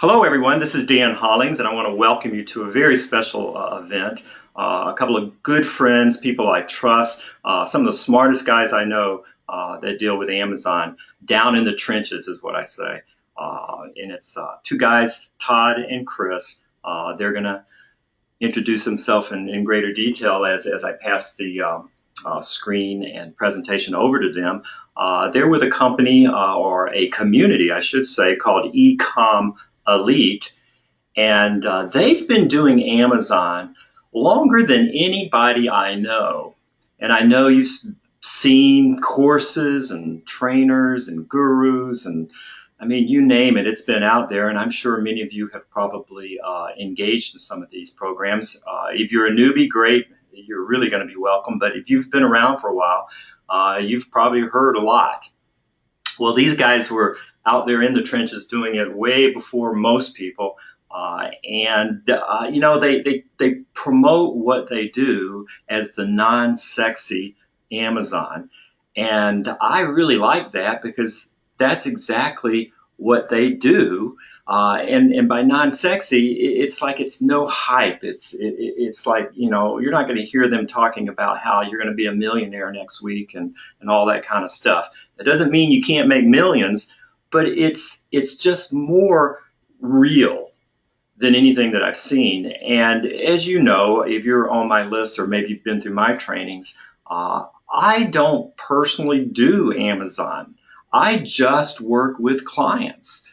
Hello, everyone. This is Dan Hollings, and I want to welcome you to a very special event. A couple of good friends, people I trust, some of the smartest guys I know that deal with Amazon. Down in the trenches is what I say. And it's two guys, Todd and Chris. They're going to introduce themselves in greater detail as I pass the screen and presentation over to them. They're with a company or a community, I should say, called Ecom Elite, and they've been doing Amazon longer than anybody I know. And I know you've seen courses and trainers and gurus, and I mean, you name it, it's been out there. And I'm sure many of you have probably engaged in some of these programs. If you're a newbie, great, you're really going to be welcome. But if you've been around for a while, you've probably heard a lot. Well, these guys were out there in the trenches doing it way before most people. They promote what they do as the non-sexy Amazon. And I really like that because that's exactly what they do. And by non-sexy, it's like it's no hype. It's like, you're not going to hear them talking about how you're going to be a millionaire next week and all that kind of stuff. That doesn't mean you can't make millions, but it's just more real than anything that I've seen. And as you know, if you're on my list or maybe you've been through my trainings, I don't personally do Amazon. I just work with clients.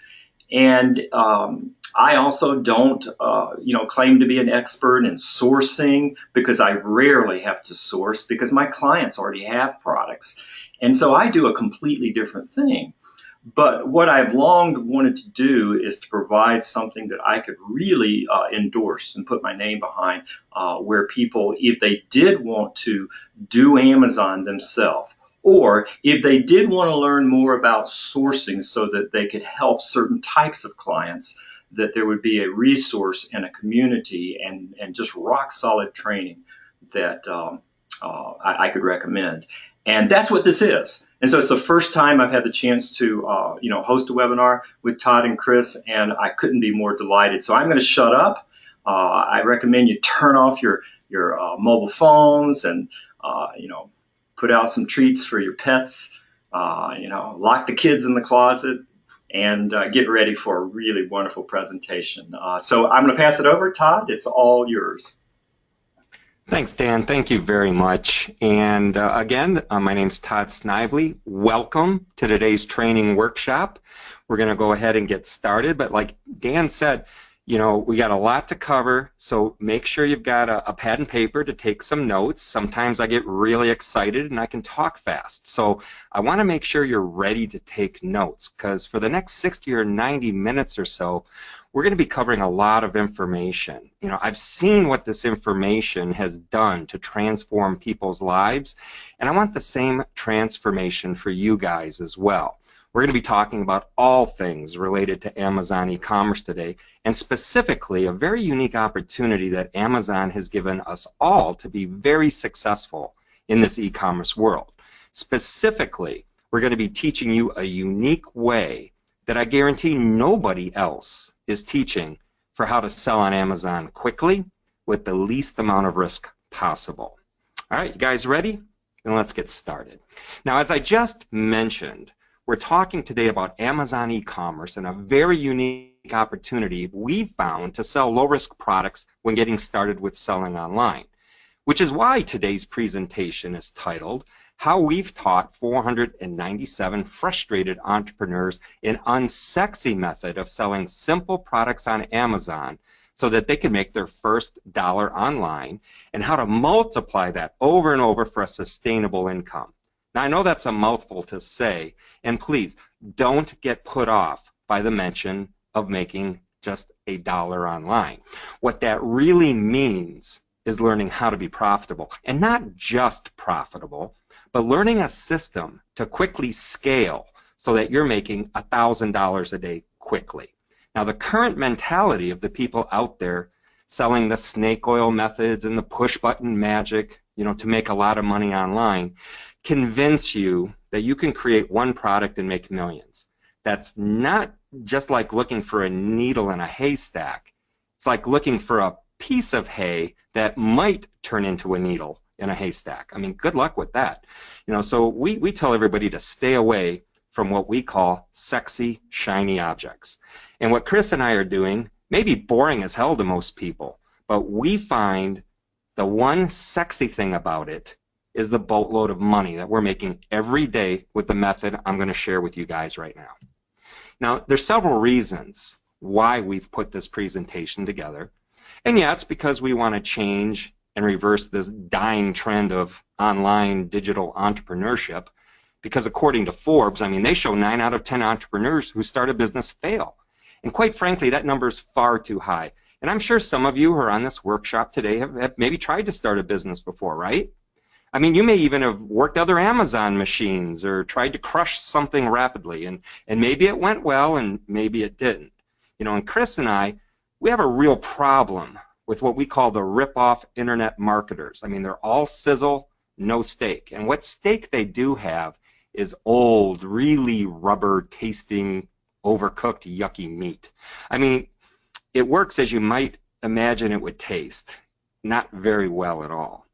And I also don't, claim to be an expert in sourcing because I rarely have to source because my clients already have products. And so I do a completely different thing. But what I've long wanted to do is to provide something that I could really endorse and put my name behind, where people, if they did want to do Amazon themselves, or if they did want to learn more about sourcing so that they could help certain types of clients, that there would be a resource and a community and just rock solid training that I could recommend. And that's what this is. And so it's the first time I've had the chance to, host a webinar with Todd and Chris, and I couldn't be more delighted. So I'm going to shut up. I recommend you turn off your mobile phones and, put out some treats for your pets. Lock the kids in the closet and get ready for a really wonderful presentation. So I'm going to pass it over, Todd. It's all yours. Thanks, Dan. Thank you very much. And again, my name's Todd Snively. Welcome to today's training workshop. We're going to go ahead and get started. But like Dan said, we got a lot to cover, so make sure you've got a pad and paper to take some notes. Sometimes I get really excited and I can talk fast. So I want to make sure you're ready to take notes, because for the next 60 or 90 minutes or so, we're going to be covering a lot of information. I've seen what this information has done to transform people's lives, and I want the same transformation for you guys as well. We're going to be talking about all things related to Amazon e-commerce today, and specifically a very unique opportunity that Amazon has given us all to be very successful in this e-commerce world. Specifically, we're going to be teaching you a unique way that I guarantee nobody else is teaching for how to sell on Amazon quickly with the least amount of risk possible. All right, you guys ready? Then let's get started. Now, as I just mentioned, we're talking today about Amazon e-commerce and a very unique opportunity we've found to sell low-risk products when getting started with selling online, which is why today's presentation is titled How We've Taught 497 Frustrated Entrepreneurs an Unsexy Method of Selling Simple Products on Amazon so that they can make their first dollar online, and how to multiply that over and over for a sustainable income. Now, I know that's a mouthful to say, and please don't get put off by the mention of making just a dollar online. What that really means is learning how to be profitable, and not just profitable, but learning a system to quickly scale so that you're making $1,000 a day quickly. Now, the current mentality of the people out there selling the snake oil methods and the push button magic, to make a lot of money online, convince you that you can create one product and make millions. that's not just like looking for a needle in a haystack. It's like looking for a piece of hay that might turn into a needle in a haystack. I mean, good luck with that. So we tell everybody to stay away from what we call sexy, shiny objects. And what Chris and I are doing may be boring as hell to most people, but we find the one sexy thing about it is the boatload of money that we're making every day with the method I'm going to share with you guys right now. Now, there's several reasons why we've put this presentation together. And yeah, it's because we want to change and reverse this dying trend of online digital entrepreneurship. Because according to Forbes, I mean, they show 9 out of 10 entrepreneurs who start a business fail. And quite frankly, that number is far too high. And I'm sure some of you who are on this workshop today have maybe tried to start a business before, right? I mean, you may even have worked other Amazon machines or tried to crush something rapidly. And maybe it went well and maybe it didn't. And Chris and I, we have a real problem with what we call the rip-off internet marketers. I mean, they're all sizzle, no steak. And what steak they do have is old, really rubber-tasting, overcooked, yucky meat. I mean, it works as you might imagine it would taste, not very well at all.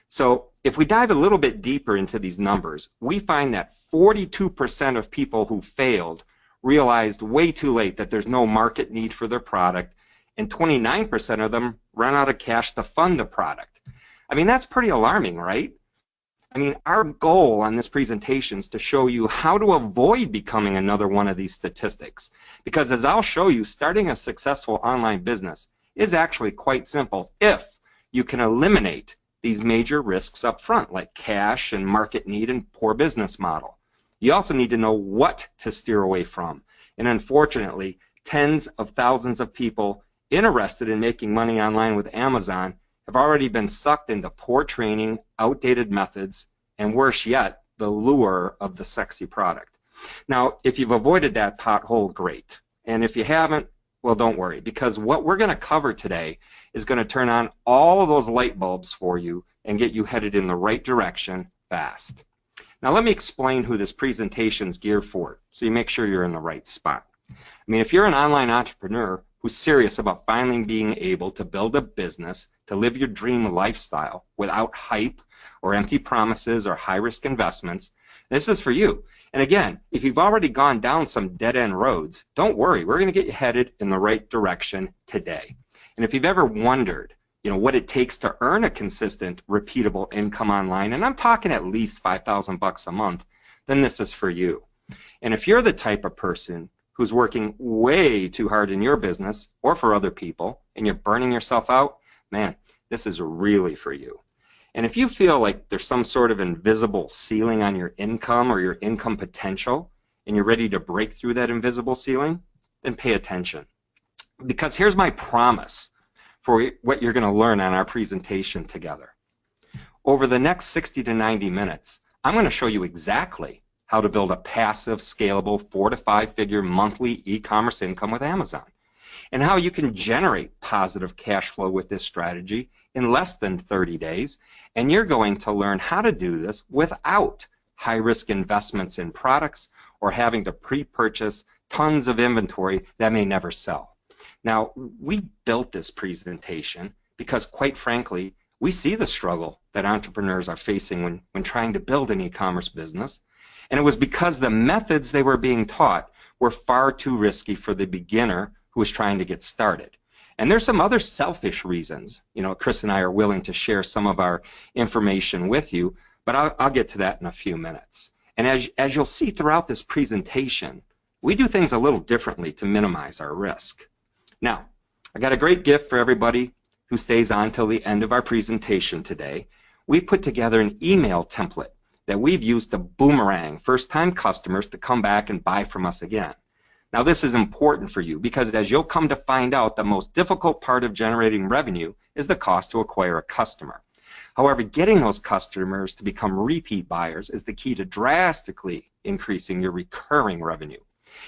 So if we dive a little bit deeper into these numbers, we find that 42% of people who failed realized way too late that there's no market need for their product, and 29% of them ran out of cash to fund the product. I mean, that's pretty alarming, right? I mean, our goal on this presentation is to show you how to avoid becoming another one of these statistics. Because as I'll show you, starting a successful online business is actually quite simple if you can eliminate these major risks up front, like cash and market need and poor business model. You also need to know what to steer away from. And unfortunately, tens of thousands of people interested in making money online with Amazon have already been sucked into poor training, outdated methods, and worse yet, the lure of the sexy product. Now, if you've avoided that pothole, great. And if you haven't, well, don't worry, because what we're going to cover today is going to turn on all of those light bulbs for you and get you headed in the right direction fast. Now, let me explain who this presentation is geared for, so you make sure you're in the right spot. I mean, if you're an online entrepreneur who's serious about finally being able to build a business to live your dream lifestyle without hype or empty promises or high-risk investments, this is for you. And again, if you've already gone down some dead-end roads, don't worry, we're going to get you headed in the right direction today. And if you've ever wondered, what it takes to earn a consistent, repeatable income online, and I'm talking at least $5,000 a month, then this is for you. And if you're the type of person who's working way too hard in your business or for other people, and you're burning yourself out, man, this is really for you. And if you feel like there's some sort of invisible ceiling on your income or your income potential, and you're ready to break through that invisible ceiling, then pay attention. Because here's my promise for what you're going to learn on our presentation together. Over the next 60 to 90 minutes, I'm going to show you exactly how to build a passive, scalable 4 to 5 figure monthly e-commerce income with Amazon, and how you can generate positive cash flow with this strategy in less than 30 days. And you're going to learn how to do this without high-risk investments in products or having to pre-purchase tons of inventory that may never sell. Now, we built this presentation because, quite frankly, we see the struggle that entrepreneurs are facing when trying to build an e-commerce business. And it was because the methods they were being taught were far too risky for the beginner who was trying to get started. And there's some other selfish reasons. Chris and I are willing to share some of our information with you, but I'll get to that in a few minutes. And as you'll see throughout this presentation, we do things a little differently to minimize our risk. Now, I got a great gift for everybody who stays on till the end of our presentation today. We've put together an email template that we've used to boomerang first-time customers to come back and buy from us again. Now, this is important for you because, as you'll come to find out, the most difficult part of generating revenue is the cost to acquire a customer. However, getting those customers to become repeat buyers is the key to drastically increasing your recurring revenue.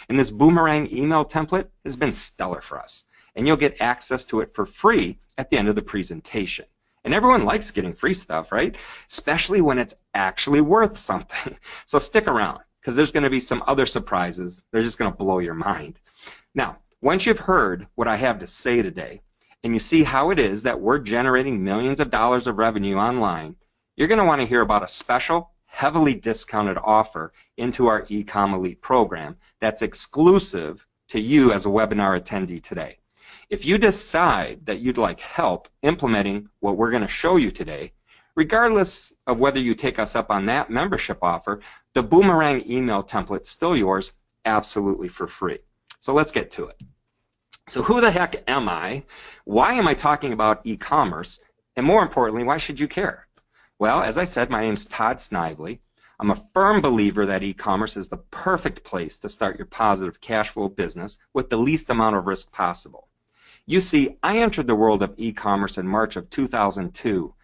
And this boomerang email template has been stellar for us, and you'll get access to it for free at the end of the presentation. And everyone likes getting free stuff, right? Especially when it's actually worth something. So stick around, because there's going to be some other surprises. They're just going to blow your mind. Now, once you've heard what I have to say today, and you see how it is that we're generating millions of dollars of revenue online, you're going to want to hear about a special, heavily discounted offer into our Ecom Elite program that's exclusive to you as a webinar attendee today. If you decide that you'd like help implementing what we're going to show you today, regardless of whether you take us up on that membership offer, the Boomerang email template's still yours absolutely for free. So let's get to it. So who the heck am I? Why am I talking about e-commerce? And more importantly, why should you care? Well, as I said, my name's Todd Snively. I'm a firm believer that e-commerce is the perfect place to start your positive cash flow business with the least amount of risk possible. You see, I entered the world of e-commerce in March of 2002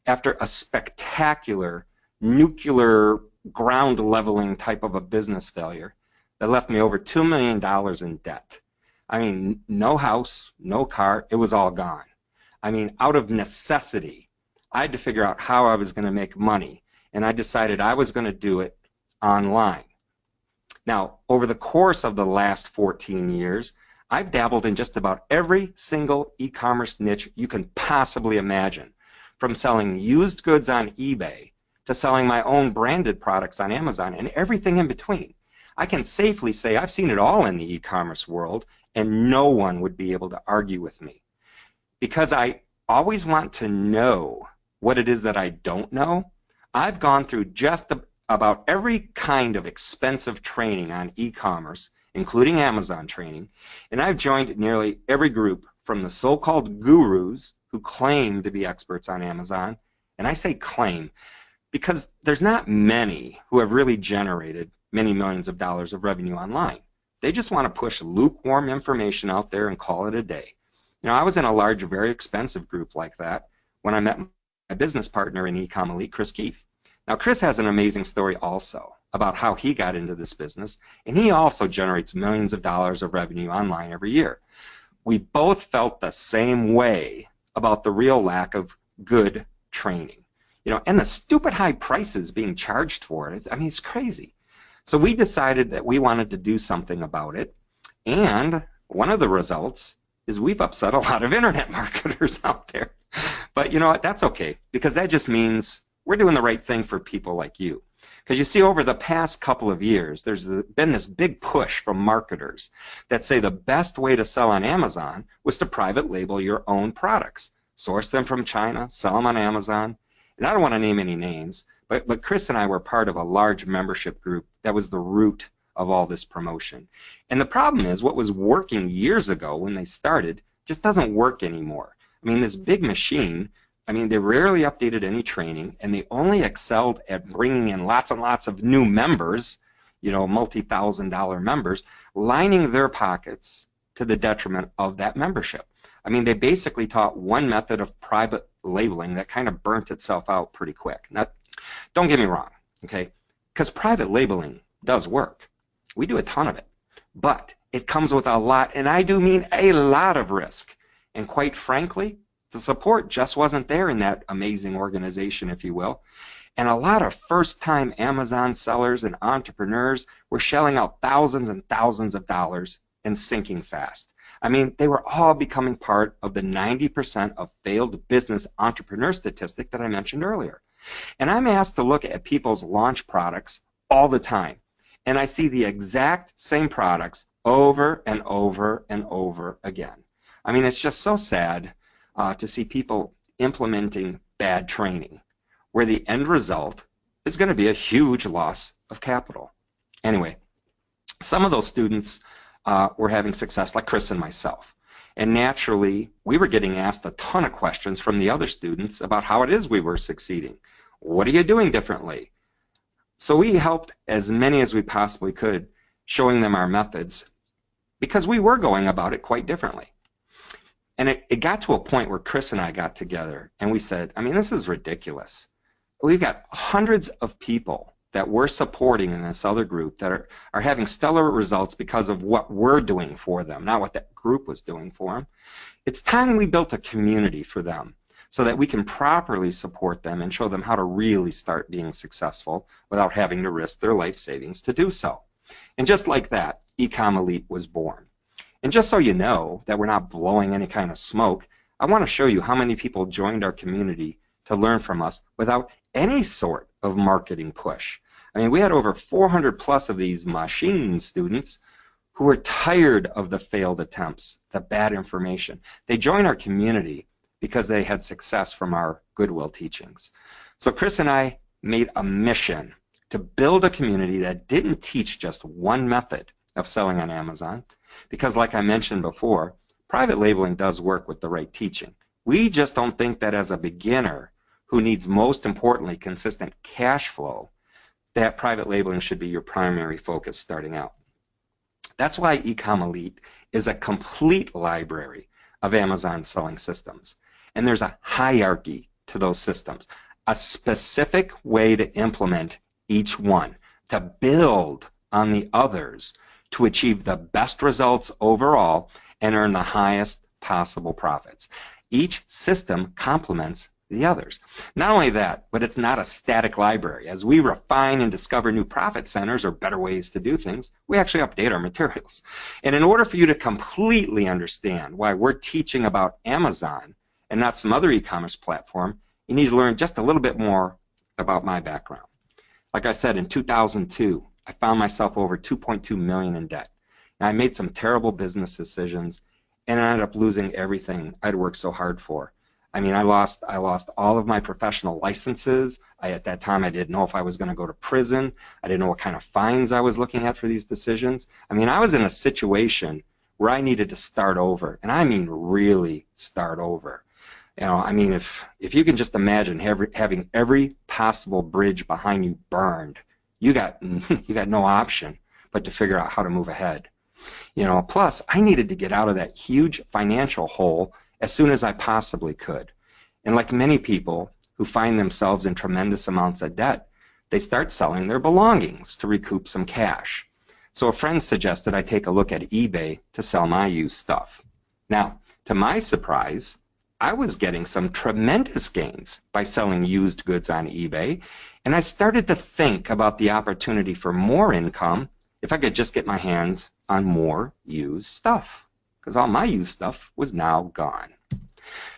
after a spectacular nuclear ground leveling type of a business failure that left me over $2 million in debt. I mean, no house, no car, it was all gone. I mean, out of necessity, I had to figure out how I was going to make money, and I decided I was going to do it online. Now, over the course of the last 14 years, I've dabbled in just about every single e-commerce niche you can possibly imagine, from selling used goods on eBay to selling my own branded products on Amazon and everything in between. I can safely say I've seen it all in the e-commerce world, and no one would be able to argue with me. Because I always want to know what it is that I don't know, I've gone through just about every kind of expensive training on e-commerce, including Amazon training, and I've joined nearly every group from the so-called gurus who claim to be experts on Amazon, and I say claim because there's not many who have really generated many millions of dollars of revenue online. They just want to push lukewarm information out there and call it a day. You know, I was in a large, very expensive group like that when I met my business partner in Ecom Elite, Chris Keefe. Now, Chris has an amazing story also about how he got into this business, and he also generates millions of dollars of revenue online every year. We both felt the same way about the real lack of good training, you know, and the stupid high prices being charged for it. I mean, it's crazy. So we decided that we wanted to do something about it, and one of the results is we've upset a lot of internet marketers out there. But you know what, that's okay, because that just means we're doing the right thing for people like you. Because you see, over the past couple of years, there's been this big push from marketers that say the best way to sell on Amazon was to private label your own products, source them from China, sell them on Amazon. And I don't want to name any names, but Chris and I were part of a large membership group that was the root of all this promotion. And the problem is, what was working years ago when they started just doesn't work anymore. I mean, this big machine, I mean, they rarely updated any training, and they only excelled at bringing in lots and lots of new members, you know, multi-thousand-dollar members, lining their pockets to the detriment of that membership. I mean, they basically taught one method of private labeling that kind of burnt itself out pretty quick. Now, don't get me wrong, okay? Because private labeling does work. We do a ton of it. But it comes with a lot, and I do mean a lot of risk. And quite frankly, the support just wasn't there in that amazing organization, if you will. And a lot of first-time Amazon sellers and entrepreneurs were shelling out thousands and thousands of dollars and sinking fast. I mean, they were all becoming part of the 90% of failed business entrepreneur statistic that I mentioned earlier. And I'm asked to look at people's launch products all the time. And I see the exact same products over and over and over again. I mean, it's just so sad to see people implementing bad training where the end result is going to be a huge loss of capital. Anyway, some of those students were having success, like Chris and myself. And naturally, we were getting asked a ton of questions from the other students about how it is we were succeeding. What are you doing differently? So we helped as many as we possibly could, showing them our methods, because we were going about it quite differently. And it got to a point where Chris and I got together and we said, I mean, this is ridiculous. We've got hundreds of people that we're supporting in this other group that are having stellar results because of what we're doing for them, not what that group was doing for them. It's time we built a community for them so that we can properly support them and show them how to really start being successful without having to risk their life savings to do so. And just like that, Ecom Elite was born. And just so you know that we're not blowing any kind of smoke, I want to show you how many people joined our community to learn from us without any sort of marketing push. I mean, we had over 400 plus of these machine students who were tired of the failed attempts, the bad information. They joined our community because they had success from our Goodwill teachings. So Chris and I made a mission to build a community that didn't teach just one method of selling on Amazon, because like I mentioned before, private labeling does work with the right teaching. We just don't think that as a beginner who needs, most importantly, consistent cash flow, that private labeling should be your primary focus starting out. That's why Ecom Elite is a complete library of Amazon selling systems. And there's a hierarchy to those systems, a specific way to implement each one, to build on the others to achieve the best results overall and earn the highest possible profits. Each system complements the others. Not only that, but it's not a static library. As we refine and discover new profit centers or better ways to do things, we actually update our materials. And in order for you to completely understand why we're teaching about Amazon and not some other e-commerce platform, you need to learn just a little bit more about my background. Like I said, in 2002, I found myself over $2.2 million in debt. And I made some terrible business decisions and I ended up losing everything I'd worked so hard for. I mean, I lost all of my professional licenses. At that time, I didn't know if I was going to go to prison. I didn't know what kind of fines I was looking at for these decisions. I mean, I was in a situation where I needed to start over, and I mean really start over. You know, I mean, if you can just imagine having every possible bridge behind you burned, you got no option but to figure out how to move ahead. You know, plus I needed to get out of that huge financial hole as soon as I possibly could. And like many people who find themselves in tremendous amounts of debt, they start selling their belongings to recoup some cash. So a friend suggested I take a look at eBay to sell my used stuff. Now, to my surprise, I was getting some tremendous gains by selling used goods on eBay, and I started to think about the opportunity for more income if I could just get my hands on more used stuff, because all my used stuff was now gone.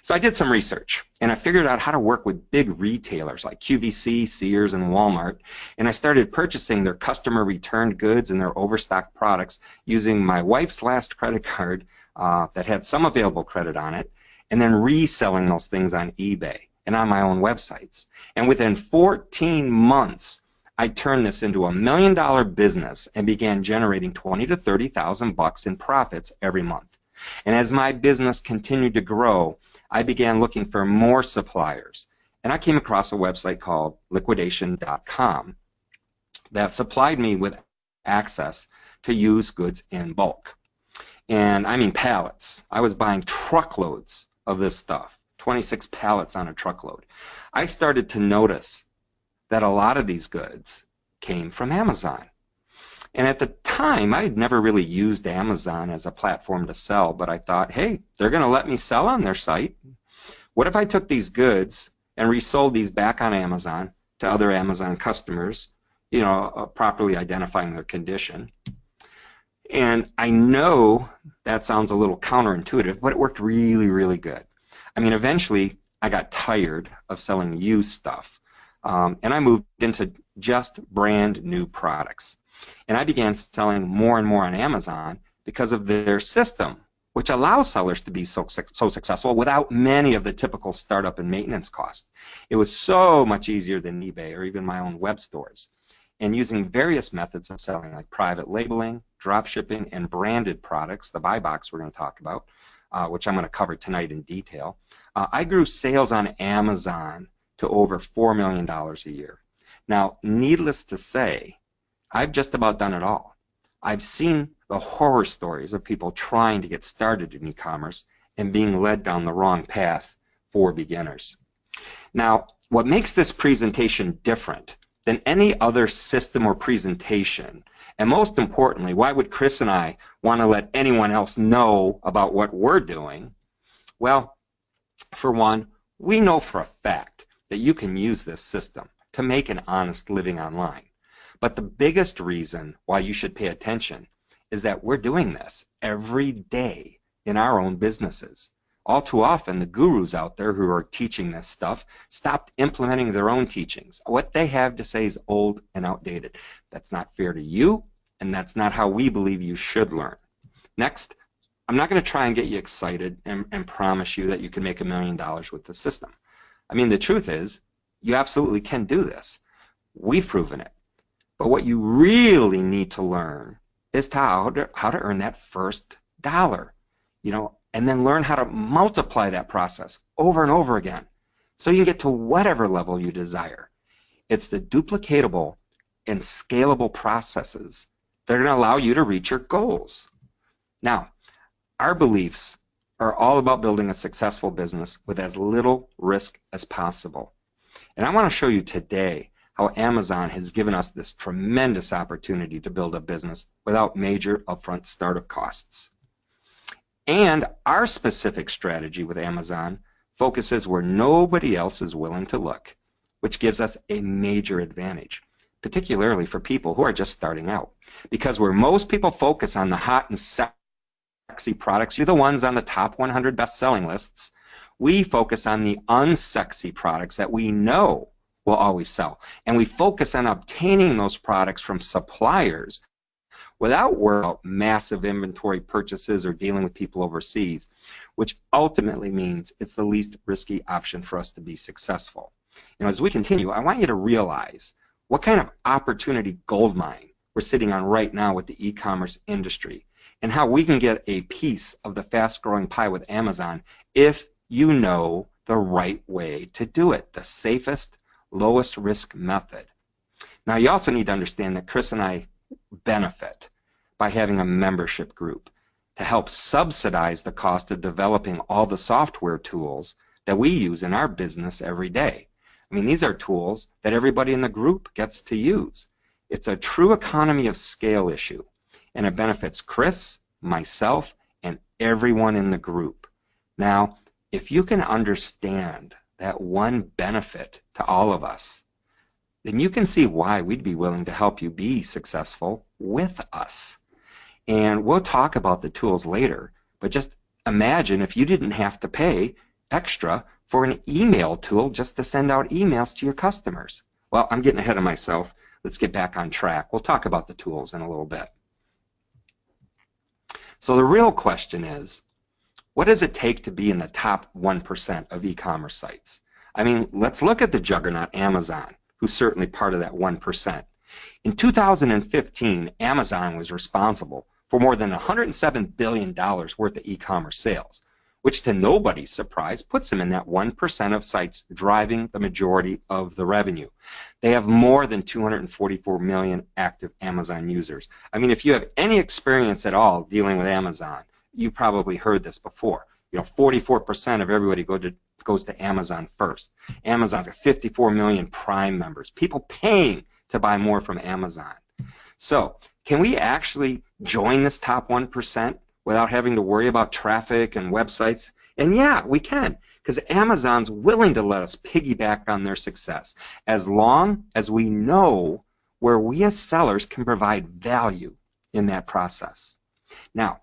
So I did some research, and I figured out how to work with big retailers like QVC, Sears, and Walmart, and I started purchasing their customer returned goods and their overstocked products using my wife's last credit card that had some available credit on it, and then reselling those things on eBay and on my own websites. And within 14 months, I turned this into $1 million business and began generating $20,000 to $30,000 in profits every month. And as my business continued to grow, I began looking for more suppliers. And I came across a website called liquidation.com that supplied me with access to used goods in bulk. And I mean pallets. I was buying truckloads of this stuff, 26 pallets on a truckload. I started to notice that a lot of these goods came from Amazon. And at the time, I had never really used Amazon as a platform to sell, but I thought, hey, they're going to let me sell on their site. What if I took these goods and resold these back on Amazon to other Amazon customers, you know, properly identifying their condition? And I know that sounds a little counterintuitive, but it worked really, really good. I mean, eventually, I got tired of selling used stuff, and I moved into just brand new products. And I began selling more and more on Amazon because of their system, which allows sellers to be so successful without many of the typical startup and maintenance costs. It was so much easier than eBay or even my own web stores. And using various methods of selling, like private labeling, drop shipping, and branded products, the buy box we're going to talk about, which I'm going to cover tonight in detail, I grew sales on Amazon to over $4 million a year. Now, needless to say, I've just about done it all. I've seen the horror stories of people trying to get started in e-commerce and being led down the wrong path for beginners. Now, what makes this presentation different than any other system or presentation, and most importantly, why would Chris and I want to let anyone else know about what we're doing? Well, for one, we know for a fact that you can use this system to make an honest living online. But the biggest reason why you should pay attention is that we're doing this every day in our own businesses. All too often, the gurus out there who are teaching this stuff stopped implementing their own teachings. What they have to say is old and outdated. That's not fair to you, and that's not how we believe you should learn. Next, I'm not going to try and get you excited and promise you that you can make $1 million with the system. I mean, the truth is, you absolutely can do this. We've proven it. But what you really need to learn is how to earn that first dollar, and then learn how to multiply that process over and over again so you can get to whatever level you desire. It's the duplicatable and scalable processes that are going to allow you to reach your goals. Now, our beliefs are all about building a successful business with as little risk as possible. And I want to show you today how Amazon has given us this tremendous opportunity to build a business without major upfront startup costs. And our specific strategy with Amazon focuses where nobody else is willing to look, which gives us a major advantage, particularly for people who are just starting out. Because where most people focus on the hot and sexy products, you're the ones on the top 100 best-selling lists, we focus on the unsexy products that we know will always sell. And we focus on obtaining those products from suppliers without worrying about massive inventory purchases or dealing with people overseas, which ultimately means it's the least risky option for us to be successful. As we continue, I want you to realize what kind of opportunity goldmine we're sitting on right now with the e-commerce industry and how we can get a piece of the fast-growing pie with Amazon if you know the right way to do it, the safest, lowest risk method. Now, you also need to understand that Chris and I benefit by having a membership group to help subsidize the cost of developing all the software tools that we use in our business every day. I mean, these are tools that everybody in the group gets to use. It's a true economy of scale issue, and it benefits Chris, myself, and everyone in the group. Now, if you can understand that one benefit to all of us, then you can see why we'd be willing to help you be successful with us. And we'll talk about the tools later, but just imagine if you didn't have to pay extra for an email tool just to send out emails to your customers. Well, I'm getting ahead of myself. Let's get back on track. We'll talk about the tools in a little bit. So the real question is, what does it take to be in the top 1% of e-commerce sites? I mean, let's look at the juggernaut Amazon, who's certainly part of that 1%. In 2015, Amazon was responsible for more than $107 billion worth of e-commerce sales, which to nobody's surprise puts them in that 1% of sites driving the majority of the revenue. They have more than 244 million active Amazon users. I mean, if you have any experience at all dealing with Amazon, you probably heard this before. 44% of everybody goes to Amazon first. Amazon's got 54 million Prime members, people paying to buy more from Amazon. So, can we actually join this top 1% without having to worry about traffic and websites? And yeah, we can, because Amazon's willing to let us piggyback on their success as long as we know where we as sellers can provide value in that process. Now,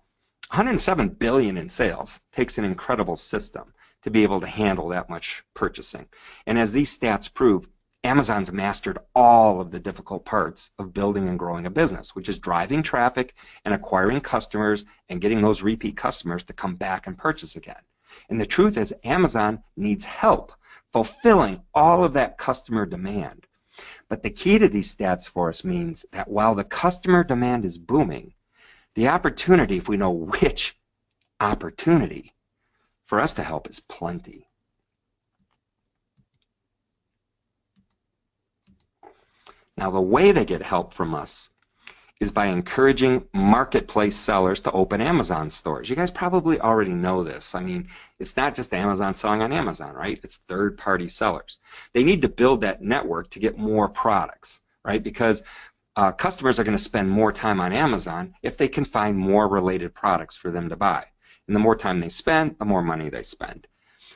107 billion in sales takes an incredible system to be able to handle that much purchasing. And as these stats prove, Amazon's mastered all of the difficult parts of building and growing a business, which is driving traffic and acquiring customers and getting those repeat customers to come back and purchase again. And the truth is, Amazon needs help fulfilling all of that customer demand. But the key to these stats for us means that while the customer demand is booming, the opportunity, if we know which opportunity, for us to help is plenty. Now, the way they get help from us is by encouraging marketplace sellers to open Amazon stores. You guys probably already know this. I mean, it's not just Amazon selling on Amazon, right? It's third-party sellers. They need to build that network to get more products, right? Because customers are going to spend more time on Amazon if they can find more related products for them to buy. And the more time they spend, the more money they spend.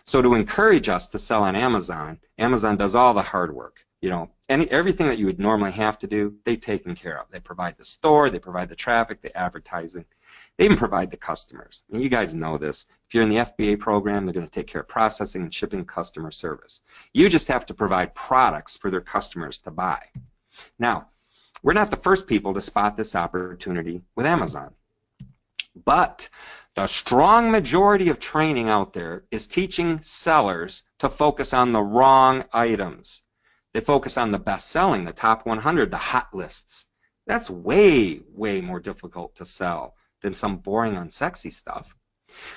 So to encourage us to sell on Amazon, Amazon does all the hard work. You know, everything that you would normally have to do, they've taken care of. They provide the store, they provide the traffic, the advertising. They even provide the customers. And you guys know this. If you're in the FBA program, they're going to take care of processing and shipping, customer service. You just have to provide products for their customers to buy. Now, we're not the first people to spot this opportunity with Amazon. But the strong majority of training out there is teaching sellers to focus on the wrong items. They focus on the best-selling, the top 100, the hot lists. That's way, way more difficult to sell than some boring, unsexy stuff.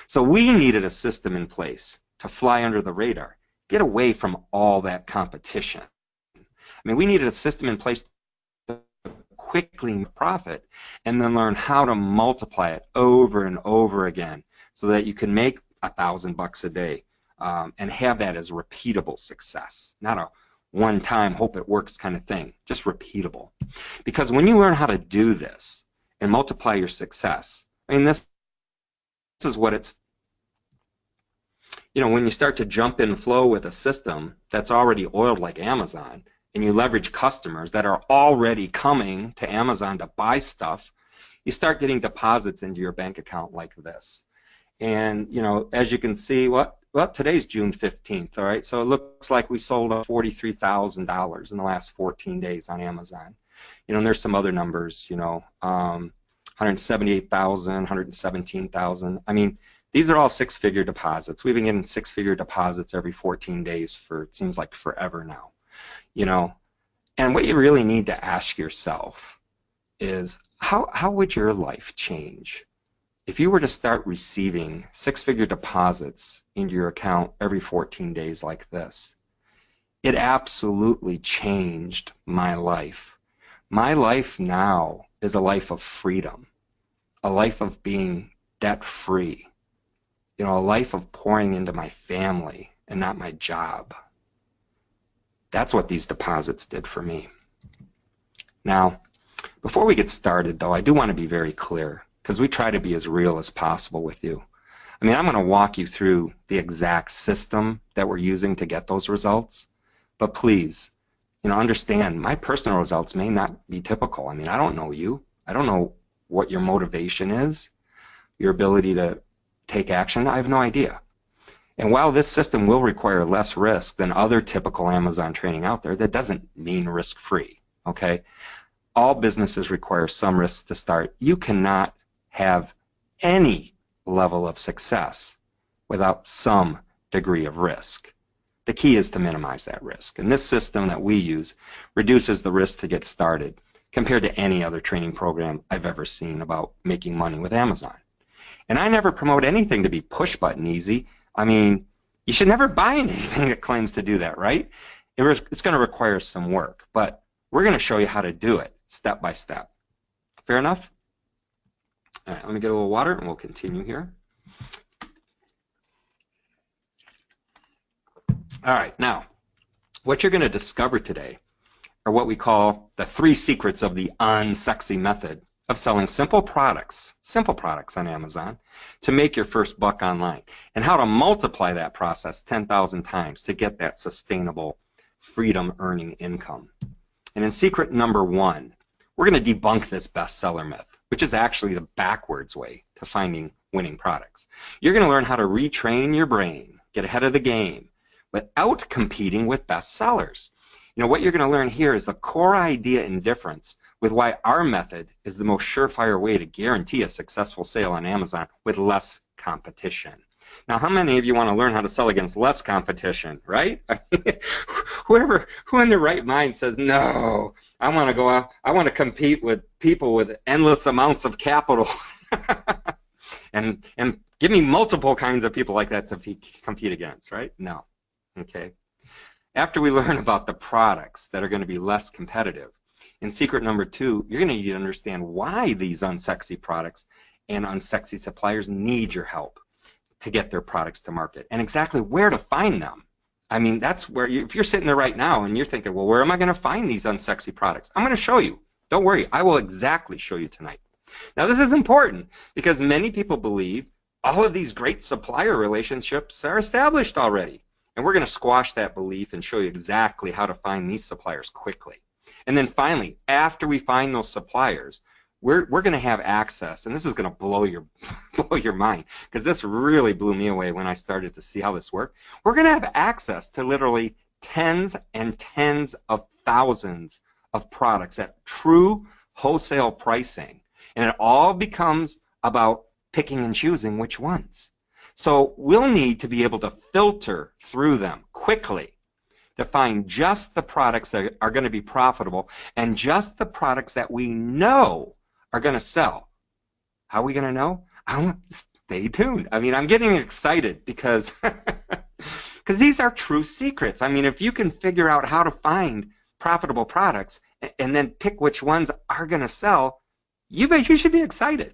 So we needed a system in place to fly under the radar, get away from all that competition. I mean, we needed a system in place to quickly profit and then learn how to multiply it over and over again so that you can make $1,000 a day and have that as repeatable success, not a one-time hope it works kind of thing, just repeatable. Because when you learn how to do this and multiply your success, I mean, this is what it's, you know, when you start to jump in flow with a system that's already oiled like Amazon, and you leverage customers that are already coming to Amazon to buy stuff, you start getting deposits into your bank account like this. And, you know, as you can see, well, today's June 15th, all right? So it looks like we sold $43,000 in the last 14 days on Amazon. You know, and there's some other numbers, you know, 178,000, 117,000. I mean, these are all six-figure deposits. We've been getting six-figure deposits every 14 days for, it seems like, forever now. You know, and what you really need to ask yourself is how would your life change if you were to start receiving six-figure deposits into your account every 14 days like this? It absolutely changed my life. My life now is a life of freedom, a life of being debt-free, you know, a life of pouring into my family and not my job. That's what these deposits did for me. Now, before we get started, though, I do want to be very clear, because we try to be as real as possible with you. I mean, I'm going to walk you through the exact system that we're using to get those results, but please, you know, understand my personal results may not be typical. I mean, I don't know you. I don't know what your motivation is, your ability to take action. I have no idea. And while this system will require less risk than other typical Amazon training out there, that doesn't mean risk-free, okay? All businesses require some risk to start. You cannot have any level of success without some degree of risk. The key is to minimize that risk. And this system that we use reduces the risk to get started compared to any other training program I've ever seen about making money with Amazon. And I never promote anything to be push-button easy. I mean, you should never buy anything that claims to do that, right? It's going to require some work, but we're going to show you how to do it step by step. Fair enough? All right, let me get a little water and we'll continue here. All right, now, what you're going to discover today are what we call the 3 secrets of the unsexy method of selling simple products on Amazon to make your first buck online, and how to multiply that process 10,000 times to get that sustainable freedom earning income. And in secret number 1, we're going to debunk this bestseller myth, which is actually the backwards way to finding winning products. You're going to learn how to retrain your brain, get ahead of the game, without competing with bestsellers. You know, what you're going to learn here is the core idea and difference with why our method is the most surefire way to guarantee a successful sale on Amazon with less competition. Now, how many of you want to learn how to sell against less competition, right? Who in their right mind says, no, I want to go out, I want to compete with people with endless amounts of capital and give me multiple kinds of people like that to compete against, right? No. Okay. After we learn about the products that are going to be less competitive, in secret number 2, you're going to need to understand why these unsexy products and unsexy suppliers need your help to get their products to market, and exactly where to find them. I mean, that's where if you're sitting there right now and you're thinking, well, where am I going to find these unsexy products? I'm going to show you. Don't worry, I will exactly show you tonight. Now, this is important because many people believe all of these great supplier relationships are established already. And we're going to squash that belief and show you exactly how to find these suppliers quickly. And then finally, after we find those suppliers, we're going to have access, and this is going to blow your mind, because this really blew me away when I started to see how this worked. We're going to have access to literally tens and tens of thousands of products at true wholesale pricing, and it all becomes about picking and choosing which ones. So we'll need to be able to filter through them quickly to find just the products that are going to be profitable and just the products that we know are going to sell. How are we going to know? Stay tuned. I mean, I'm getting excited because these are true secrets. I mean, if you can figure out how to find profitable products and then pick which ones are going to sell, you should be excited.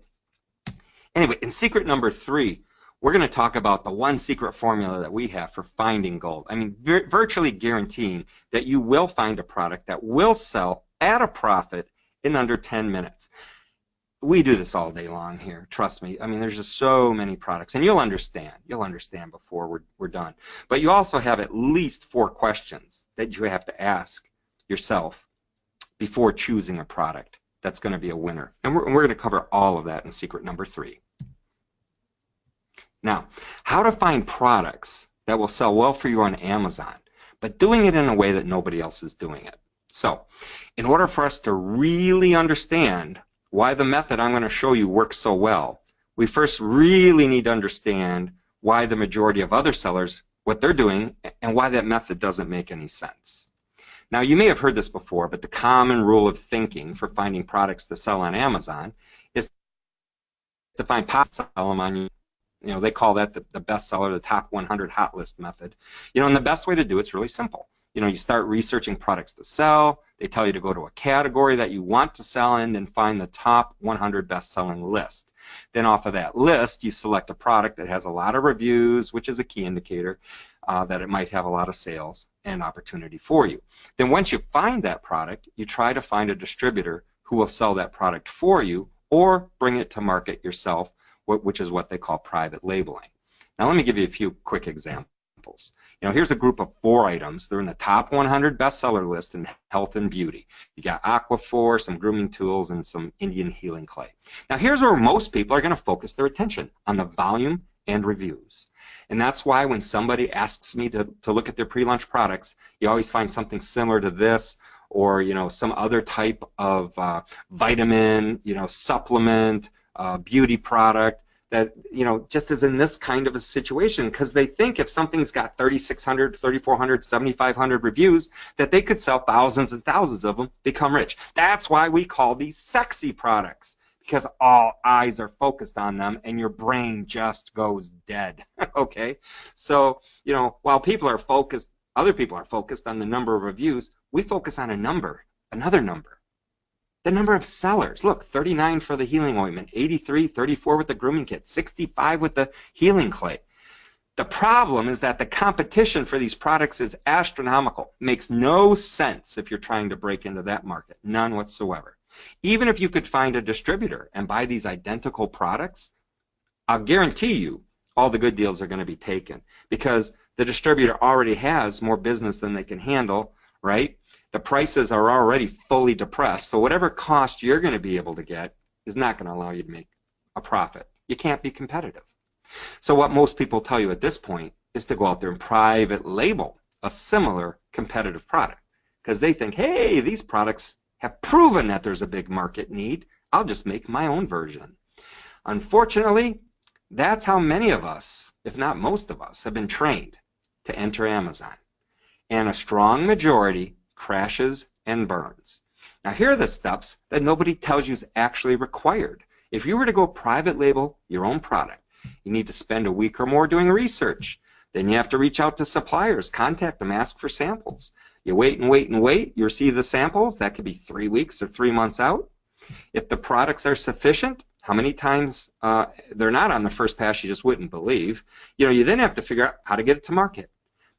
Anyway, in secret number 3, we're going to talk about the one secret formula that we have for finding gold. I mean, virtually guaranteeing that you will find a product that will sell at a profit in under 10 minutes. We do this all day long here, trust me. I mean, there's just so many products, and you'll understand before we're done. But you also have at least 4 questions that you have to ask yourself before choosing a product that's going to be a winner. And we're going to cover all of that in secret number 3. Now, how to find products that will sell well for you on Amazon, but doing it in a way that nobody else is doing it. So, in order for us to really understand why the method I'm going to show you works so well, we first really need to understand why the majority of other sellers, what they're doing, and why that method doesn't make any sense. Now, you may have heard this before, but the common rule of thinking for finding products to sell on Amazon is to find products to sell them on they call that the bestseller, the top 100 hot list method. And the best way to do it's really simple. You start researching products to sell. They tell you to go to a category that you want to sell in, then find the top 100 best-selling list. Then off of that list, you select a product that has a lot of reviews, which is a key indicator that it might have a lot of sales and opportunity for you. Then once you find that product, you try to find a distributor who will sell that product for you or bring it to market yourself, which is what they call private labeling. Now let me give you a few quick examples. Here's a group of 4 items. They're in the top 100 bestseller list in health and beauty. You got Aquaphor, some grooming tools, and some Indian healing clay. Now here's where most people are going to focus their attention, on the volume and reviews. And that's why when somebody asks me to look at their pre-launch products, you always find something similar to this, or some other type of vitamin, supplement, beauty product that just is in this kind of a situation, because they think if something's got 3,600, 3,400, 7,500 reviews that they could sell thousands and thousands of them, become rich. That's why we call these sexy products, because all eyes are focused on them and your brain just goes dead. Okay, so while people are focused, other people are focused on the number of reviews, we focus on another number. The number of sellers. Look, 39 for the healing ointment, 83, 34 with the grooming kit, 65 with the healing clay. The problem is that the competition for these products is astronomical. Makes no sense if you're trying to break into that market. None whatsoever. Even if you could find a distributor and buy these identical products, I'll guarantee you all the good deals are going to be taken, because the distributor already has more business than they can handle, right? The prices are already fully depressed, so whatever cost you're going to be able to get is not going to allow you to make a profit. You can't be competitive. So what most people tell you at this point is to go out there and private label a similar competitive product, because they think, hey, these products have proven that there's a big market need. I'll just make my own version. Unfortunately, that's how many of us, if not most of us, have been trained to enter Amazon. And a strong majority crashes and burns. Now here are the steps that nobody tells you is actually required. If you were to go private label your own product, you need to spend a week or more doing research. Then you have to reach out to suppliers, contact them, ask for samples. You wait and wait and wait. You receive the samples. That could be 3 weeks or 3 months out. If the products are sufficient, how many times they're not on the first pass you just wouldn't believe. You then have to figure out how to get it to market.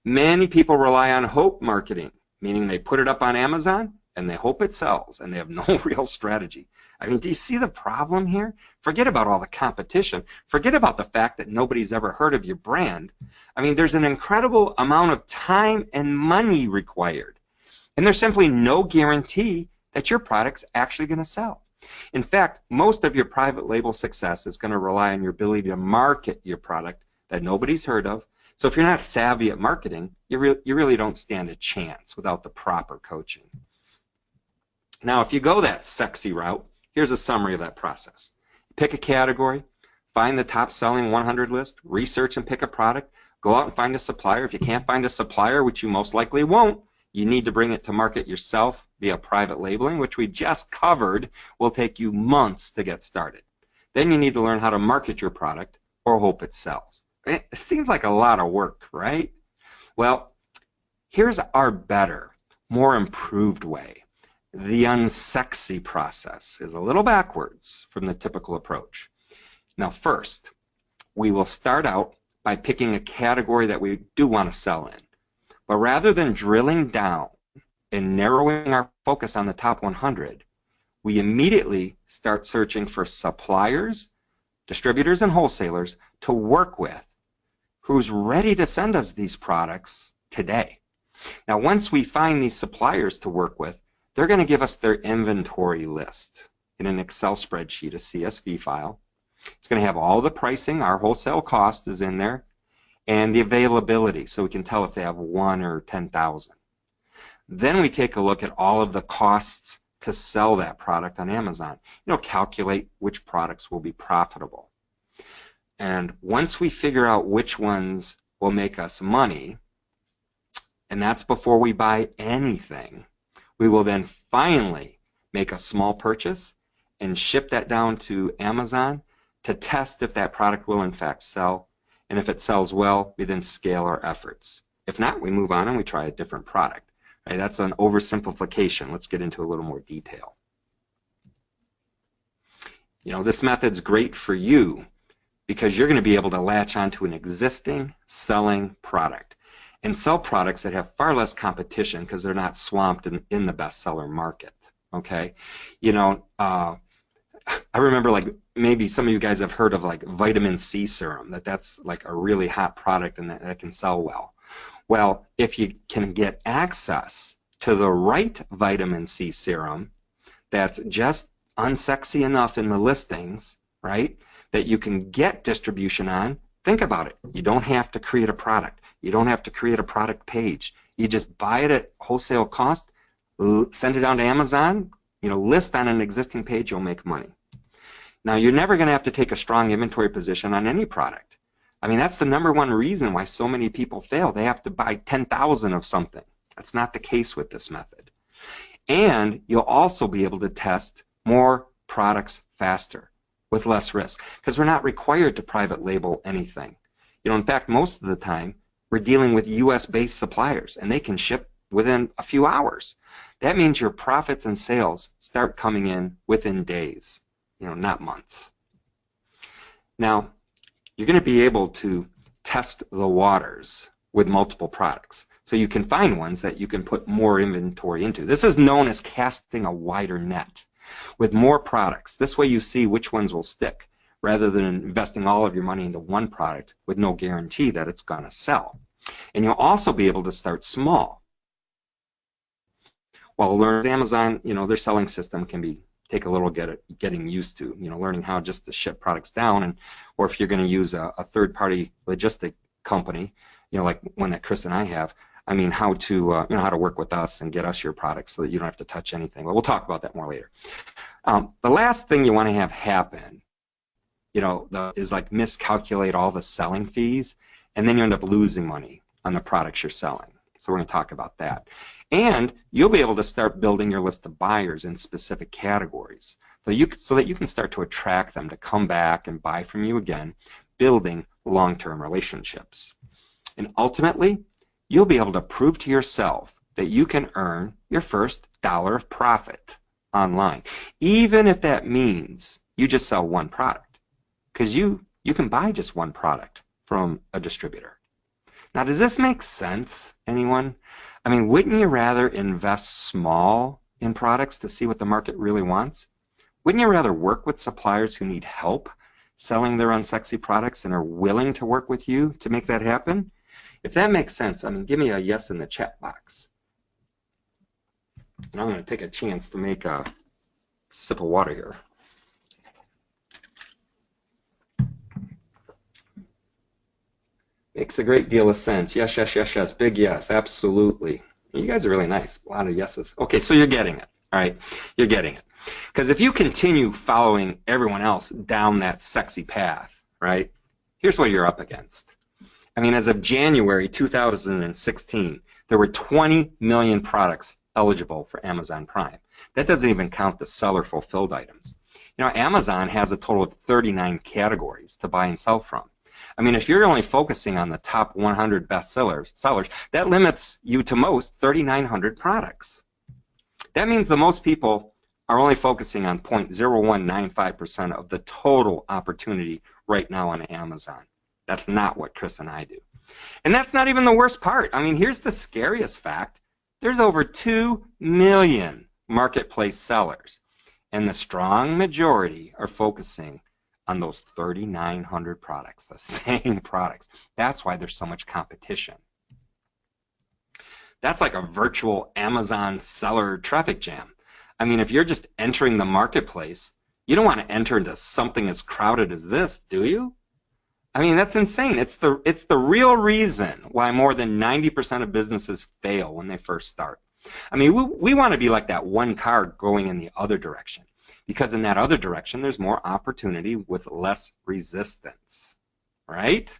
Many people rely on hope marketing, meaning they put it up on Amazon and they hope it sells, and they have no real strategy. I mean, do you see the problem here? Forget about all the competition. Forget about the fact that nobody's ever heard of your brand. I mean, there's an incredible amount of time and money required, and there's simply no guarantee that your product's actually going to sell. In fact, most of your private label success is going to rely on your ability to market your product that nobody's heard of. So if you're not savvy at marketing, you really don't stand a chance without the proper coaching. Now, if you go that sexy route, here's a summary of that process. Pick a category, find the top selling 100 list, research and pick a product, go out and find a supplier. If you can't find a supplier, which you most likely won't, you need to bring it to market yourself via private labeling, which we just covered will take you months to get started. Then you need to learn how to market your product or hope it sells. It seems like a lot of work, right? Well, here's our better, more improved way. The unsexy process is a little backwards from the typical approach. Now, first, we will start out by picking a category that we do want to sell in. But rather than drilling down and narrowing our focus on the top 100, we immediately start searching for suppliers, distributors, and wholesalers to work with who's ready to send us these products today. Now, once we find these suppliers to work with, they're going to give us their inventory list in an Excel spreadsheet, a CSV file. It's going to have all the pricing, our wholesale cost is in there, and the availability, so we can tell if they have 1 or 10,000. Then we take a look at all of the costs to sell that product on Amazon. Calculate which products will be profitable. And once we figure out which ones will make us money, and that's before we buy anything, we will then finally make a small purchase and ship that down to Amazon to test if that product will in fact sell. And if it sells well, we then scale our efforts. If not, we move on and we try a different product. Right? That's an oversimplification. Let's get into a little more detail. This method's great for you because you're going to be able to latch onto an existing selling product and sell products that have far less competition because they're not swamped in the bestseller market. Okay? I remember, like, maybe some of you guys have heard of like vitamin C serum, that's like a really hot product and that can sell well. Well, if you can get access to the right vitamin C serum that's just unsexy enough in the listings, right, that you can get distribution on, think about it. You don't have to create a product. You don't have to create a product page. You just buy it at wholesale cost, send it down to Amazon, list on an existing page, you'll make money. Now, you're never going to have to take a strong inventory position on any product. I mean, that's the #1 reason why so many people fail. They have to buy 10,000 of something. That's not the case with this method. And you'll also be able to test more products faster with less risk because we're not required to private label anything. In fact, most of the time, we're dealing with US-based suppliers and they can ship within a few hours. That means your profits and sales start coming in within days, not months. Now, you're going to be able to test the waters with multiple products. So you can find ones that you can put more inventory into. This is known as casting a wider net with more products. This way you see which ones will stick rather than investing all of your money into one product with no guarantee that it's going to sell. And you'll also be able to start small. While learning Amazon, their selling system can take a little getting used to, learning how just to ship products down, or if you're going to use a third-party logistic company, like one that Chris and I have, how to work with us and get us your products so that you don't have to touch anything. But we'll talk about that more later. The last thing you want to have happen, is like miscalculate all the selling fees, and then you end up losing money on the products you're selling. So we're going to talk about that. And you'll be able to start building your list of buyers in specific categories so that you can start to attract them to come back and buy from you again, building long-term relationships. And ultimately, you'll be able to prove to yourself that you can earn your first dollar of profit online, even if that means you just sell one product, because you can buy just one product from a distributor. Now, does this make sense, anyone? Wouldn't you rather invest small in products to see what the market really wants? Wouldn't you rather work with suppliers who need help selling their unsexy products and are willing to work with you to make that happen? If that makes sense, I mean, give me a yes in the chat box. And I'm going to take a chance to make a sip of water here. Makes a great deal of sense. Yes, yes, yes, yes. Big yes. Absolutely. You guys are really nice. A lot of yeses. Okay, so you're getting it. All right, you're getting it. Because if you continue following everyone else down that sexy path, right, here's what you're up against. I mean, as of January 2016, there were 20 million products eligible for Amazon Prime. That doesn't even count the seller-fulfilled items. You know, Amazon has a total of 39 categories to buy and sell from. I mean, if you're only focusing on the top 100 best sellers, that limits you to most 3,900 products. That means the most people are only focusing on 0.0195% of the total opportunity right now on Amazon. That's not what Chris and I do. And that's not even the worst part. I mean, here's the scariest fact. There's over 2 million marketplace sellers, and the strong majority are focusing on those 3,900 products, the same products. That's why there's so much competition. That's like a virtual Amazon seller traffic jam. I mean, if you're just entering the marketplace, you don't want to enter into something as crowded as this, do you? I mean, that's insane. It's the real reason why more than 90% of businesses fail when they first start. I mean, we want to be like that one car going in the other direction, because in that other direction, there's more opportunity with less resistance, right?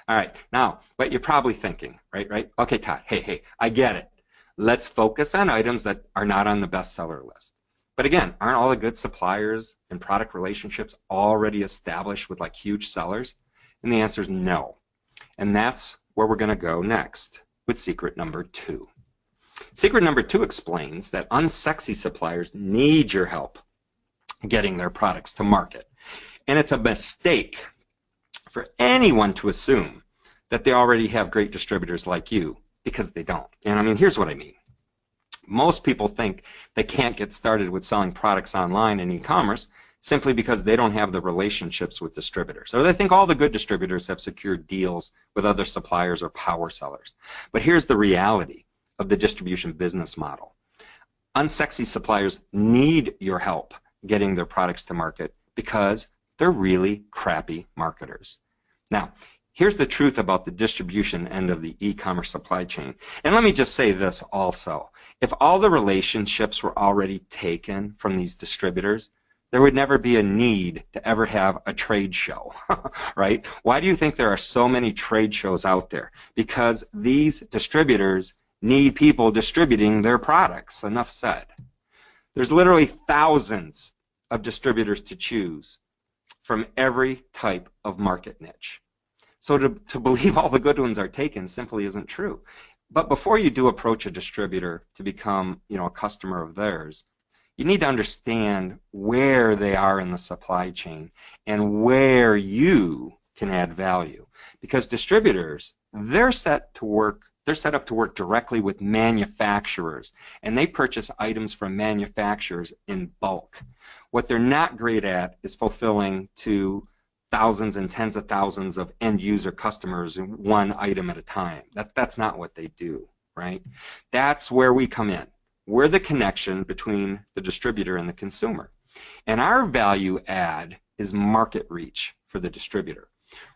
All right, now, but you're probably thinking, right? Okay, Todd, hey, I get it. Let's focus on items that are not on the bestseller list. But again, aren't all the good suppliers and product relationships already established with like huge sellers? And the answer is no. And that's where we're going to go next with secret number 2. Secret number 2 explains that unsexy suppliers need your help getting their products to market. And it's a mistake for anyone to assume that they already have great distributors like you, because they don't. And I mean, here's what I mean. Most people think they can't get started with selling products online and e-commerce simply because they don't have the relationships with distributors, or they think all the good distributors have secured deals with other suppliers or power sellers. But here's the reality of the distribution business model. Unsexy suppliers need your help getting their products to market because they're really crappy marketers. Now, here's the truth about the distribution end of the e-commerce supply chain. And let me just say this also. If all the relationships were already taken from these distributors, there would never be a need to ever have a trade show, right? Why do you think there are so many trade shows out there? Because these distributors need people distributing their products. Enough said. There's literally thousands of distributors to choose from every type of market niche. So to believe all the good ones are taken simply isn't true. But before you do approach a distributor to become, a customer of theirs, you need to understand where they are in the supply chain and where you can add value. Because distributors, they're set up to work directly with manufacturers, and they purchase items from manufacturers in bulk. What they're not great at is fulfilling to thousands and tens of thousands of end user customers in one item at a time. That's not what they do, right? That's where we come in. We're the connection between the distributor and the consumer. And our value add is market reach for the distributor.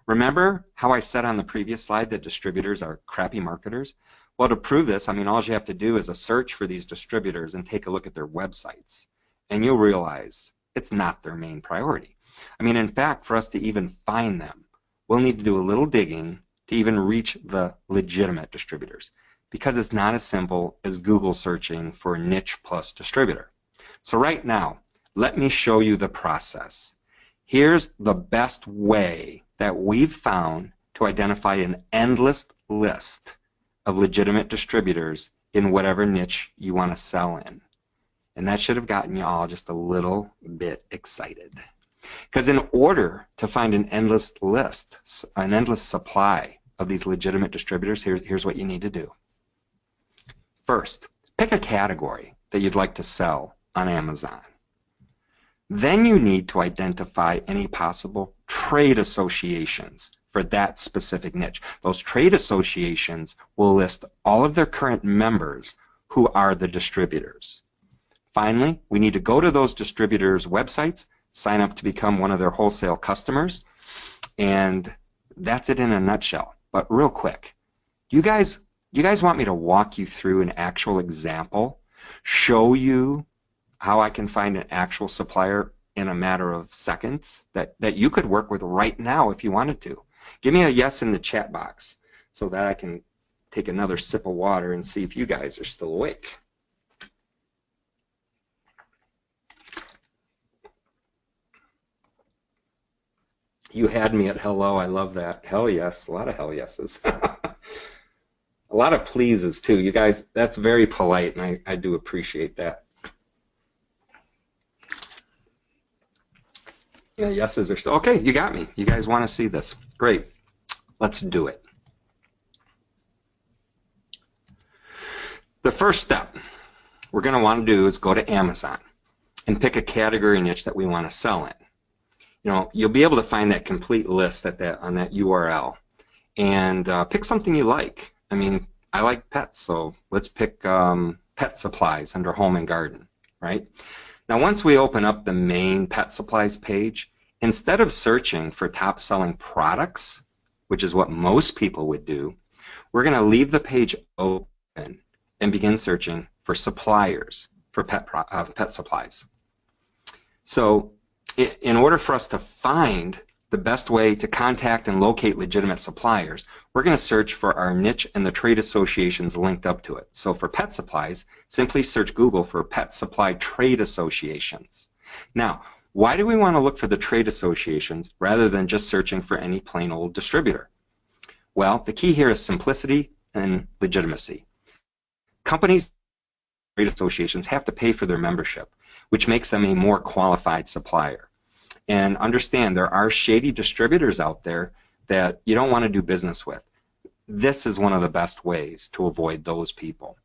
Remember how I said on the previous slide that distributors are crappy marketers? Well, to prove this, all you have to do is a search for these distributors and take a look at their websites. And you'll realize it's not their main priority. In fact, for us to even find them, we'll need to do a little digging to even reach the legitimate distributors, because it's not as simple as Google searching for niche plus distributor. So right now, let me show you the process. Here's the best way that we've found to identify an endless list of legitimate distributors in whatever niche you want to sell in. And that should have gotten you all just a little bit excited. Because in order to find an endless list, an endless supply of these legitimate distributors, here's what you need to do. First, pick a category that you'd like to sell on Amazon. Then you need to identify any possible trade associations for that specific niche. Those trade associations will list all of their current members who are the distributors. Finally, we need to go to those distributors' websites, sign up to become one of their wholesale customers, and that's it in a nutshell. But real quick, you guys want me to walk you through an actual example, show you how I can find an actual supplier in a matter of seconds that you could work with right now if you wanted to? Give me a yes in the chat box so that I can take another sip of water and see if you guys are still awake. You had me at hello. I love that. Hell yes. A lot of hell yeses. A lot of pleases too. You guys, that's very polite, and I do appreciate that. Yeah, yeses are still okay. You got me. You guys want to see this? Great. Let's do it. The first step we're going to want to do is go to Amazon and pick a category niche that we want to sell in. You know, you'll be able to find that complete list on that URL, and pick something you like. I mean, I like pets, so let's pick pet supplies under home and garden, right? Now, once we open up the main pet supplies page, instead of searching for top selling products, which is what most people would do, we're going to leave the page open and begin searching for suppliers for pet supplies. So in order for us to find the best way to contact and locate legitimate suppliers, we're going to search for our niche and the trade associations linked up to it. So for pet supplies, simply search Google for pet supply trade associations. Now, why do we want to look for the trade associations rather than just searching for any plain old distributor? Well, the key here is simplicity and legitimacy. Companies, trade associations have to pay for their membership, which makes them a more qualified supplier. And understand, there are shady distributors out there that you don't want to do business with. This is one of the best ways to avoid those people.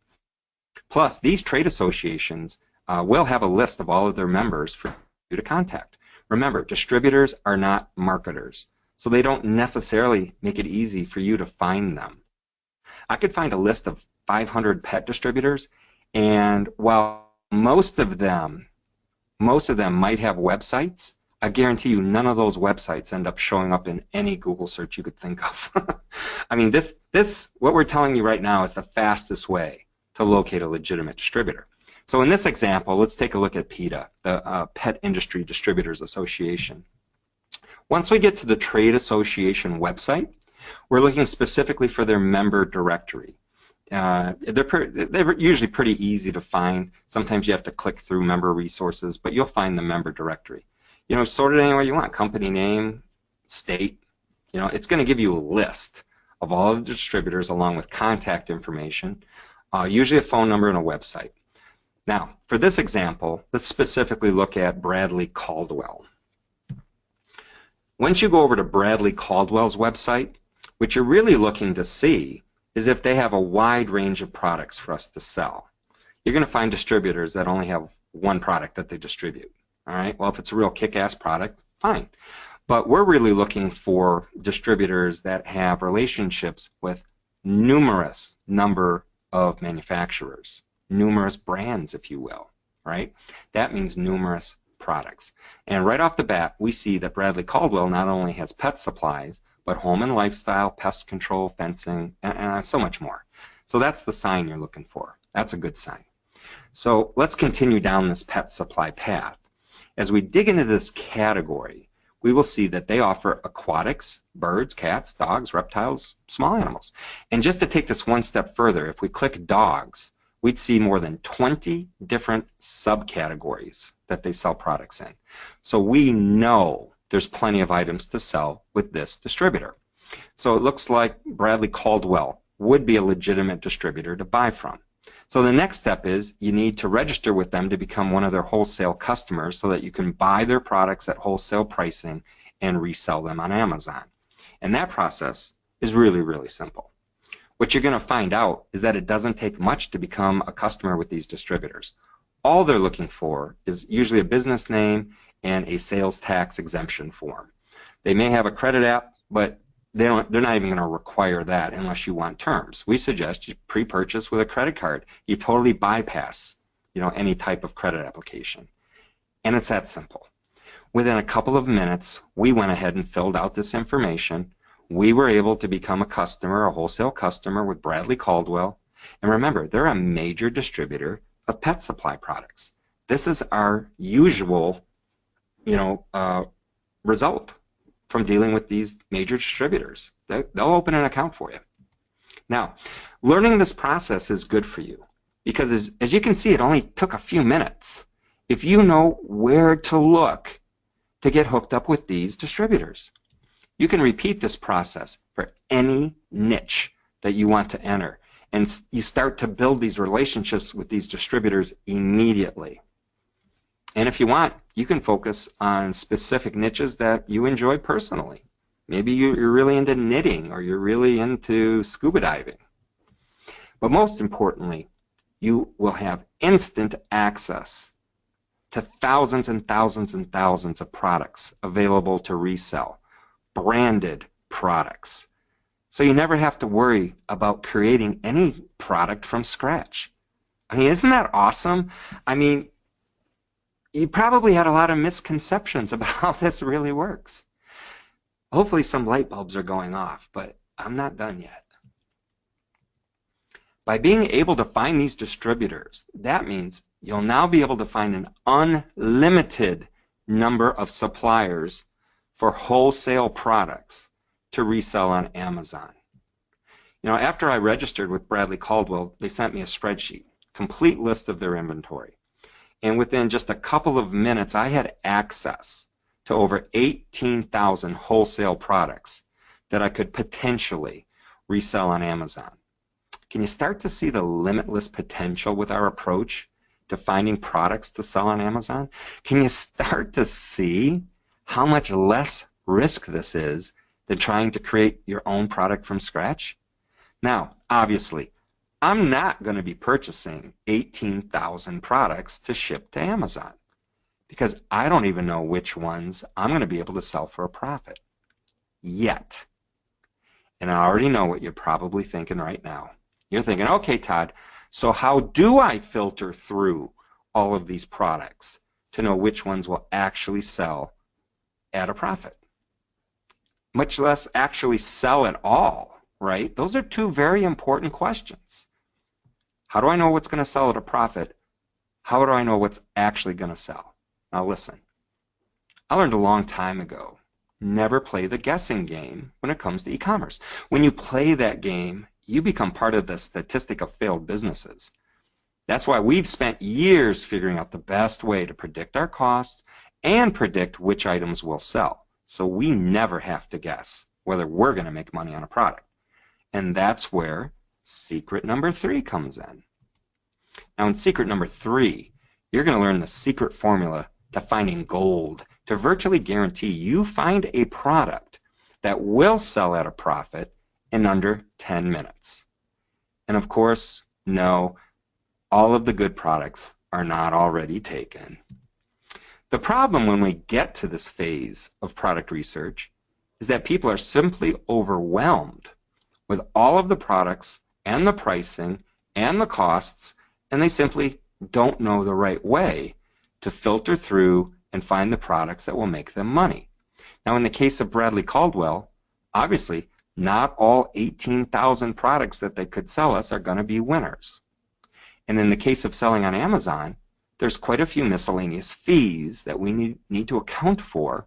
Plus, these trade associations will have a list of all of their members for you to contact. Remember, distributors are not marketers, so they don't necessarily make it easy for you to find them. I could find a list of 500 pet distributors, and while most of them might have websites, I guarantee you none of those websites end up showing up in any Google search you could think of. I mean, what we're telling you right now is the fastest way to locate a legitimate distributor. So in this example, let's take a look at PETA, the Pet Industry Distributors Association. Once we get to the trade association website, we're looking specifically for their member directory. They're usually pretty easy to find. Sometimes you have to click through member resources, but you'll find the member directory. You know, sort it any way you want, company name, state. You know, it's going to give you a list of all of the distributors along with contact information, usually a phone number and a website. Now, for this example, let's specifically look at Bradley Caldwell. Once you go over to Bradley Caldwell's website, what you're really looking to see is if they have a wide range of products for us to sell. You're going to find distributors that only have one product that they distribute. All right, well, if it's a real kick-ass product, fine. But we're really looking for distributors that have relationships with numerous number of manufacturers, numerous brands, if you will, right? That means numerous products. And right off the bat, we see that Bradley Caldwell not only has pet supplies, but home and lifestyle, pest control, fencing, and so much more. So that's the sign you're looking for. That's a good sign. So let's continue down this pet supply path. As we dig into this category, we will see that they offer aquatics, birds, cats, dogs, reptiles, small animals. And just to take this one step further, if we click dogs, we'd see more than 20 different subcategories that they sell products in. So we know there's plenty of items to sell with this distributor. So it looks like Bradley Caldwell would be a legitimate distributor to buy from. So the next step is you need to register with them to become one of their wholesale customers so that you can buy their products at wholesale pricing and resell them on Amazon. And that process is really, really simple. What you're going to find out is that it doesn't take much to become a customer with these distributors. all they're looking for is usually a business name and a sales tax exemption form. They may have a credit app, but they're not even going to require that unless you want terms. We suggest you pre-purchase with a credit card. You totally bypass, any type of credit application. And it's that simple. Within a couple of minutes, we went ahead and filled out this information. We were able to become a customer, a wholesale customer with Bradley Caldwell. And remember, they're a major distributor of pet supply products. This is our usual, result from dealing with these major distributors. They'll open an account for you. Now, learning this process is good for you because as you can see, it only took a few minutes. If you know where to look to get hooked up with these distributors, you can repeat this process for any niche that you want to enter. And you start to build these relationships with these distributors immediately. And if you want, you can focus on specific niches that you enjoy personally. Maybe you're really into knitting or you're really into scuba diving. But most importantly, you will have instant access to thousands and thousands and thousands of products available to resell, branded products. So you never have to worry about creating any product from scratch. I mean, isn't that awesome? I mean, you probably had a lot of misconceptions about how this really works. Hopefully some light bulbs are going off, but I'm not done yet. By being able to find these distributors, that means you'll now be able to find an unlimited number of suppliers for wholesale products to resell on Amazon. After I registered with Bradley Caldwell, they sent me a spreadsheet, complete list of their inventory. And within just a couple of minutes, I had access to over 18,000 wholesale products that I could potentially resell on Amazon. Can you start to see the limitless potential with our approach to finding products to sell on Amazon? Can you start to see how much less risk this is than trying to create your own product from scratch? Now, obviously, I'm not going to be purchasing 18,000 products to ship to Amazon because I don't even know which ones I'm going to be able to sell for a profit yet. And I already know what you're probably thinking right now. You're thinking, okay, Todd, so how do I filter through all of these products to know which ones will actually sell at a profit? Much less actually sell at all, right? Those are two very important questions. How do I know what's going to sell at a profit? How do I know what's actually going to sell? Now listen, I learned a long time ago, never play the guessing game when it comes to e-commerce. When you play that game, you become part of the statistic of failed businesses. That's why we've spent years figuring out the best way to predict our costs and predict which items will sell. So we never have to guess whether we're going to make money on a product. And that's where secret number 3 comes in. Now in secret number 3, you're going to learn the secret formula to finding gold, to virtually guarantee you find a product that will sell at a profit in under 10 minutes. And of course, no, all of the good products are not already taken. The problem when we get to this phase of product research is that people are simply overwhelmed with all of the products and the pricing and the costs, and they simply don't know the right way to filter through and find the products that will make them money. Now, in the case of Bradley Caldwell, obviously, not all 18,000 products that they could sell us are going to be winners. And in the case of selling on Amazon, there's quite a few miscellaneous fees that we need to account for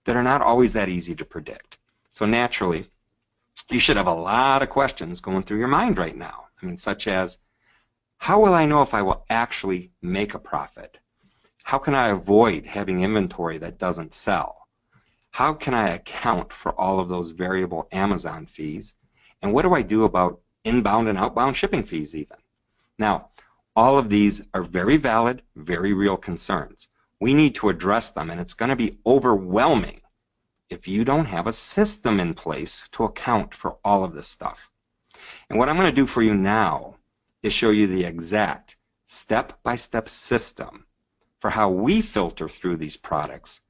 that are not always that easy to predict. So naturally, you should have a lot of questions going through your mind right now. I mean, such as, how will I know if I will actually make a profit? How can I avoid having inventory that doesn't sell? How can I account for all of those variable Amazon fees? And what do I do about inbound and outbound shipping fees even? Now, all of these are very valid, very real concerns. We need to address them, and it's going to be overwhelming if you don't have a system in place to account for all of this stuff. And what I'm going to do for you now is show you the exact step-by-step system for how we filter through these products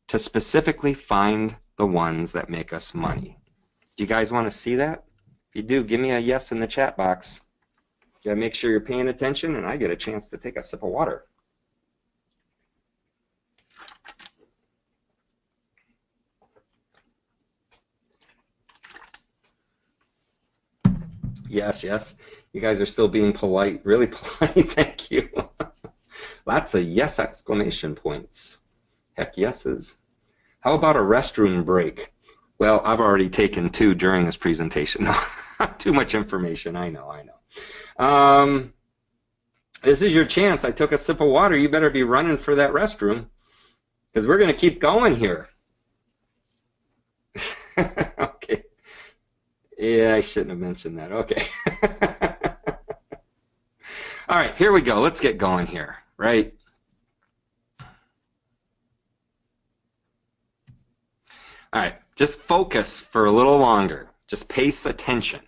to specifically find the ones that make us money. Do you guys want to see that? If you do, give me a yes in the chat box. You gotta make sure you're paying attention, and I get a chance to take a sip of water. Yes, yes. You guys are still being polite, really polite. Thank you. Lots of yes exclamation points. Heck yeses. How about a restroom break? Well, I've already taken 2 during this presentation. Too much information, I know. This is your chance. I took a sip of water. You better be running for that restroom because we're going to keep going here. Okay. Yeah, I shouldn't have mentioned that. Okay. All right, here we go. Let's get going here, right? All right, just focus for a little longer. Just pay attention.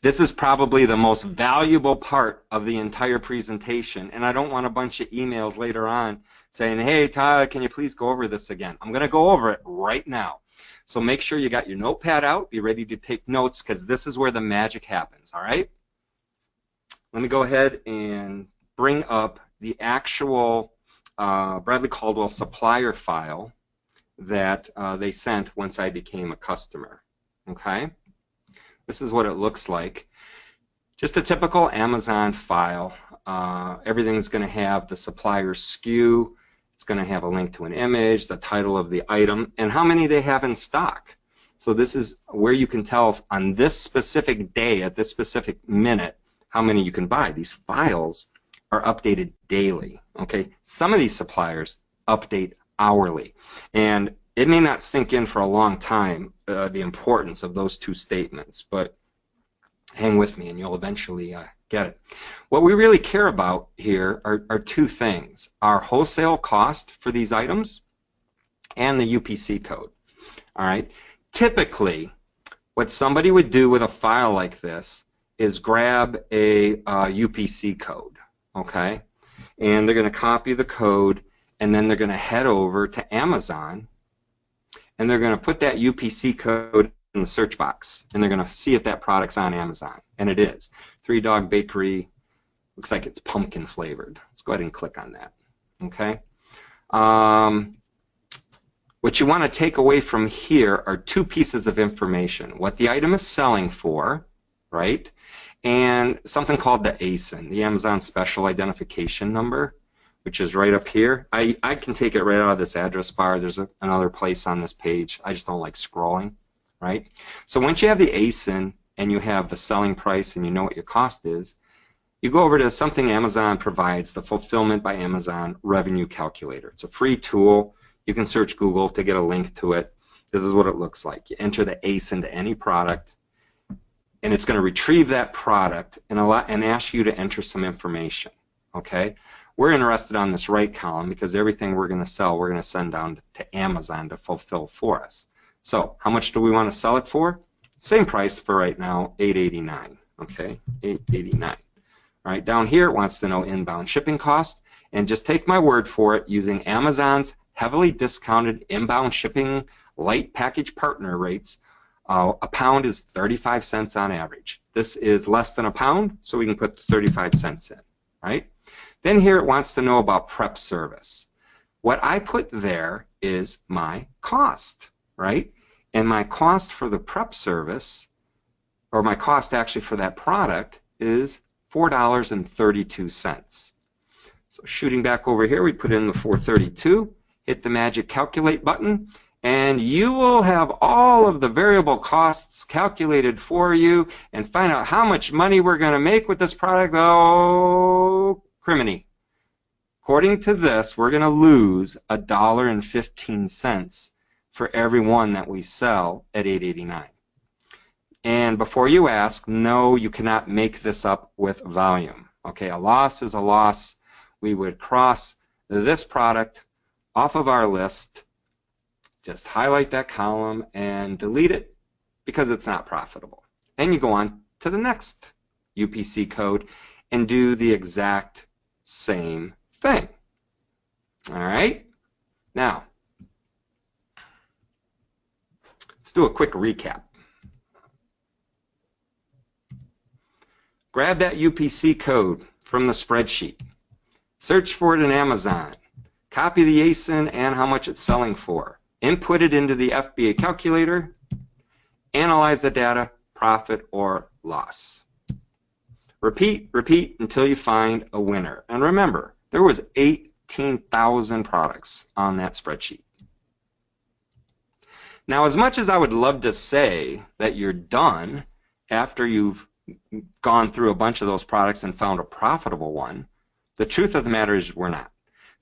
This is probably the most valuable part of the entire presentation, and I don't want a bunch of emails later on saying, hey, Todd, can you please go over this again? I'm going to go over it right now. So make sure you got your notepad out, be ready to take notes, because this is where the magic happens, all right? Let me go ahead and bring up the actual Bradley Caldwell supplier file that they sent once I became a customer, okay? This is what it looks like. Just a typical Amazon file. Everything's going to have the supplier SKU. It's going to have a link to an image, the title of the item, and how many they have in stock. So this is where you can tell on this specific day, at this specific minute, how many you can buy. These files are updated daily. Okay, some of these suppliers update hourly, and it may not sink in for a long time, the importance of those 2 statements, but hang with me and you'll eventually get it. What we really care about here are 2 things: our wholesale cost for these items and the UPC code. All right. Typically, what somebody would do with a file like this is grab a UPC code, okay, and they're going to copy the code, and then they're going to head over to Amazon, and they're going to put that UPC code in the search box, and they're going to see if that product's on Amazon, and it is. 3 Dog Bakery, looks like it's pumpkin flavored. Let's go ahead and click on that, okay? What you want to take away from here are 2 pieces of information: what the item is selling for, right, and something called the ASIN, the Amazon Special Identification Number, which is right up here. I can take it right out of this address bar. There's another place on this page. I just don't like scrolling, right? So once you have the ASIN and you have the selling price and you know what your cost is, you go over to something Amazon provides, the Fulfillment by Amazon Revenue Calculator. It's a free tool. You can search Google to get a link to it. This is what it looks like. You enter the ASIN to any product, and it's going to retrieve that product and ask you to enter some information, okay? We're interested on this right column because everything we're going to sell, we're going to send down to Amazon to fulfill for us. So how much do we want to sell it for? Same price for right now, $8.89, okay, $8.89. All right, down here it wants to know inbound shipping cost, and just take my word for it, using Amazon's heavily discounted inbound shipping light package partner rates, a pound is 35 cents on average. This is less than a pound, so we can put 35 cents in, right? Then here it wants to know about prep service. What I put there is my cost, right? And my cost for the prep service, or my cost actually for that product, is $4.32. So shooting back over here, we put in the $4.32, hit the magic calculate button, and you will have all of the variable costs calculated for you and find out how much money we're going to make with this product. Oh, criminy. According to this, we're going to lose $1.15 for every one that we sell at $8.89. And before you ask, no, you cannot make this up with volume. Okay, a loss is a loss. We would cross this product off of our list, just highlight that column and delete it because it's not profitable. And you go on to the next UPC code and do the exact same thing. All right? Now, let's do a quick recap. Grab that UPC code from the spreadsheet. Search for it in Amazon. Copy the ASIN and how much it's selling for. Input it into the FBA calculator. Analyze the data, profit or loss. Repeat, repeat until you find a winner. And remember, there was 18,000 products on that spreadsheet. Now, as much as I would love to say that you're done after you've gone through a bunch of those products and found a profitable one, the truth of the matter is we're not.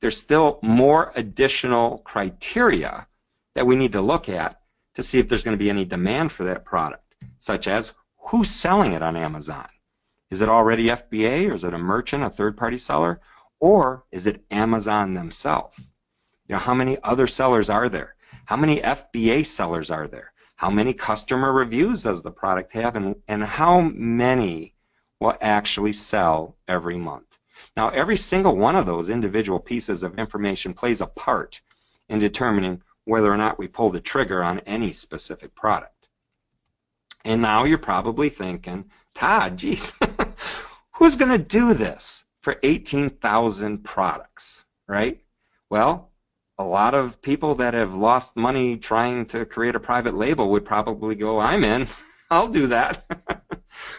There's still more additional criteria that we need to look at to see if there's going to be any demand for that product, such as who's selling it on Amazon. Is it already FBA, or is it a merchant, a third-party seller, or is it Amazon themselves? You know, how many other sellers are there? How many FBA sellers are there? How many customer reviews does the product have, and how many will actually sell every month? Now, every single one of those individual pieces of information plays a part in determining whether or not we pull the trigger on any specific product. And now you're probably thinking, Todd, geez, who's going to do this for 18,000 products, right? Well, a lot of people that have lost money trying to create a private label would probably go, I'm in, I'll do that.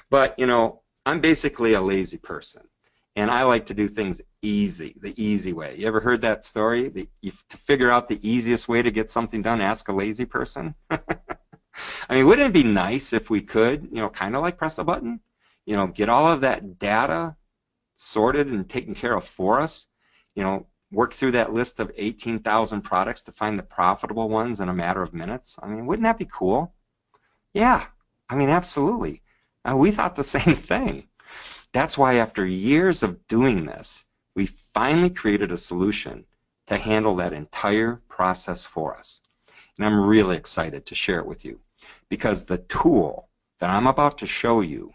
But, you know, I'm basically a lazy person. And I like to do things easy, the easy way. You ever heard that story? To figure out the easiest way to get something done, ask a lazy person. I mean, wouldn't it be nice if we could, you know, kind of like press a button, you know, get all of that data sorted and taken care of for us, you know, work through that list of 18,000 products to find the profitable ones in a matter of minutes? I mean, wouldn't that be cool? Yeah, I mean, absolutely. We thought the same thing. That's why after years of doing this, we finally created a solution to handle that entire process for us. And I'm really excited to share it with you because the tool that I'm about to show you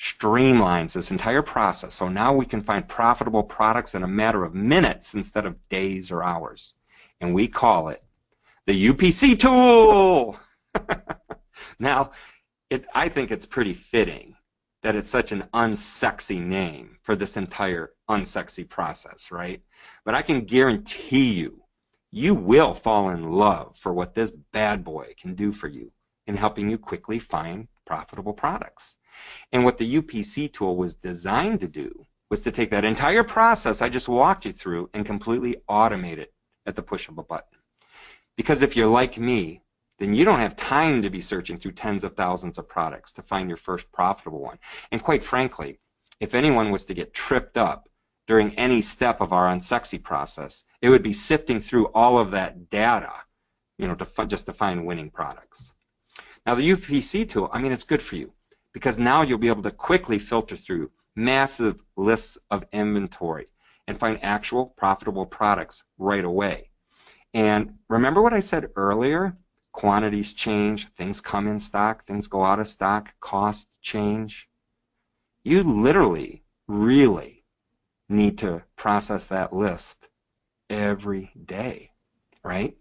streamlines this entire process. So now we can find profitable products in a matter of minutes instead of days or hours. And we call it the UPC Tool. Now, I think it's pretty fitting that it's such an unsexy name for this entire unsexy process, right? But I can guarantee you, you will fall in love for what this bad boy can do for you in helping you quickly find profitable products. And what the UPC tool was designed to do was to take that entire process I just walked you through and completely automate it at the push of a button. Because if you're like me, then you don't have time to be searching through tens of thousands of products to find your first profitable one. And quite frankly, if anyone was to get tripped up during any step of our unsexy process, it would be sifting through all of that data, you know, just to find winning products. Now the UPC tool, I mean, it's good for you because now you'll be able to quickly filter through massive lists of inventory and find actual profitable products right away. And remember what I said earlier? Quantities change, things come in stock, things go out of stock, costs change. You literally, really need to process that list every day, right?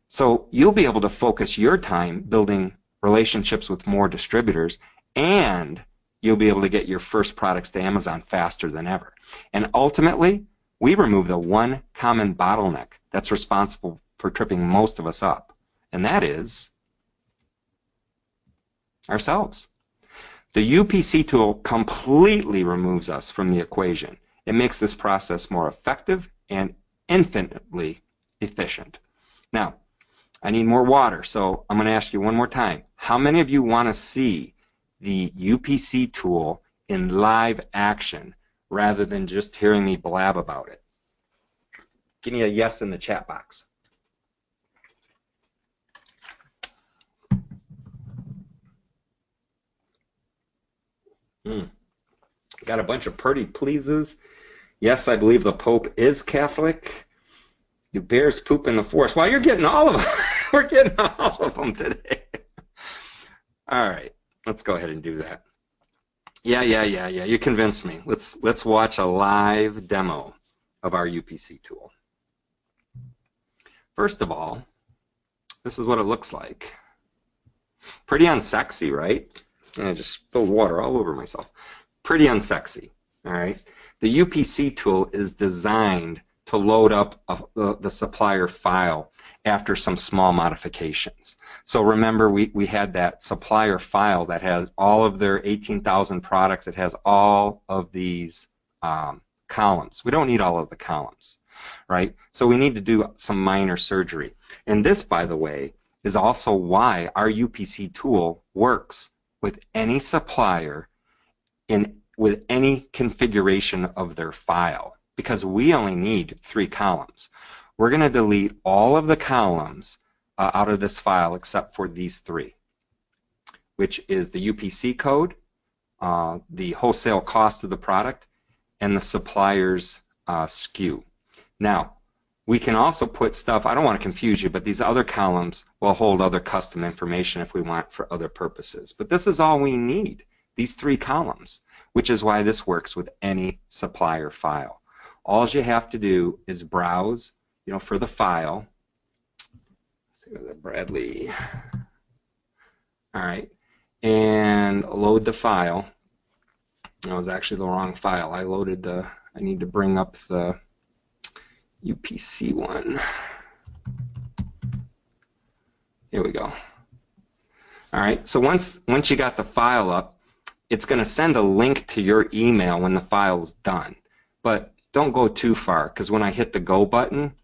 So you'll be able to focus your time building relationships with more distributors, and you'll be able to get your first products to Amazon faster than ever. And ultimately, we remove the one common bottleneck that's responsible for tripping most of us up. And that is ourselves. The UPC tool completely removes us from the equation. It makes this process more effective and infinitely efficient. Now, I need more water, so I'm going to ask you one more time. How many of you want to see the UPC tool in live action rather than just hearing me blab about it? Give me a yes in the chat box. Got a bunch of pretty pleases. Yes, I believe the Pope is Catholic. Do bears poop in the forest? Well, you're getting all of them. We're getting all of them today. All right, let's go ahead and do that. Yeah. You convinced me. Let's watch a live demo of our UPC tool. First of all, this is what it looks like. Pretty unsexy, right? And I just spilled water all over myself. Pretty unsexy, all right? The UPC tool is designed to load up the supplier file after some small modifications. So remember, we had that supplier file that has all of their 18,000 products. It has all of these columns. We don't need all of the columns, right? So we need to do some minor surgery. And this, by the way, is also why our UPC tool works with any supplier with any configuration of their file, because we only need 3 columns. We're going to delete all of the columns out of this file except for these 3, which is the UPC code, the wholesale cost of the product, and the supplier's SKU. Now, we can also put stuff, I don't want to confuse you, but these other columns will hold other custom information if we want for other purposes. But this is all we need, these 3 columns, which is why this works with any supplier file. All you have to do is browse, for the file. Let's see, was it Bradley? All right, and load the file. That was actually the wrong file. I need to bring up the UPC one. Here we go. All right, so once you got the file up, it's going to send a link to your email when the file's done. But don't go too far, because when I hit the go button,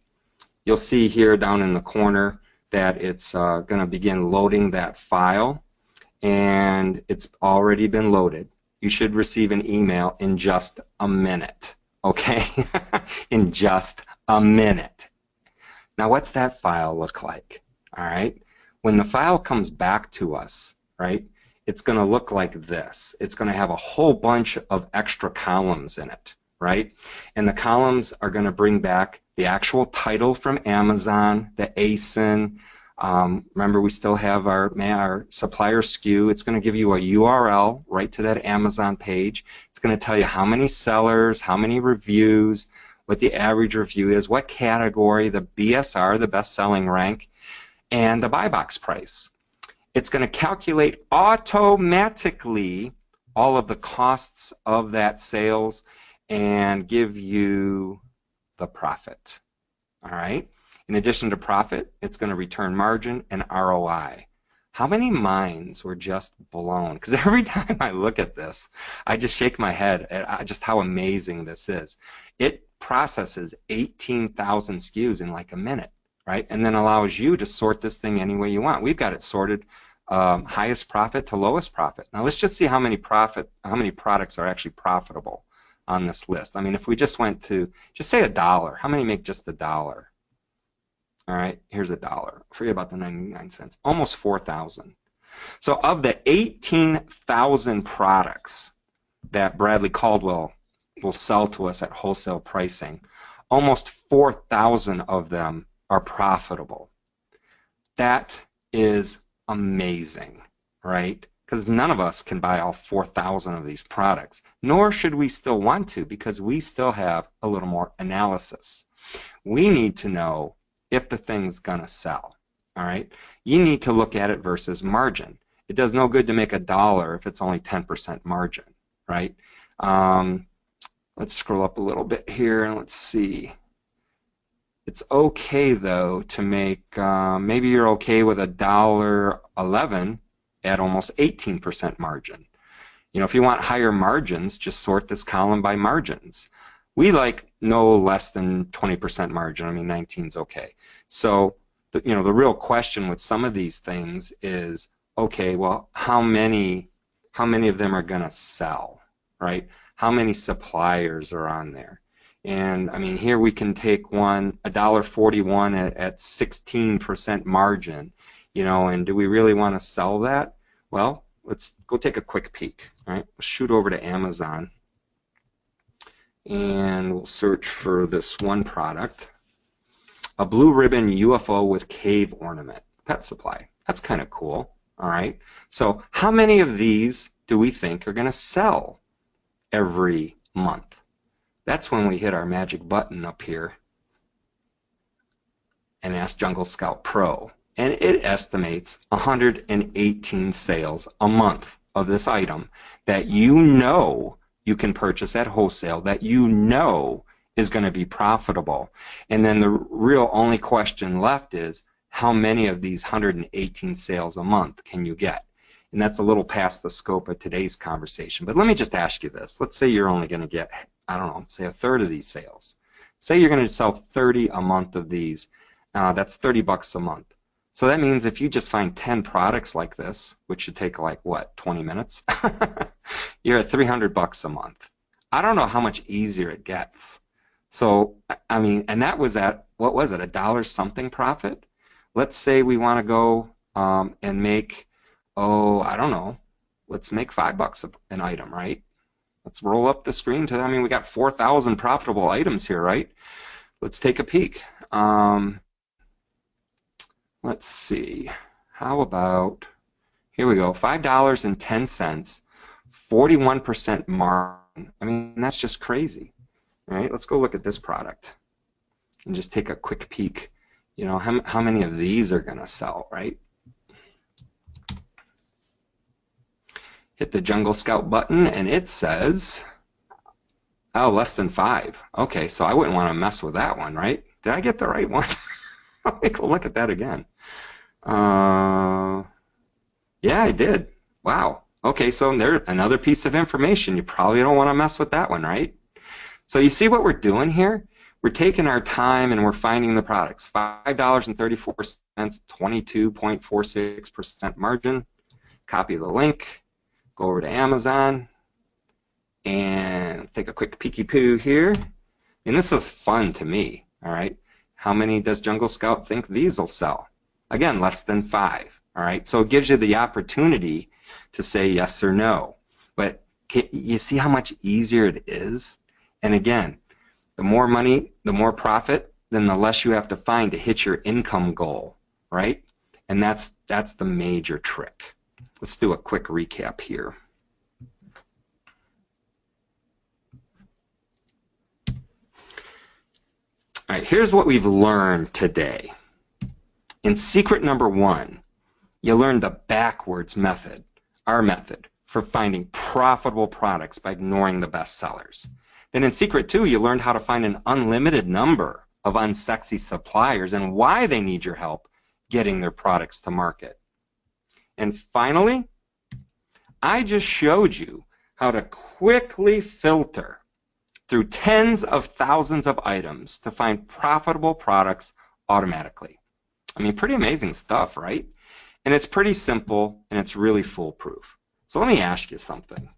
you'll see here down in the corner that it's going to begin loading that file, and it's already been loaded. You should receive an email in just a minute, okay? In just a minute. Now, what's that file look like? All right, when the file comes back to us, right, it's going to look like this. It's going to have a whole bunch of extra columns in it, right? And the columns are going to bring back the actual title from Amazon, the ASIN. Remember, we still have our supplier SKU. It's going to give you a URL right to that Amazon page. It's going to tell you how many sellers, how many reviews, what the average review is, what category, the BSR, the best-selling rank, and the buy box price. It's going to calculate automatically all of the costs of that sales and give you the profit. All right? In addition to profit, it's going to return margin and ROI. How many minds were just blown? Because every time I look at this, I just shake my head at just how amazing this is. It processes 18,000 SKUs in like a minute, right? And then allows you to sort this thing any way you want. We've got it sorted highest profit to lowest profit. Now let's just see how many products are actually profitable on this list. I mean, if we just went to, just say $1, how many make just $1? All right, here's $1. Forget about the 99 cents. Almost 4,000. So of the 18,000 products that Bradley Caldwell will sell to us at wholesale pricing, almost 4,000 of them are profitable. That is amazing, right? Because none of us can buy all 4,000 of these products, nor should we still want to, because we still have a little more analysis. We need to know if the thing's gonna sell, all right? You need to look at it versus margin. It does no good to make $1 if it's only 10% margin, right? Let's scroll up a little bit here and let's see. It's okay though to make, maybe you're okay with $1.11 at almost 18% margin. If you want higher margins, just sort this column by margins. We like no less than 20% margin. I mean, 19 is okay. So, the real question with some of these things is, okay, well, how many of them are going to sell, right? How many suppliers are on there? And I mean, here we can take one, $1.41 at 16% margin, and do we really want to sell that? Well, let's go take a quick peek, all right? We'll shoot over to Amazon, and we'll search for this one product, a blue ribbon UFO with cave ornament, pet supply. That's kind of cool, all right? So how many of these do we think are going to sell every month? That's when we hit our magic button up here and ask Jungle Scout Pro. And it estimates 118 sales a month of this item that you know you can purchase at wholesale, that you know is going to be profitable. And then the real only question left is, how many of these 118 sales a month can you get? And that's a little past the scope of today's conversation. But let me just ask you this. Let's say you're only going to get, I don't know, say a third of these sales. Say you're going to sell 30 a month of these. That's $30 a month. So that means if you just find 10 products like this, which should take like, what, 20 minutes? You're at $300 a month. I don't know how much easier it gets. So, I mean, and that was at, what was it, $1 something profit? Let's say we want to go and make, oh, I don't know, let's make $5 an item, right? Let's roll up the screen to, I mean, we got 4,000 profitable items here, right? Let's take a peek. Let's see, how about, here we go, $5.10, 41% margin. I mean, that's just crazy, right? Let's go look at this product and just take a quick peek. You know, how many of these are going to sell, right? Hit the Jungle Scout button and it says, oh, less than 5. Okay, so I wouldn't want to mess with that one, right? Did I get the right one? Let me go look at that again. Yeah, I did. Wow. Okay, so there's another piece of information. You probably don't want to mess with that one, right? So you see what we're doing here? We're taking our time and we're finding the products. $5.34, 22.46% margin. Copy the link. Go over to Amazon and take a quick peeky poo here. And this is fun to me, all right? How many does Jungle Scout think these will sell? Again, less than 5, all right? So it gives you the opportunity to say yes or no. But you see how much easier it is? And again, the more money, the more profit, then the less you have to find to hit your income goal, right? And that's the major trick. Let's do a quick recap here. All right, here's what we've learned today. In secret number 1, you learned the backwards method, our method, for finding profitable products by ignoring the best sellers. Then in secret 2, you learned how to find an unlimited number of unsexy suppliers and why they need your help getting their products to market. And finally, I just showed you how to quickly filter through tens of thousands of items to find profitable products automatically. I mean, pretty amazing stuff, right? And it's pretty simple and it's really foolproof. So let me ask you something.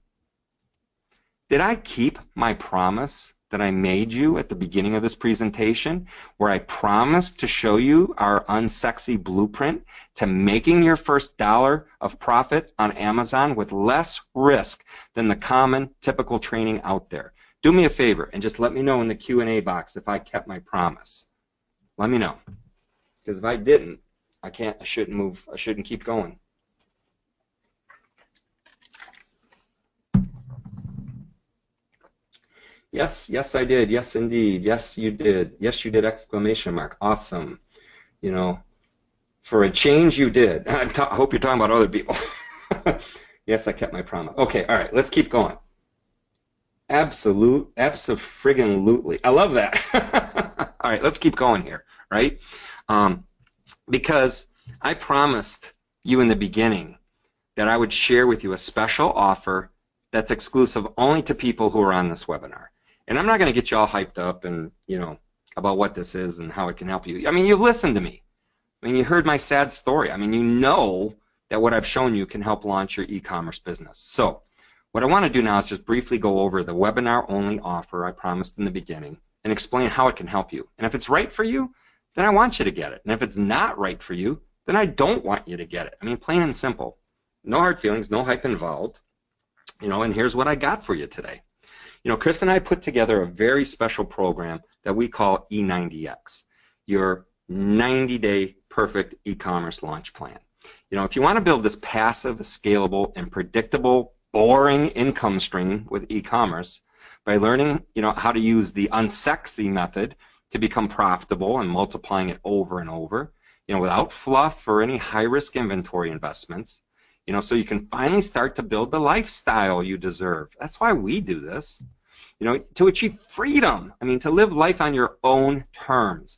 Did I keep my promise that I made you at the beginning of this presentation, where I promised to show you our unsexy blueprint to making your first $1 of profit on Amazon with less risk than the common typical training out there? Do me a favor and just let me know in the Q&A box if I kept my promise. Let me know. Because if I didn't, I shouldn't keep going. Yes, yes, I did. Yes, indeed. Yes, you did. Yes, you did! Exclamation mark. Awesome. You know, for a change, you did. I hope you're talking about other people. Yes, I kept my promise. Okay, all right, let's keep going. Abso-friggin-lutely. I love that. All right, let's keep going here, right? Because I promised you in the beginning that I would share with you a special offer that's exclusive only to people who are on this webinar. And I'm not going to get you all hyped up and, you know, about what this is and how it can help you. I mean, you've listened to me. I mean, you heard my sad story. I mean, you know that what I've shown you can help launch your e-commerce business. So what I want to do now is just briefly go over the webinar-only offer I promised in the beginning and explain how it can help you. And if it's right for you, then I want you to get it. And if it's not right for you, then I don't want you to get it. I mean, plain and simple. No hard feelings, no hype involved. You know, and here's what I got for you today. You know, Chris and I put together a very special program that we call E90X, your 90-day perfect e-commerce launch plan. You know, if you want to build this passive, scalable, and predictable boring income stream with e-commerce by learning, how to use the unsexy method to become profitable and multiplying it over and over, without fluff or any high-risk inventory investments, so you can finally start to build the lifestyle you deserve. That's why we do this, to achieve freedom. To live life on your own terms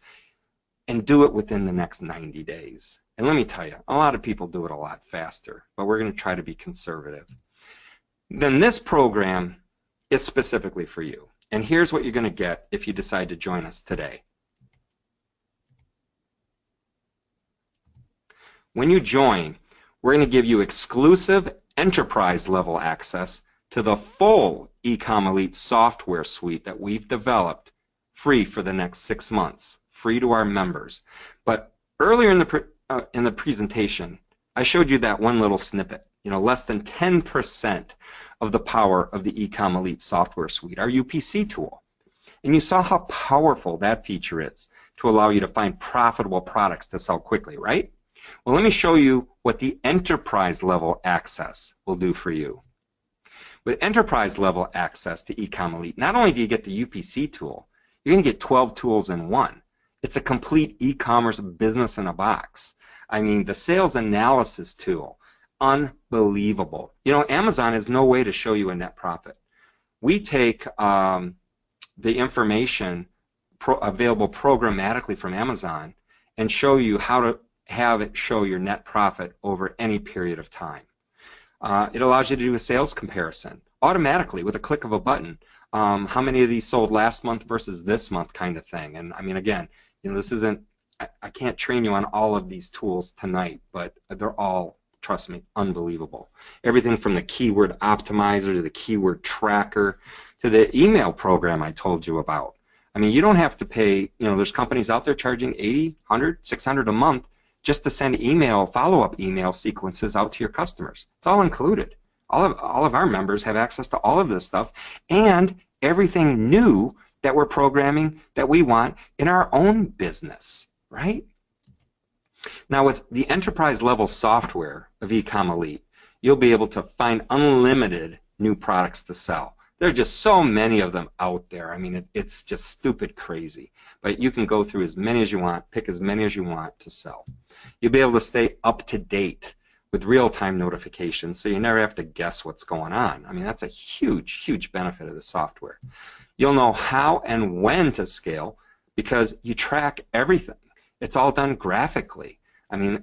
and do it within the next 90 days. And let me tell you, a lot of people do it a lot faster, but we're going to try to be conservative. Then this program is specifically for you. And here's what you're going to get if you decide to join us today. When you join, we're going to give you exclusive enterprise level access to the full Ecom Elite software suite that we've developed, free for the next 6 months, free to our members. But earlier in the presentation, I showed you that one little snippet, less than 10% of the power of the Ecom Elite software suite, our UPC tool. And you saw how powerful that feature is to allow you to find profitable products to sell quickly, right? Well, let me show you what the enterprise level access will do for you. With enterprise level access to Ecom Elite, not only do you get the UPC tool, you're going to get 12 tools in one. It's a complete e-commerce business in a box. The sales analysis tool, unbelievable. Amazon has no way to show you a net profit. We take the information available programmatically from Amazon and show you how to have it show your net profit over any period of time. It allows you to do a sales comparison automatically with a click of a button. How many of these sold last month versus this month kind of thing. And again, this isn't, I can't train you on all of these tools tonight, but they're all, trust me, unbelievable. Everything from the keyword optimizer to the keyword tracker to the email program I told you about. You don't have to pay, there's companies out there charging $80, $100, $600 a month just to send follow-up email sequences out to your customers. It's all included. All of our members have access to all of this stuff and everything new that we're programming that we want in our own business, right? Now with the enterprise level software of Ecom Elite, you'll be able to find unlimited new products to sell. There are just so many of them out there. It's just stupid crazy. But you can go through as many as you want, pick as many as you want to sell. You'll be able to stay up to date with real-time notifications, so you never have to guess what's going on. That's a huge, huge benefit of the software. You'll know how and when to scale because you track everything. It's all done graphically.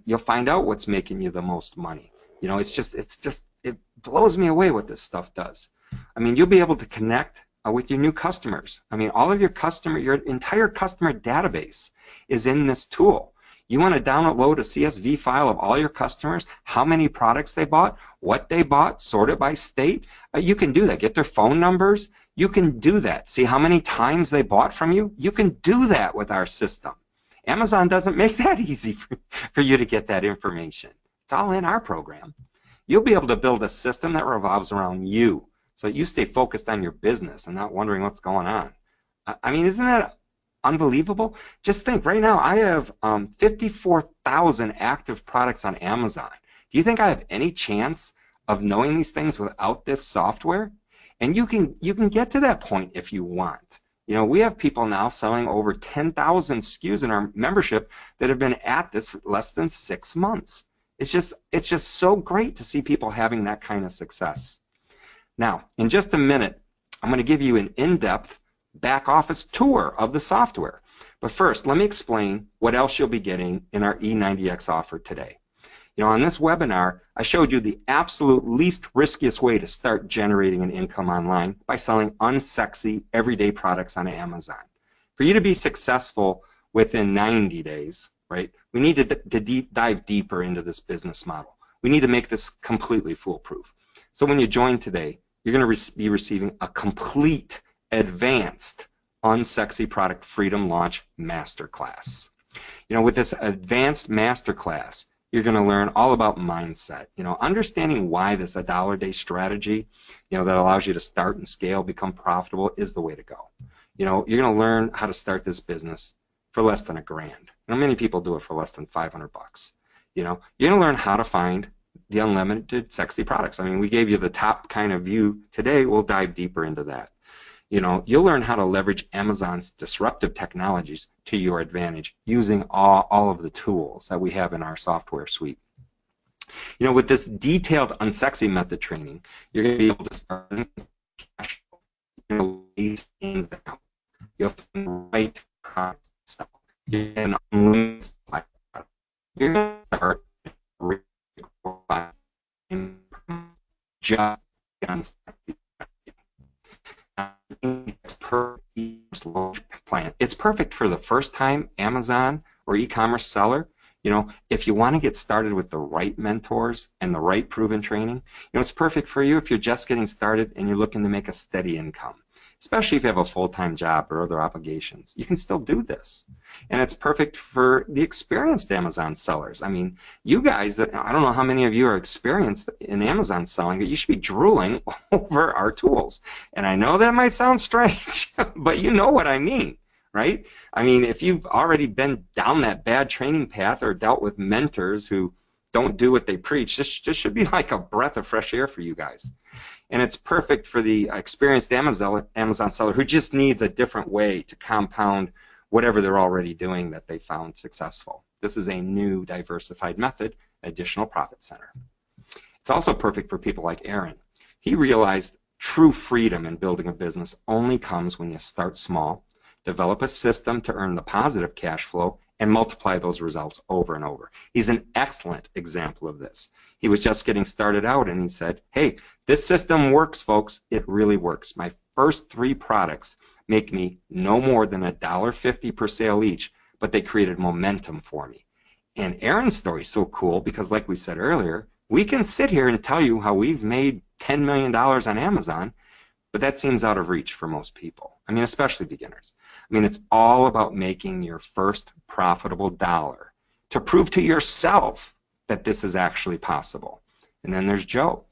You'll find out what's making you the most money. It blows me away what this stuff does. You'll be able to connect with your new customers. All of your entire customer database is in this tool. You want to download a CSV file of all your customers, how many products they bought, what they bought, sort it by state. You can do that. Get their phone numbers. You can do that. See how many times they bought from you. You can do that with our system. Amazon doesn't make that easy for you to get that information. It's all in our program. You'll be able to build a system that revolves around you so that you stay focused on your business and not wondering what's going on. Isn't that unbelievable? Just think, right now I have 54,000 active products on Amazon. Do you think I have any chance of knowing these things without this software? And you can get to that point if you want. We have people now selling over 10,000 SKUs in our membership that have been at this less than 6 months. It's just so great to see people having that kind of success. Now, in just a minute, I'm going to give you an in-depth back office tour of the software. But first, let me explain what else you'll be getting in our E90X offer today. On this webinar, I showed you the absolute least riskiest way to start generating an income online by selling unsexy, everyday products on Amazon. For you to be successful within 90 days, right, we need to dive deeper into this business model. We need to make this completely foolproof. So when you join today, you're going to be receiving a complete, advanced, unsexy product freedom launch masterclass. With this advanced masterclass, you're going to learn all about mindset. Understanding why this $1-a-day strategy, that allows you to start and scale, become profitable is the way to go. You're going to learn how to start this business for less than $1,000. Many people do it for less than 500 bucks. You're going to learn how to find the unlimited sexy products. I mean, we gave you the top kind of view. Today, we'll dive deeper into that. You know, you'll learn how to leverage Amazon's disruptive technologies to your advantage using all of the tools that we have in our software suite. You know, with this detailed Unsexy method training, you're going to be able to start cash flow. You'll find the right products to sell. You're going to unlimited supply product. You're going to start just Unsexy. It's perfect for the first-time Amazon or e-commerce seller. You know, if you want to get started with the right mentors and the right proven training, you know, it's perfect for you if you're just getting started and you're looking to make a steady income, especially if you have a full-time job or other obligations. You can still do this. And it's perfect for the experienced Amazon sellers. I mean, you guys, I don't know how many of you are experienced in Amazon selling, but you should be drooling over our tools. And I know that might sound strange, but you know what I mean. Right? I mean, if you've already been down that bad training path or dealt with mentors who don't do what they preach, this should be like a breath of fresh air for you guys. And it's perfect for the experienced Amazon seller who just needs a different way to compound whatever they're already doing that they found successful. This is a new diversified method, additional profit center. It's also perfect for people like Aaron. He realized true freedom in building a business only comes when you start small, develop a system to earn the positive cash flow, and multiply those results over and over. He's an excellent example of this. He was just getting started out and he said, hey, this system works, folks. It really works. My first 3 products make me no more than $1.50 per sale each, but they created momentum for me. And Aaron's story is so cool because, like we said earlier, we can sit here and tell you how we've made $10 million on Amazon, but that seems out of reach for most people. I mean, especially beginners. I mean, it's all about making your first profitable dollar to prove to yourself that this is actually possible. And then there's Joe.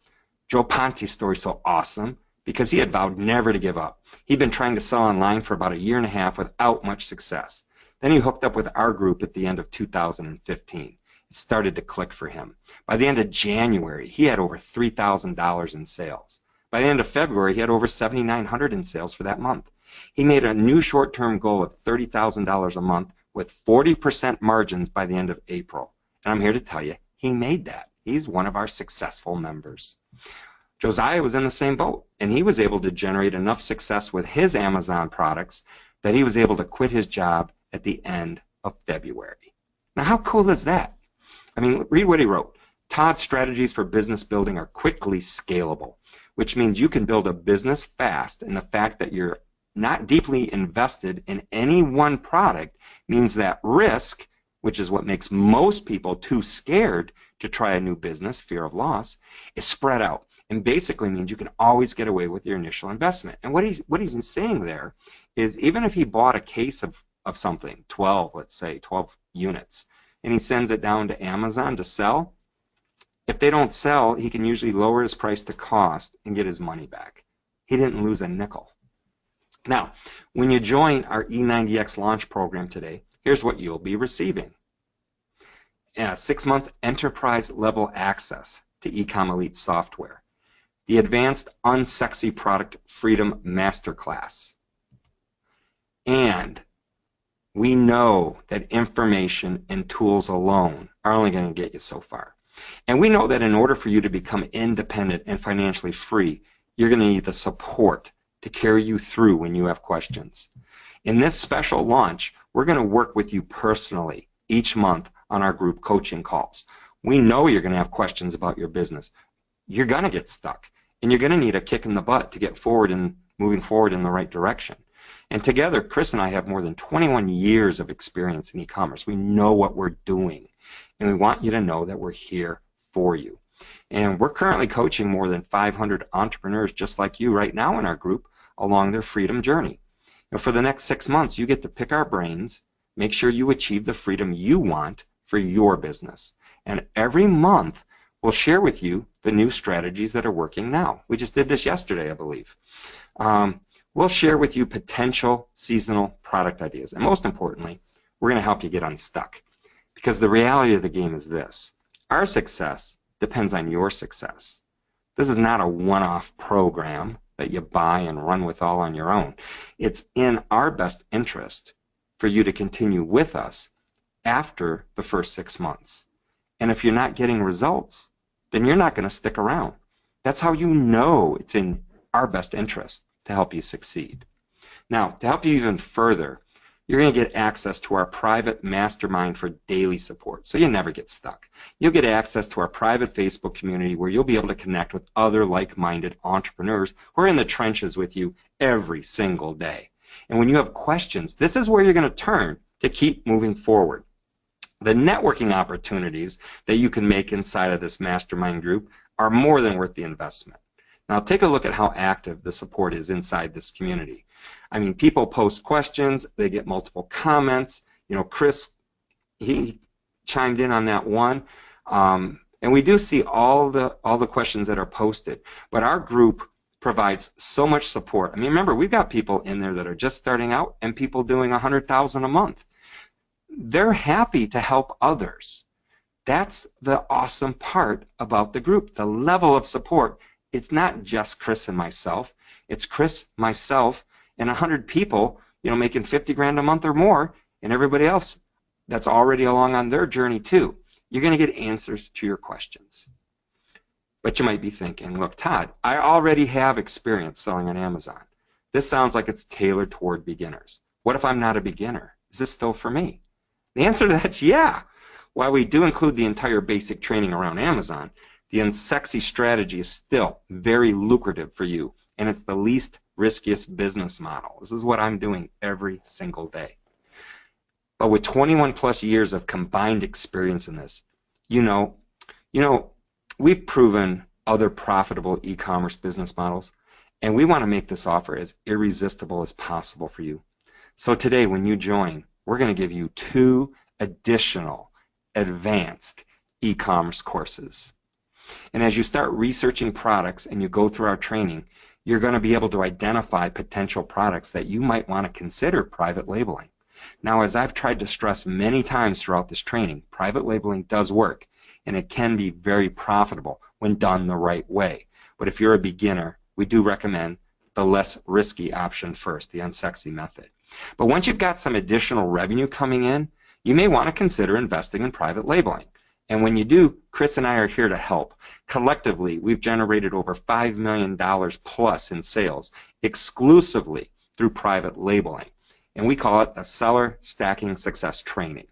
Joe Ponte's story is so awesome because he had vowed never to give up. He'd been trying to sell online for about 1.5 years without much success. Then he hooked up with our group at the end of 2015. It started to click for him. By the end of January, he had over $3,000 in sales. By the end of February, he had over $7,900 in sales for that month. He made a new short-term goal of $30,000 a month with 40% margins by the end of April. And I'm here to tell you, he made that. He's one of our successful members. Josiah was in the same boat, and he was able to generate enough success with his Amazon products that he was able to quit his job at the end of February. Now, how cool is that? I mean, read what he wrote. Todd's strategies for business building are quickly scalable, which means you can build a business fast, and the fact that you're not deeply invested in any one product means that risk, which is what makes most people too scared to try a new business, fear of loss, is spread out, and basically means you can always get away with your initial investment. And what he's saying there is, even if he bought a case of something, 12, let's say, 12 units, and he sends it down to Amazon to sell, if they don't sell, he can usually lower his price to cost and get his money back. He didn't lose a nickel. Now, when you join our E90X launch program today, here's what you'll be receiving. 6 months enterprise level access to Ecom Elite software. The Advanced Unsexy Product Freedom Masterclass. And we know that information and tools alone are only going to get you so far. And we know that in order for you to become independent and financially free, you're going to need the support to carry you through when you have questions. In this special launch, we're going to work with you personally each month on our group coaching calls. We know you're going to have questions about your business. You're going to get stuck, and you're going to need a kick in the butt to get forward and moving forward in the right direction. And together, Chris and I have more than 21 years of experience in e-commerce. We know what we're doing, and we want you to know that we're here for you. And we're currently coaching more than 500 entrepreneurs just like you right now in our group along their freedom journey. Now, for the next 6 months, you get to pick our brains, make sure you achieve the freedom you want for your business. And every month, we'll share with you the new strategies that are working now. We just did this yesterday, I believe. We'll share with you potential seasonal product ideas. And most importantly, we're going to help you get unstuck. Because the reality of the game is this. Our success depends on your success. This is not a one-off program that you buy and run with all on your own. It's in our best interest for you to continue with us after the first 6 months. And if you're not getting results, then you're not going to stick around. That's how you know it's in our best interest to help you succeed. Now, to help you even further, you're going to get access to our private mastermind for daily support, so you never get stuck. You'll get access to our private Facebook community where you'll be able to connect with other like-minded entrepreneurs who are in the trenches with you every single day. And when you have questions, this is where you're going to turn to keep moving forward. The networking opportunities that you can make inside of this mastermind group are more than worth the investment. Now take a look at how active the support is inside this community. I mean, people post questions, they get multiple comments. You know, Chris, he chimed in on that one. And we do see all the questions that are posted. But our group provides so much support. I mean, remember, we've got people in there that are just starting out and people doing $100,000 a month. They're happy to help others. That's the awesome part about the group, the level of support. It's not just Chris and myself. It's Chris, myself, and 100 people, you know, making 50 grand a month or more, and everybody else that's already along on their journey too. You're going to get answers to your questions. But you might be thinking, look, Todd, I already have experience selling on Amazon. This sounds like it's tailored toward beginners. What if I'm not a beginner? Is this still for me? The answer to that's yeah. While we do include the entire basic training around Amazon, the Unsexy strategy is still very lucrative for you, and it's the least riskiest business model. This is what I'm doing every single day. But with 21 plus years of combined experience in this, you know, we've proven other profitable e-commerce business models, and we want to make this offer as irresistible as possible for you. So today, when you join, we're going to give you 2 additional advanced e-commerce courses. And as you start researching products and you go through our training, you're going to be able to identify potential products that you might want to consider private labeling. Now, as I've tried to stress many times throughout this training, private labeling does work, and it can be very profitable when done the right way. But if you're a beginner, we do recommend the less risky option first, the Unsexy method. But once you've got some additional revenue coming in, you may want to consider investing in private labeling. And when you do, Chris and I are here to help. Collectively, we've generated over $5 million plus in sales exclusively through private labeling. And we call it the Seller Stacking Success Training.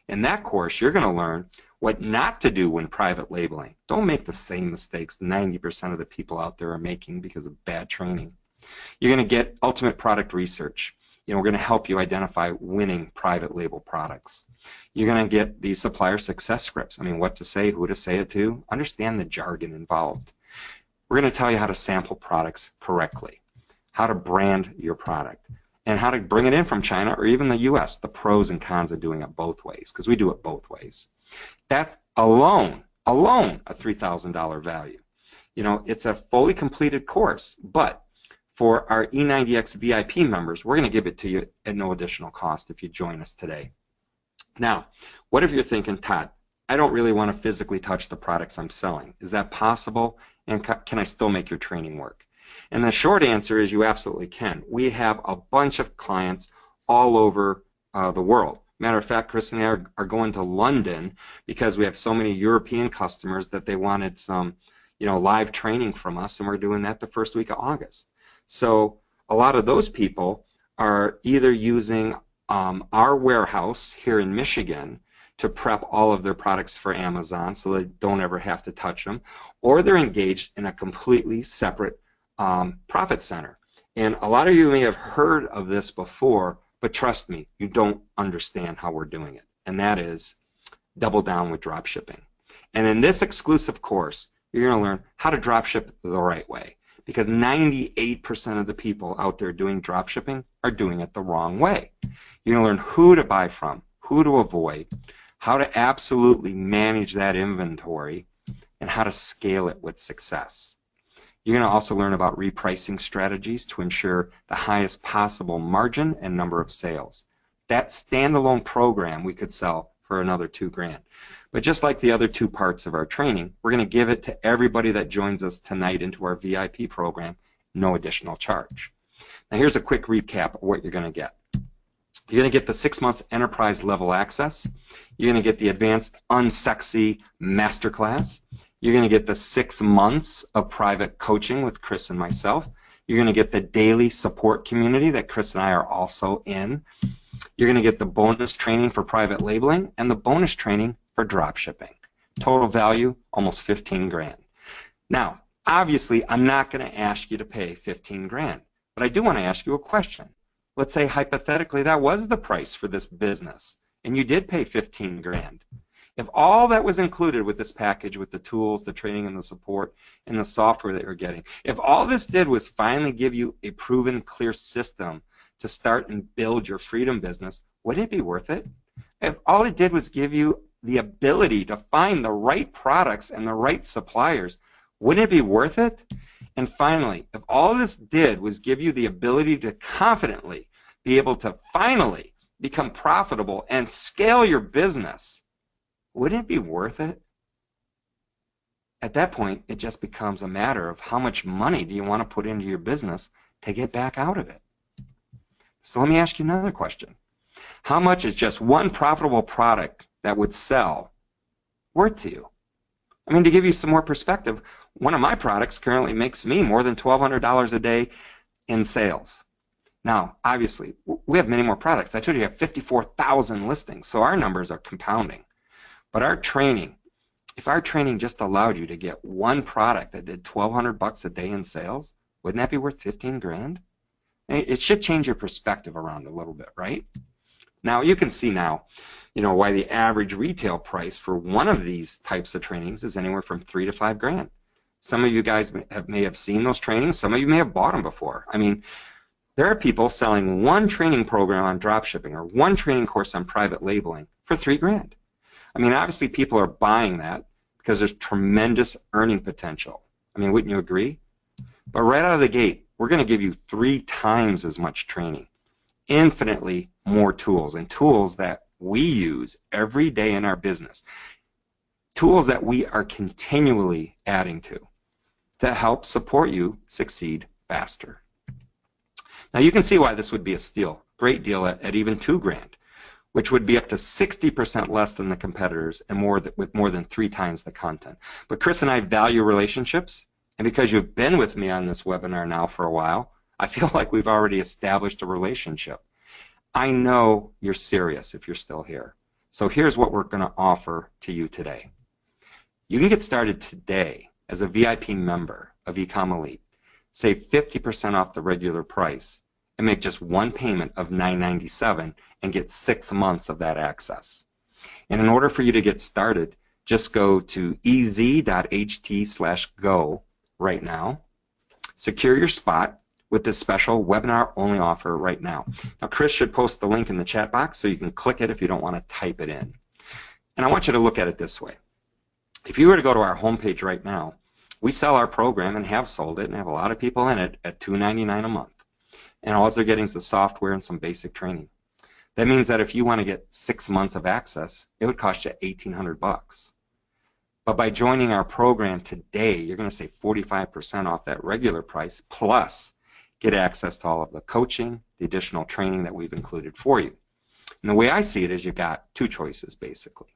In that course, you're going to learn what not to do when private labeling. Don't make the same mistakes 90% of the people out there are making because of bad training. You're going to get ultimate product research. You know, we're going to help you identify winning private label products. You're going to get the supplier success scripts. I mean, what to say, who to say it to. Understand the jargon involved. We're going to tell you how to sample products correctly, how to brand your product, and how to bring it in from China or even the US, the pros and cons of doing it both ways, because we do it both ways. That's alone a $3,000 value. You know, it's a fully completed course, but for our E90X VIP members, we're going to give it to you at no additional cost if you join us today. Now, what if you're thinking, Todd, I don't really want to physically touch the products I'm selling. Is that possible? And can I still make your training work? And the short answer is you absolutely can. We have a bunch of clients all over the world. Matter of fact, Chris and I are going to London because we have so many European customers that they wanted some, you know, live training from us, and we're doing that the first week of August. So a lot of those people are either using our warehouse here in Michigan to prep all of their products for Amazon so they don't ever have to touch them, or they're engaged in a completely separate profit center. And a lot of you may have heard of this before, but trust me, you don't understand how we're doing it. And that is double down with drop shipping. And in this exclusive course, you're going to learn how to drop ship the right way. Because 98% of the people out there doing drop shipping are doing it the wrong way. You're going to learn who to buy from, who to avoid, how to absolutely manage that inventory, and how to scale it with success. You're going to also learn about repricing strategies to ensure the highest possible margin and number of sales. That standalone program we could sell for another $2 grand. But just like the other two parts of our training, we're going to give it to everybody that joins us tonight into our VIP program, no additional charge. Now here's a quick recap of what you're going to get. You're going to get the 6 months enterprise level access. You're going to get the advanced Unsexy masterclass. You're going to get the 6 months of private coaching with Chris and myself. You're going to get the daily support community that Chris and I are also in. You're going to get the bonus training for private labeling and the bonus training for drop shipping. Total value, almost 15 grand. Now, obviously, I'm not going to ask you to pay 15 grand, but I do want to ask you a question. Let's say hypothetically that was the price for this business and you did pay 15 grand. If all that was included with this package, with the tools, the training and the support and the software that you're getting, if all this did was finally give you a proven, clear system to start and build your freedom business, wouldn't it be worth it? If all it did was give you the ability to find the right products and the right suppliers, wouldn't it be worth it? And finally, if all this did was give you the ability to confidently be able to finally become profitable and scale your business, wouldn't it be worth it? At that point, it just becomes a matter of how much money do you want to put into your business to get back out of it. So let me ask you another question. How much is just one profitable product that would sell worth to you? I mean, to give you some more perspective, one of my products currently makes me more than $1,200 a day in sales. Now, obviously, we have many more products. I told you we have 54,000 listings, so our numbers are compounding. But our training, if our training just allowed you to get one product that did $1,200 a day in sales, wouldn't that be worth 15 grand? It should change your perspective around a little bit, right? Now, you can see now, why the average retail price for one of these types of trainings is anywhere from 3 to 5 grand. Some of you guys may have seen those trainings. Some of you may have bought them before. I mean, there are people selling one training program on dropshipping or one training course on private labeling for 3 grand. I mean, obviously people are buying that because there's tremendous earning potential. I mean, wouldn't you agree? But right out of the gate, we're going to give you 3 times as much training, infinitely more tools, and tools that we use every day in our business, tools that we are continually adding to help support you succeed faster. Now you can see why this would be a steal, great deal at even 2 grand, which would be up to 60% less than the competitors and with more than 3 times the content. But Chris and I value relationships, and because you've been with me on this webinar now for a while, I feel like we've already established a relationship. I know you're serious if you're still here. So here's what we're going to offer to you today. You can get started today as a VIP member of Ecom Elite. Save 50% off the regular price and make just one payment of $9.97 and get 6 months of that access. And in order for you to get started, just go to ez.ht/go right now. Secure your spot with this special webinar-only offer right now. Now, Chris should post the link in the chat box so you can click it if you don't want to type it in. And I want you to look at it this way. If you were to go to our homepage right now, we sell our program and have sold it and have a lot of people in it at $2.99 a month. And all they're getting is the software and some basic training. That means that if you want to get 6 months of access, it would cost you $1,800. But by joining our program today, you're going to save 45% off that regular price, plus get access to all of the coaching, the additional training that we've included for you. And the way I see it is you've got 2 choices, basically.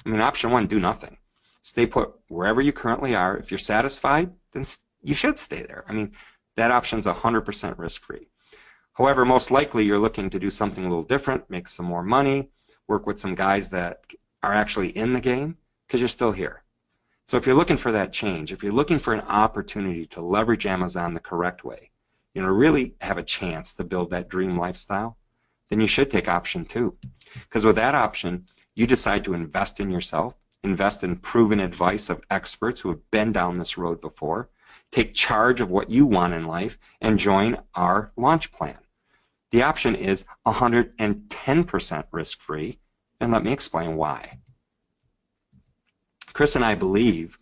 I mean, option 1, do nothing. Stay put wherever you currently are. If you're satisfied, then you should stay there. I mean, that option's 100% risk-free. However, most likely you're looking to do something a little different, make some more money, work with some guys that are actually in the game, because you're still here. So if you're looking for that change, if you're looking for an opportunity to leverage Amazon the correct way, really have a chance to build that dream lifestyle, then you should take option 2. Because with that option, you decide to invest in yourself, invest in proven advice of experts who have been down this road before, take charge of what you want in life, and join our launch plan. The option is 110% risk-free, and let me explain why. Chris and I believe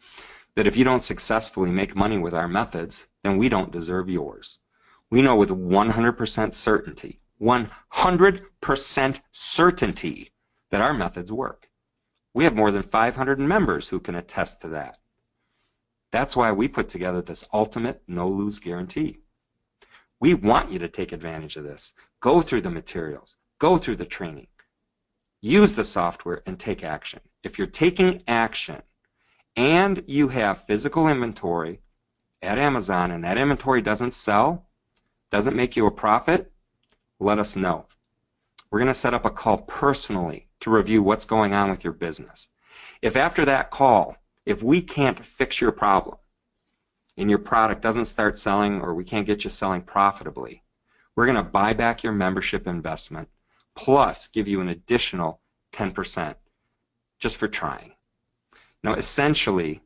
that if you don't successfully make money with our methods, then we don't deserve yours. We know with 100% certainty, 100% certainty that our methods work. We have more than 500 members who can attest to that. That's why we put together this ultimate no-lose guarantee. We want you to take advantage of this. Go through the materials. Go through the training. Use the software and take action. If you're taking action and you have physical inventory at Amazon and that inventory doesn't sell, doesn't make you a profit, let us know. We're going to set up a call personally to review what's going on with your business. If after that call, if we can't fix your problem and your product doesn't start selling or we can't get you selling profitably, we're going to buy back your membership investment plus give you an additional 10% just for trying. Now, essentially,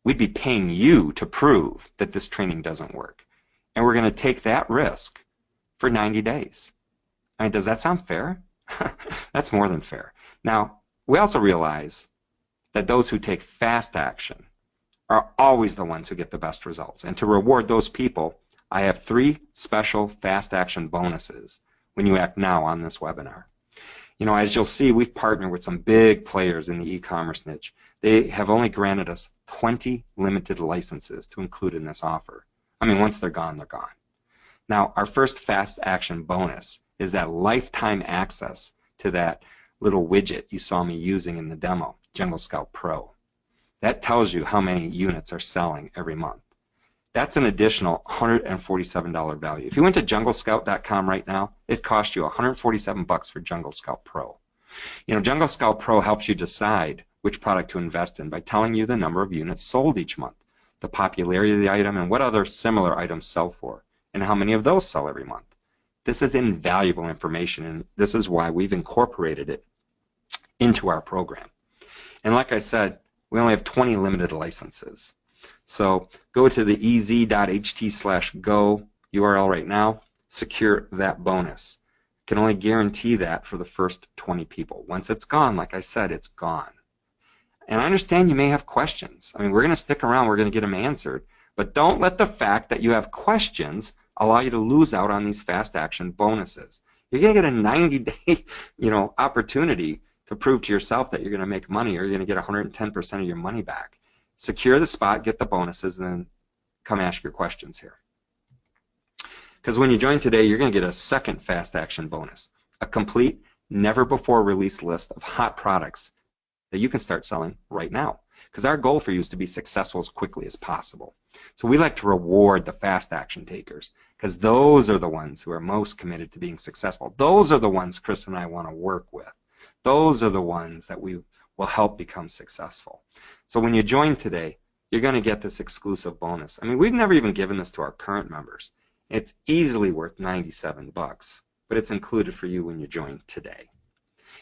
we'd be paying you to prove that this training doesn't work. And we're going to take that risk for 90 days. I mean, does that sound fair? That's more than fair. Now, we also realize that those who take fast action are always the ones who get the best results. And to reward those people, I have 3 special fast action bonuses when you act now on this webinar. You know, as you'll see, we've partnered with some big players in the e-commerce niche. They have only granted us 20 limited licenses to include in this offer. I mean, once they're gone, they're gone. Now, our first fast action bonus is that lifetime access to that little widget you saw me using in the demo, Jungle Scout Pro. That tells you how many units are selling every month. That's an additional $147 value. If you went to junglescout.com right now, it cost you $147 for Jungle Scout Pro. You know, Jungle Scout Pro helps you decide which product to invest in by telling you the number of units sold each month, the popularity of the item, and what other similar items sell for, and how many of those sell every month. This is invaluable information, and this is why we've incorporated it into our program. And like I said, we only have 20 limited licenses. So go to the ez.ht/go URL right now, secure that bonus. Can only guarantee that for the first 20 people. Once it's gone, like I said, it's gone. And I understand you may have questions. I mean, we're going to stick around, we're going to get them answered, but don't let the fact that you have questions allow you to lose out on these fast action bonuses. You're going to get a 90-day, opportunity to prove to yourself that you're going to make money, or you're going to get 110% of your money back. Secure the spot, get the bonuses, and then come ask your questions here. Because when you join today, you're going to get a second fast action bonus, a complete, never before released list of hot products that you can start selling right now. Because our goal for you is to be successful as quickly as possible. So we like to reward the fast action takers, because those are the ones who are most committed to being successful. Those are the ones Chris and I want to work with. Those are the ones that we will help become successful. So when you join today, you're going to get this exclusive bonus. I mean, we've never even given this to our current members. It's easily worth $97, but it's included for you when you join today.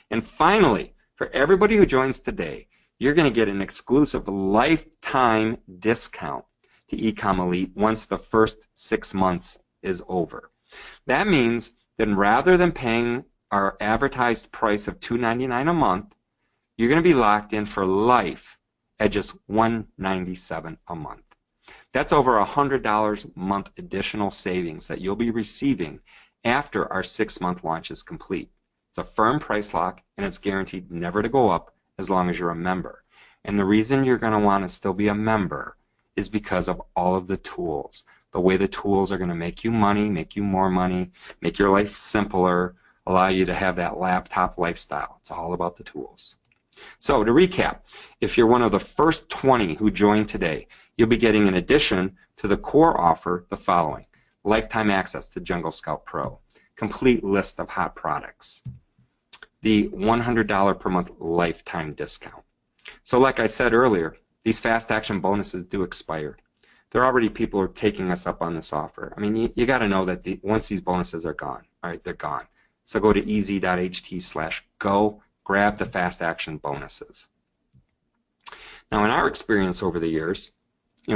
And finally, for everybody who joins today, you're going to get an exclusive lifetime discount to Ecom Elite once the first 6 months is over. That means that rather than paying our advertised price of $299 a month, you're going to be locked in for life at just $197 a month. That's over $100 a month additional savings that you'll be receiving after our 6-month launch is complete. It's a firm price lock, and it's guaranteed never to go up as long as you're a member. And the reason you're going to want to still be a member is because of all of the tools. The way the tools are going to make you money, make you more money, make your life simpler, allow you to have that laptop lifestyle. It's all about the tools. So to recap, if you're one of the first 20 who join today, you'll be getting, in addition to the core offer, the following: lifetime access to Jungle Scout Pro, complete list of hot products, the $100 per month lifetime discount. So like I said earlier, these fast action bonuses do expire. There are already people who are taking us up on this offer. I mean, you got to know that once these bonuses are gone, all right, they're gone. So go to ez.ht/go, grab the fast action bonuses. Now, in our experience over the years,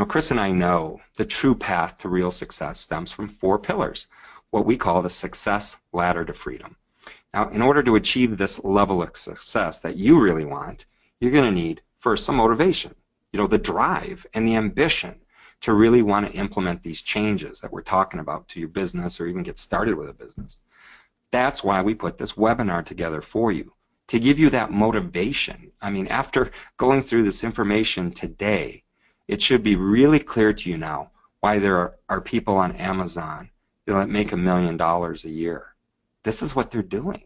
Chris and I know the true path to real success stems from 4 pillars, what we call the success ladder to freedom. Now, in order to achieve this level of success that you really want, you're going to need, first, some motivation, the drive and the ambition to really want to implement these changes that we're talking about to your business, or even get started with a business. That's why we put this webinar together for you, to give you that motivation. I mean, after going through this information today, it should be really clear to you now why there are people on Amazon that make $1 million a year. This is what they're doing,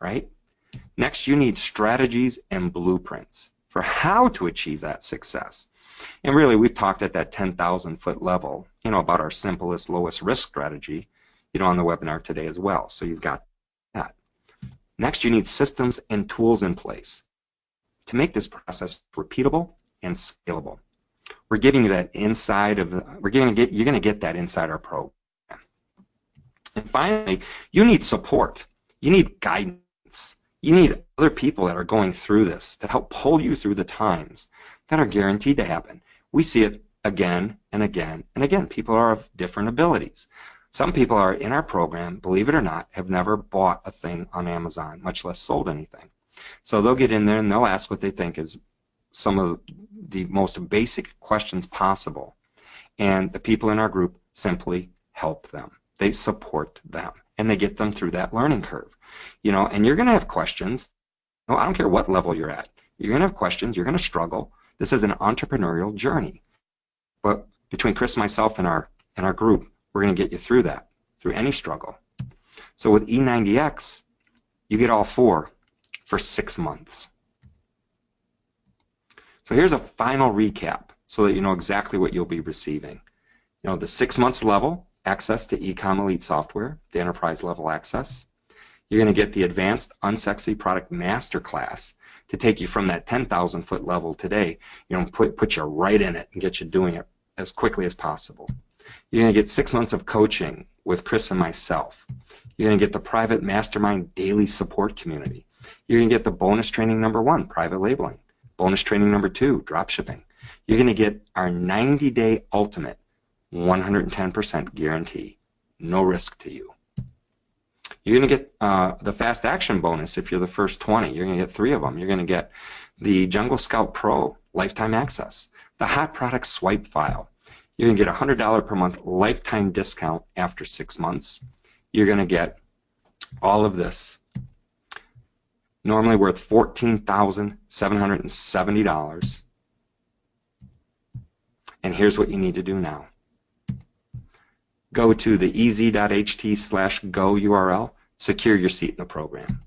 right? Next, you need strategies and blueprints for how to achieve that success. And really, we've talked at that 10,000 foot level, about our simplest, lowest risk strategy, on the webinar today as well. So you've got that. Next, you need systems and tools in place to make this process repeatable and scalable. We're giving you that inside of you're going to get that inside our program. And finally, you need support. You need guidance. You need other people that are going through this to help pull you through the times that are guaranteed to happen. We see it again and again and again. People are of different abilities. Some people are in our program, believe it or not, have never bought a thing on Amazon, much less sold anything. So they'll get in there and they'll ask what they think is some of the most basic questions possible. And the people in our group simply help them. They support them. And they get them through that learning curve. And you're going to have questions. No, I don't care what level you're at. You're going to have questions. You're going to struggle. This is an entrepreneurial journey. But between Chris, myself, and our group, we're going to get you through that, through any struggle. So with E90X, you get all 4 for 6 months. So here's a final recap so that you know exactly what you'll be receiving. The 6 months level, access to Ecom Elite software, the enterprise level access. You're going to get the advanced Unsexy product masterclass to take you from that 10,000 foot level today, put you right in it and get you doing it as quickly as possible. You're going to get 6 months of coaching with Chris and myself. You're going to get the private mastermind daily support community. You're going to get the bonus training number 1, private labeling. Bonus training number 2, drop shipping. You're going to get our 90-day ultimate 110% guarantee. No risk to you. You're going to get the fast action bonus if you're the first 20. You're going to get 3 of them. You're going to get the Jungle Scout Pro lifetime access, the hot product swipe file. You're going to get a $100 per month lifetime discount after 6 months. You're going to get all of this, normally worth $14,770. And here's what you need to do now. Go to the ez.ht/go URL, secure your seat in the program.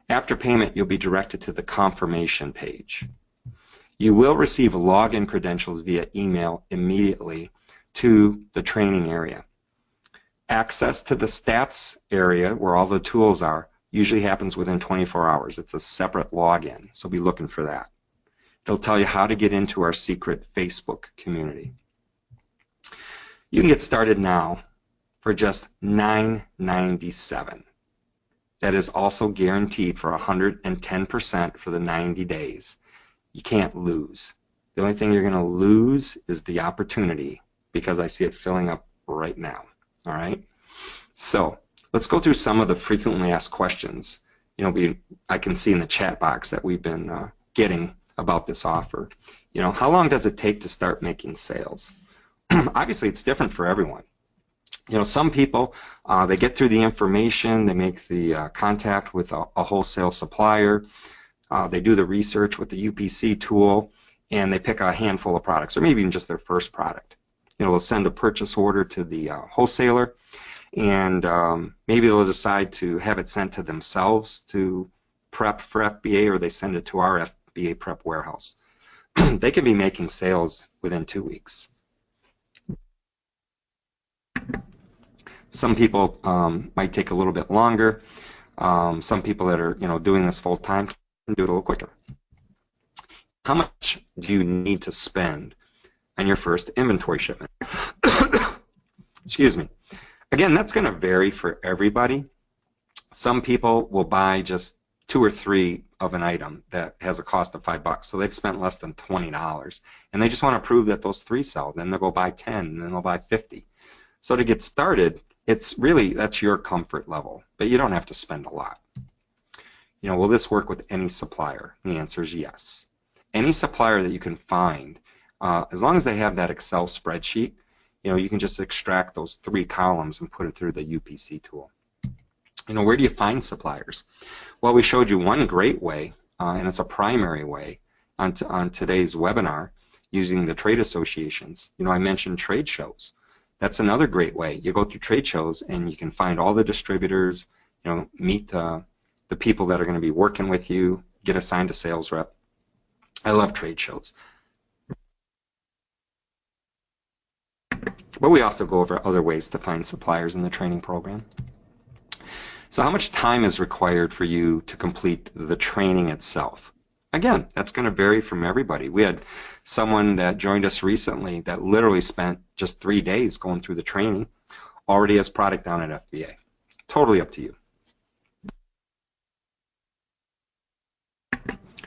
After payment, you'll be directed to the confirmation page. You will receive login credentials via email immediately to the training area. Access to the stats area, where all the tools are, usually happens within 24 hours. It's a separate login, so be looking for that. It'll tell you how to get into our secret Facebook community. You can get started now for just $9.97. That is also guaranteed for 110% for the 90 days. You can't lose. The only thing you're going to lose is the opportunity, because I see it filling up right now. All right? So let's go through some of the frequently asked questions. I can see in the chat box that we've been getting about this offer. How long does it take to start making sales? Obviously, it's different for everyone. Some people, they get through the information, they make the contact with a wholesale supplier, they do the research with the UPC tool, and they pick a handful of products, or maybe even just their first product. They'll send a purchase order to the wholesaler, and maybe they'll decide to have it sent to themselves to prep for FBA, or they send it to our FBA prep warehouse. They can be making sales within 2 weeks. Some people might take a little bit longer. Some people that are doing this full time can do it a little quicker. How much do you need to spend on your first inventory shipment? Excuse me. Again, that's going to vary for everybody. Some people will buy just 2 or 3 of an item that has a cost of $5, so they've spent less than $20, and they just want to prove that those 3 sell. Then they'll go buy 10, and then they'll buy 50. So to get started, that's your comfort level, but you don't have to spend a lot. Will this work with any supplier? The answer is yes. Any supplier that you can find, as long as they have that Excel spreadsheet, you can just extract those 3 columns and put it through the UPC tool. Where do you find suppliers? Well, we showed you one great way, and it's a primary way on today's webinar using the trade associations. I mentioned trade shows. That's another great way. You go through trade shows and you can find all the distributors, meet the people that are going to be working with you, get assigned a sales rep. I love trade shows. But we also go over other ways to find suppliers in the training program. So how much time is required for you to complete the training itself? Again, that's going to vary from everybody. We had someone that joined us recently that literally spent just 3 days going through the training, already has product down at FBA. Totally up to you.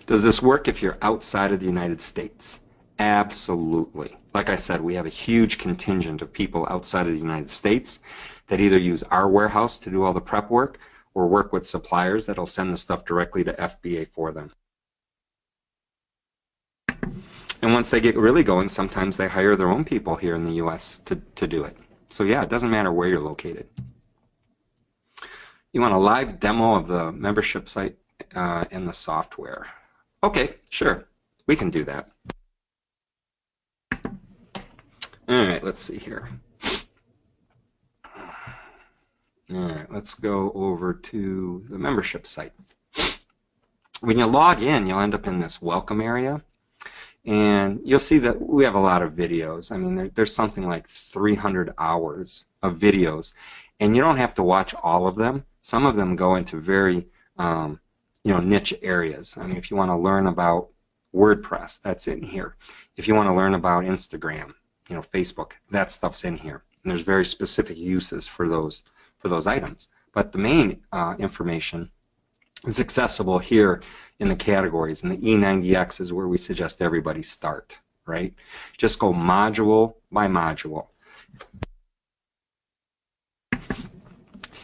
Does this work if you're outside of the United States? Absolutely. Like I said, we have a huge contingent of people outside of the United States that either use our warehouse to do all the prep work or work with suppliers that'll send the stuff directly to FBA for them. And once they get really going, sometimes they hire their own people here in the US to do it. So yeah, it doesn't matter where you're located. You want a live demo of the membership site and the software. Okay, sure, we can do that. All right, let's see here. All right, let's go over to the membership site. When you log in, you'll end up in this welcome area, and you'll see that we have a lot of videos. I mean, there's something like 300 hours of videos, and you don't have to watch all of them. Some of them go into very niche areas. I mean, if you want to learn about WordPress, that's in here. If you want to learn about Instagram, Facebook, that stuff's in here. And there's very specific uses for those items. But the main information is accessible here in the categories, and the E90X is where we suggest everybody start, right? Just go module by module.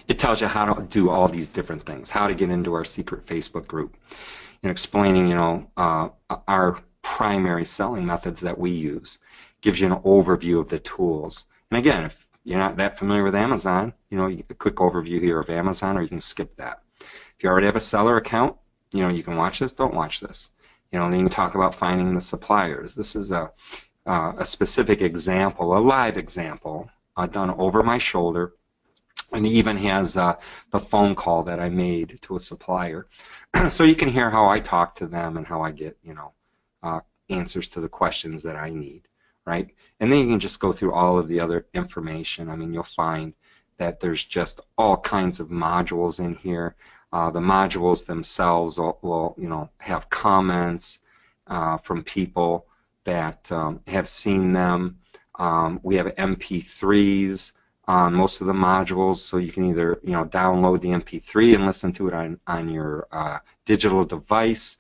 It tells you how to do all these different things, how to get into our secret Facebook group, explaining, our primary selling methods that we use. Gives you an overview of the tools. And again, if you're not that familiar with Amazon, a quick overview here of Amazon, or you can skip that. If you already have a seller account, you can watch this, don't watch this. Then you can talk about finding the suppliers. This is a specific example, a live example, done over my shoulder. And it even has the phone call that I made to a supplier. So you can hear how I talk to them and how I get, answers to the questions that I need, right? And then you can just go through all of the other information. I mean, you'll find that there's just all kinds of modules in here. The modules themselves will have comments from people that have seen them. We have MP3s on most of the modules, so you can either download the MP3 and listen to it on your digital device.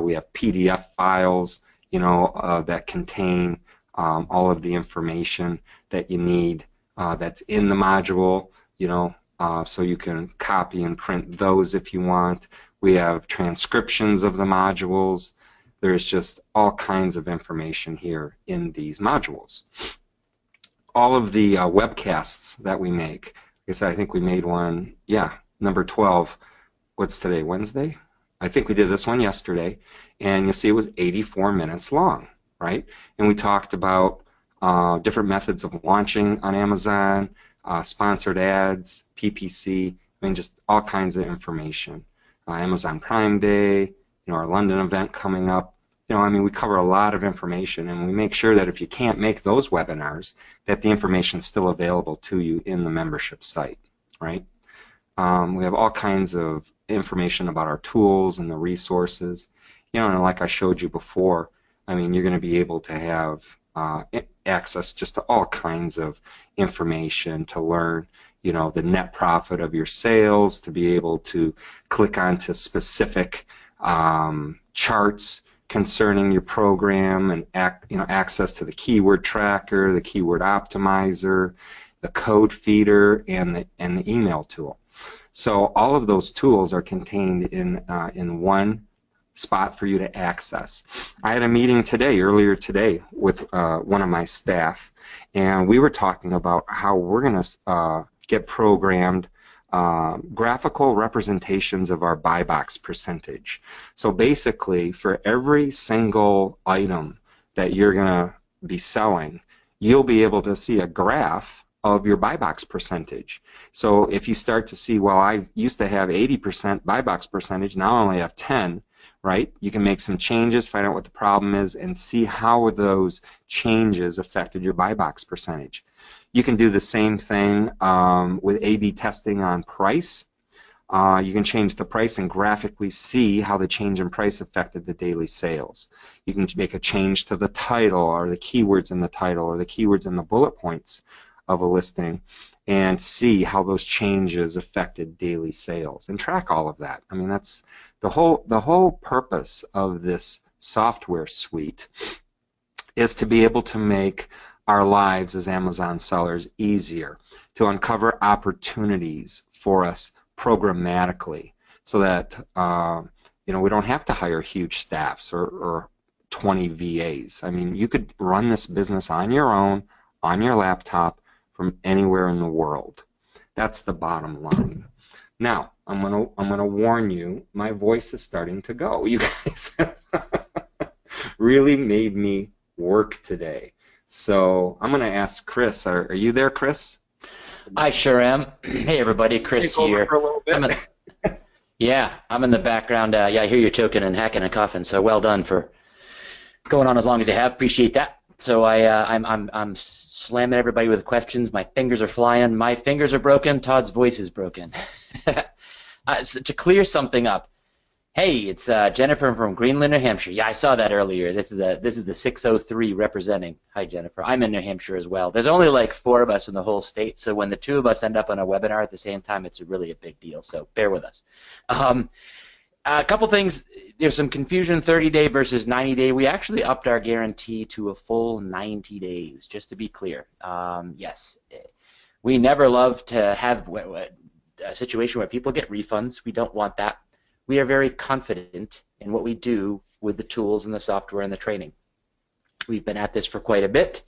We have PDF files that contain all of the information that you need that's in the module, so you can copy and print those if you want. We have transcriptions of the modules. There's just all kinds of information here in these modules. All of the webcasts that we make, like I said, I think we made one, number 12. What's today, Wednesday? I think we did this one yesterday, and you'll see it was 84 minutes long, right? And we talked about different methods of launching on Amazon, sponsored ads, PPC, I mean, just all kinds of information. Amazon Prime Day, our London event coming up. I mean, we cover a lot of information, and we make sure that if you can't make those webinars, that the information is still available to you in the membership site, right? We have all kinds of information about our tools and the resources. And like I showed you before, I mean, you're going to be able to have access just to all kinds of information to learn, the net profit of your sales, to be able to click onto specific charts concerning your program, and access to the keyword tracker, the keyword optimizer, the code feeder, and the email tool. So all of those tools are contained in one spot for you to access. I had a meeting earlier today, with one of my staff, and we were talking about how we're going to get programmed graphical representations of our buy box percentage. So basically, for every single item that you're going to be selling, you'll be able to see a graph of your buy box percentage. So if you start to see, well, I used to have 80% buy box percentage, now I only have 10, right? You can make some changes, find out what the problem is, and see how those changes affected your buy box percentage. You can do the same thing with A/B testing on price. You can change the price and graphically see how the change in price affected the daily sales. You can make a change to the title or the keywords in the title or the keywords in the bullet points of a listing and see how those changes affected daily sales and track all of that. I mean, that's the whole purpose of this software suite is to be able to make our lives as Amazon sellers easier, to uncover opportunities for us programmatically so that we don't have to hire huge staffs or 20 VAs. I mean, you could run this business on your own, on your laptop, from anywhere in the world. That's the bottom line. Now, I'm gonna warn you, my voice is starting to go. You guys really made me work today. So I'm gonna ask Chris. Are you there, Chris? I sure am. Hey everybody, Chris here. For a little bit. Yeah, I'm in the background. Yeah, I hear you choking and hacking and coughing. So well done for going on as long as you have. Appreciate that. So I'm slamming everybody with questions. My fingers are flying. My fingers are broken. Todd's voice is broken. So to clear something up, hey, it's Jennifer from Greenland, New Hampshire. Yeah, I saw that earlier. This is the 603 representing. Hi, Jennifer. I'm in New Hampshire as well. There's only like 4 of us in the whole state, so when the 2 of us end up on a webinar at the same time, it's really a big deal. So bear with us. A couple things. There's some confusion, 30-day versus 90-day. We actually upped our guarantee to a full 90 days, just to be clear. Yes, we never love to have a situation where people get refunds. We don't want that. We are very confident in what we do with the tools and the software and the training. We've been at this for quite a bit.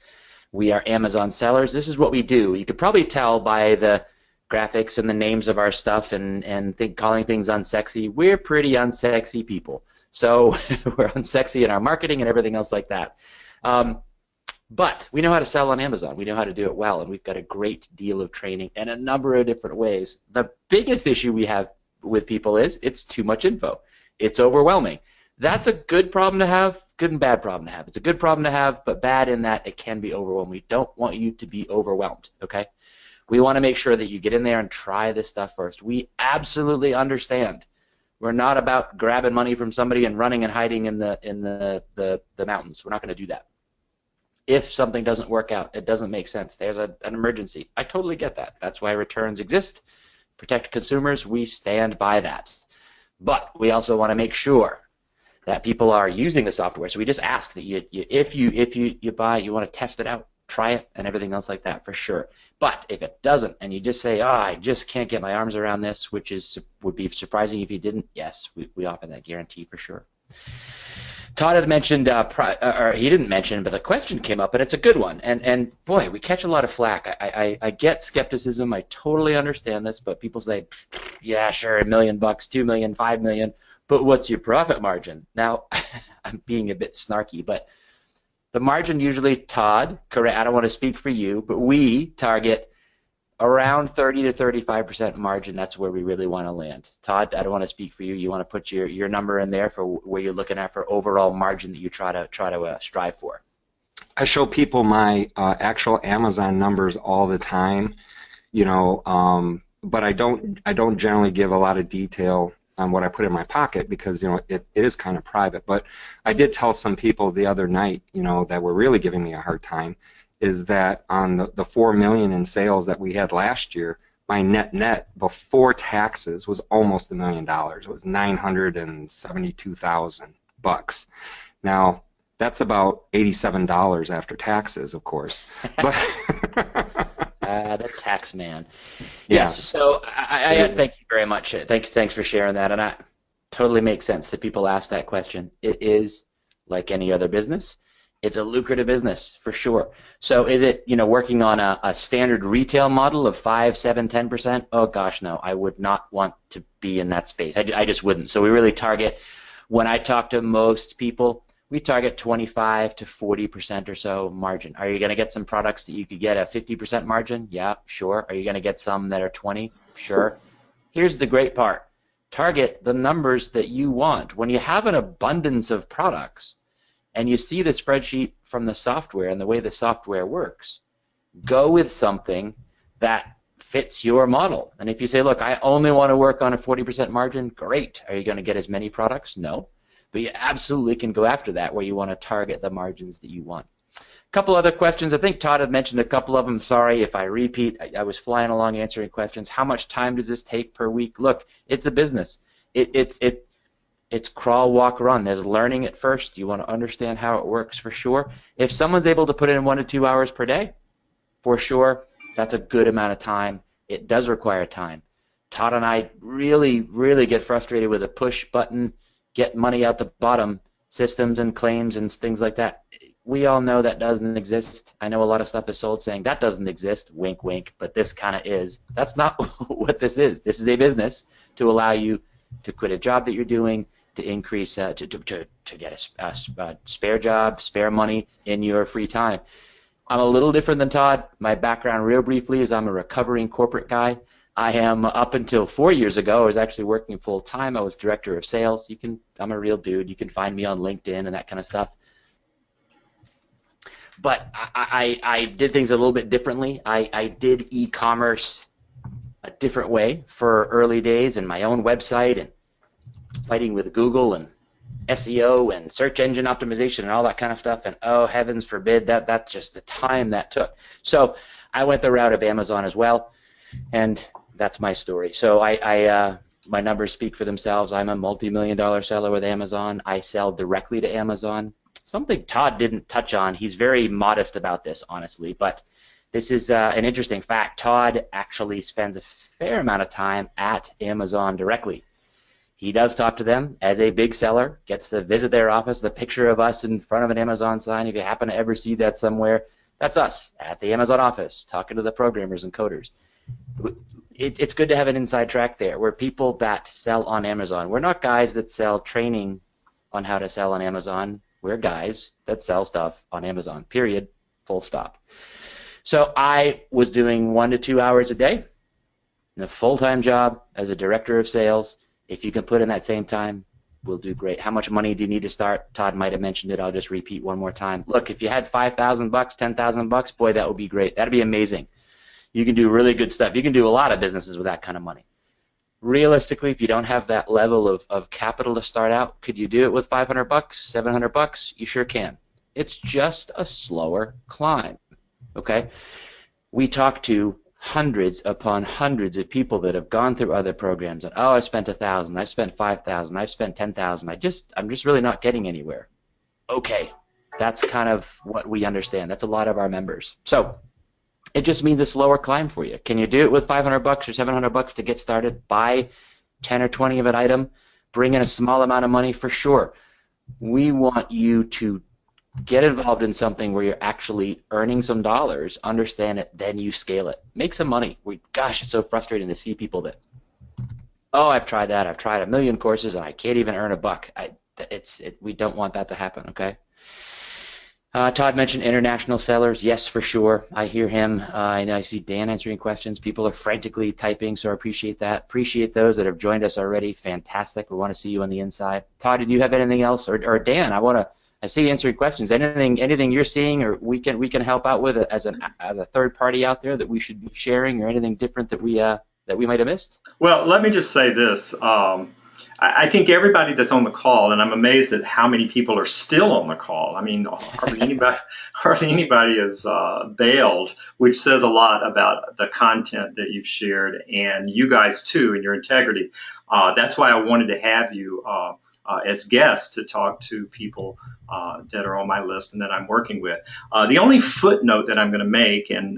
We are Amazon sellers. This is what we do. You could probably tell by the graphics and the names of our stuff and calling things unsexy. We're pretty unsexy people. So we're unsexy in our marketing and everything else like that. But we know how to sell on Amazon. We know how to do it well, and we've got a great deal of training in a number of different ways. The biggest issue we have with people is it's too much info. It's overwhelming. That's a good problem to have, good and bad problem to have. It's a good problem to have, but bad in that it can be overwhelming. We don't want you to be overwhelmed, okay? We want to make sure that you get in there and try this stuff first. We absolutely understand. We're not about grabbing money from somebody and running and hiding in the mountains. We're not going to do that. If something doesn't work out, it doesn't make sense. There's an emergency. I totally get that. That's why returns exist. Protect consumers. We stand by that. But we also want to make sure that people are using the software. So we just ask that if you buy, you want to test it out, try it, and everything else like that for sure. But if it doesn't, and you just say, oh, I just can't get my arms around this, which would be surprising if you didn't, yes, we offer that guarantee for sure. Todd had mentioned, or he didn't mention, but the question came up, and it's a good one. And boy, we catch a lot of flack. I get skepticism. I totally understand this, but people say, yeah, sure, $1 million, $2 million, $5 million, but what's your profit margin? Now, I'm being a bit snarky, but the margin usually, Todd, correct, I don't want to speak for you, but we target around 30 to 35% margin. That's where we really want to land. Todd, I don't want to speak for you. You want to put your number in there for where you're looking at for overall margin that you try to strive for. I show people my actual Amazon numbers all the time, but I don't generally give a lot of detail on what I put in my pocket because it is kind of private. But I did tell some people the other night that were really giving me a hard time is that on the 4 million in sales that we had last year, my net before taxes was almost $1 million. It was $972,000. Now that's about $87 after taxes, of course. But the tax man. Yeah. Yes. So I thank you very much. Thanks for sharing that, and it totally makes sense that people ask that question. It is like any other business. It's a lucrative business for sure. So is it, working on a standard retail model of 5, 7, 10%? Oh gosh, no, I would not want to be in that space. I just wouldn't. So we really target, when I talk to most people, we target 25 to 40% or so margin. Are you going to get some products that you could get a 50% margin? Yeah, sure. Are you going to get some that are 20? Sure. Here's the great part. Target the numbers that you want. When you have an abundance of products, and you see the spreadsheet from the software and the way the software works, go with something that fits your model. And if you say, look, I only want to work on a 40% margin, great. Are you going to get as many products? No. But you absolutely can go after that where you want to target the margins that you want. A couple other questions. I think Todd had mentioned a couple of them. Sorry if I repeat. I was flying along answering questions. How much time does this take per week? Look, it's a business. It's crawl, walk, run. There's learning at first. You want to understand how it works for sure. If someone's able to put in 1 to 2 hours per day, for sure, that's a good amount of time. It does require time. Todd and I really, really get frustrated with a push button, get money out the bottom, systems and claims and things like that. We all know that doesn't exist. I know a lot of stuff is sold saying that doesn't exist, wink, wink, but this kind of is. That's not what this is. This is a business to allow you to quit a job that you're doing, to increase, to get a spare job, spare money in your free time. I'm a little different than Todd. My background, real briefly, is I'm a recovering corporate guy. I am, up until 4 years ago, I was actually working full time. I was director of sales. I'm a real dude. You can find me on LinkedIn and that kind of stuff. But I did things a little bit differently. I did e-commerce a different way for early days, and my own website, and fighting with Google and SEO and search engine optimization and all that kind of stuff, and oh heavens forbid, that's just the time that took. So I went the route of Amazon as well, and that's my story. So my numbers speak for themselves. I'm a multi-million-dollar seller with Amazon. I sell directly to Amazon. Something Todd didn't touch on. He's very modest about this, honestly, but this is an interesting fact. Todd actually spends a fair amount of time at Amazon directly. He does talk to them as a big seller, gets to visit their office, the picture of us in front of an Amazon sign. If you happen to ever see that somewhere, that's us at the Amazon office talking to the programmers and coders. It's good to have an inside track there. We're people that sell on Amazon. We're not guys that sell training on how to sell on Amazon. We're guys that sell stuff on Amazon, period, full stop. So I was doing 1 to 2 hours a day in a full-time job as a director of sales. If you can put in that same time, we'll do great. How much money do you need to start? Todd might have mentioned it. I'll just repeat one more time. Look, if you had $5,000, $10,000, boy, that would be great. That'd be amazing. You can do really good stuff. You can do a lot of businesses with that kind of money. Realistically, if you don't have that level of capital to start out, could you do it with $500, $700? You sure can. It's just a slower climb. Okay? We talk to hundreds upon hundreds of people that have gone through other programs, and oh, I spent $1,000, I've spent $5,000, I've spent $10,000. I'm just really not getting anywhere. Okay, that's kind of what we understand. That's a lot of our members. So it just means a slower climb for you. Can you do it with $500 or $700 to get started? Buy 10 or 20 of an item, bring in a small amount of money for sure. We want you to get involved in something where you're actually earning some dollars, understand it, then you scale it. Make some money. Gosh, it's so frustrating to see people that, oh, I've tried that. I've tried 1,000,000 courses and I can't even earn $1. We don't want that to happen, okay? Todd mentioned international sellers. Yes, for sure. I hear him. I see Dan answering questions. People are frantically typing, so I appreciate that. Appreciate those that have joined us already. Fantastic. We want to see you on the inside. Todd, did you have anything else? Or Dan, I see you answering questions. Anything you're seeing or we can help out with as a third party out there that we should be sharing, or anything different that we might have missed? Well, let me just say this. I think everybody that's on the call, and I'm amazed at how many people are still on the call. I mean, hardly anybody has bailed, which says a lot about the content that you've shared, and you guys too, and your integrity. That's why I wanted to have you as guests to talk to people that are on my list and that I'm working with. The only footnote that I'm going to make, and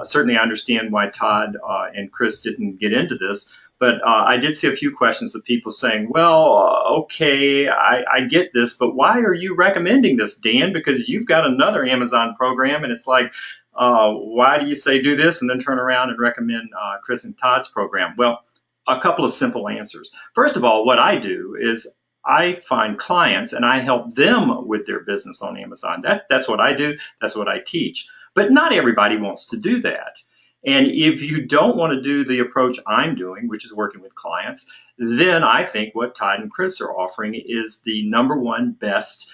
certainly I understand why Todd and Chris didn't get into this, But I did see a few questions of people saying, well, okay, I get this, but why are you recommending this, Dan? Because you've got another Amazon program, and it's like, why do you say do this and then turn around and recommend Chris and Todd's program? Well, a couple of simple answers. First of all, what I do is I find clients and I help them with their business on Amazon. That's what I do. That's what I teach. But not everybody wants to do that. And if you don't want to do the approach I'm doing, which is working with clients, then I think what Todd and Chris are offering is the number one best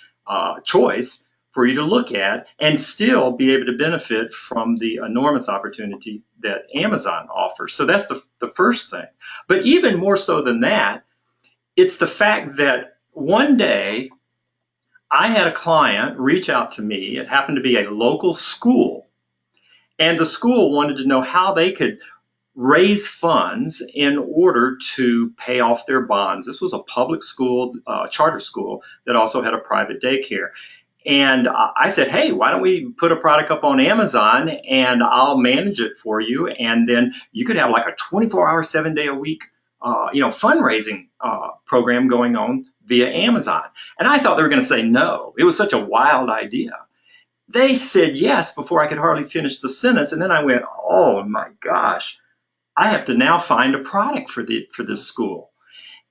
choice for you to look at and still be able to benefit from the enormous opportunity that Amazon offers. So that's the first thing. But even more so than that, it's the fact that one day I had a client reach out to me. It happened to be a local school. And the school wanted to know how they could raise funds in order to pay off their bonds. This was a public school, charter school that also had a private daycare. And I said, hey, why don't we put a product up on Amazon and I'll manage it for you. And then you could have like a 24-hour, 7-day-a-week fundraising program going on via Amazon. And I thought they were going to say no. It was such a wild idea. They said yes before I could hardly finish the sentence. And then I went, oh my gosh, I have to now find a product for this school.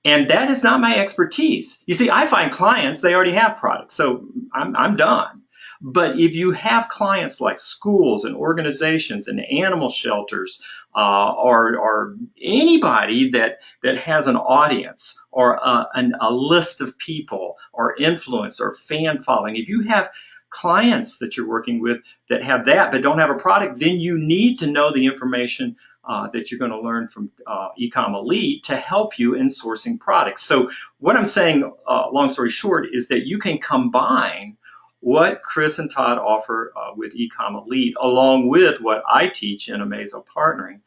And that is not my expertise. You see, I find clients, they already have products, so I'm done. But if you have clients like schools and organizations and animal shelters, or anybody that has an audience or a list of people or influence or fan following, if you have clients that you're working with that have that but don't have a product, then you need to know the information that you're going to learn from Ecom Elite to help you in sourcing products. So what I'm saying, long story short, is that you can combine what Chris and Todd offer with Ecom Elite along with what I teach in Amazo Partnering,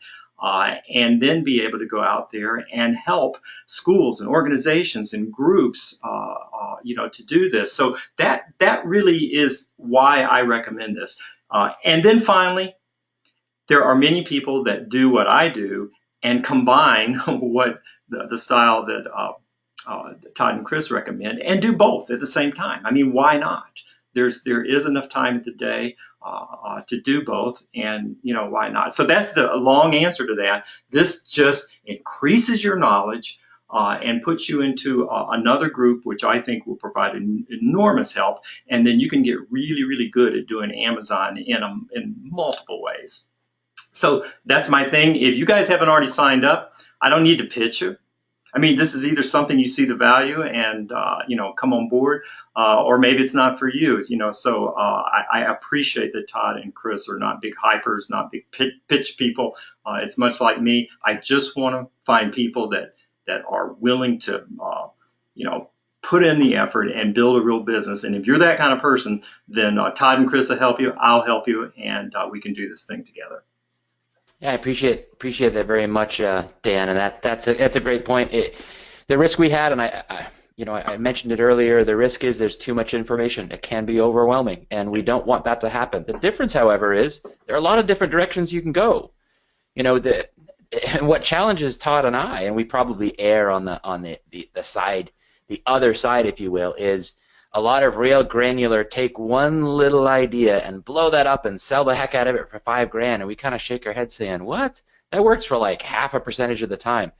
and then be able to go out there and help schools and organizations and groups to do this. So that really is why I recommend this. And then finally, there are many people that do what I do and combine what the style that Todd and Chris recommend and do both at the same time. I mean, why not? There is enough time in the day to do both, and why not? So that's the long answer to that. This just increases your knowledge and puts you into another group, which I think will provide enormous help, and then you can get really, really good at doing Amazon in multiple ways. So that's my thing. If you guys haven't already signed up, I don't need to pitch you. I mean, this is either something you see the value and, come on board, or maybe it's not for you, So I appreciate that Todd and Chris are not big hypers, not big pitch people. It's much like me. I just want to find people that are willing to, put in the effort and build a real business. And if you're that kind of person, then Todd and Chris will help you. I'll help you, and we can do this thing together. Yeah, I appreciate that very much, Dan, and that's a great point. The risk we had, and I mentioned it earlier, the risk is there's too much information. It can be overwhelming, and we don't want that to happen. The difference, however, is there are a lot of different directions you can go. And what challenges Todd and I, and we probably err on the side, the other side, if you will, is a lot of real granular, take one little idea and blow that up and sell the heck out of it for $5,000, and we kind of shake our heads saying, what? That works for like 0.5% of the time.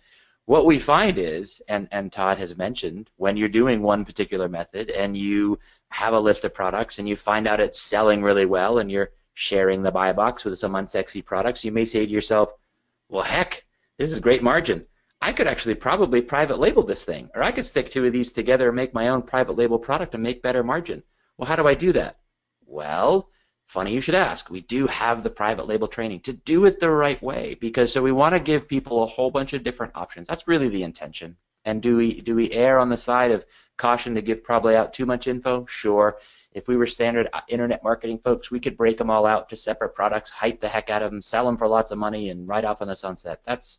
What we find is, and Todd has mentioned, when you're doing one particular method and you have a list of products and you find out it's selling really well and you're sharing the buy box with some unsexy products, you may say to yourself, well, heck, this is great margin. I could actually probably private label this thing, or I could stick two of these together and make my own private label product and make better margin. Well, how do I do that? Well, funny you should ask. We do have the private label training to do it the right way, because so we want to give people a whole bunch of different options. That's really the intention. And do we err on the side of caution to give probably out too much info? Sure. If we were standard internet marketing folks, we could break them all out to separate products, hype the heck out of them, sell them for lots of money, and ride off on the sunset. That's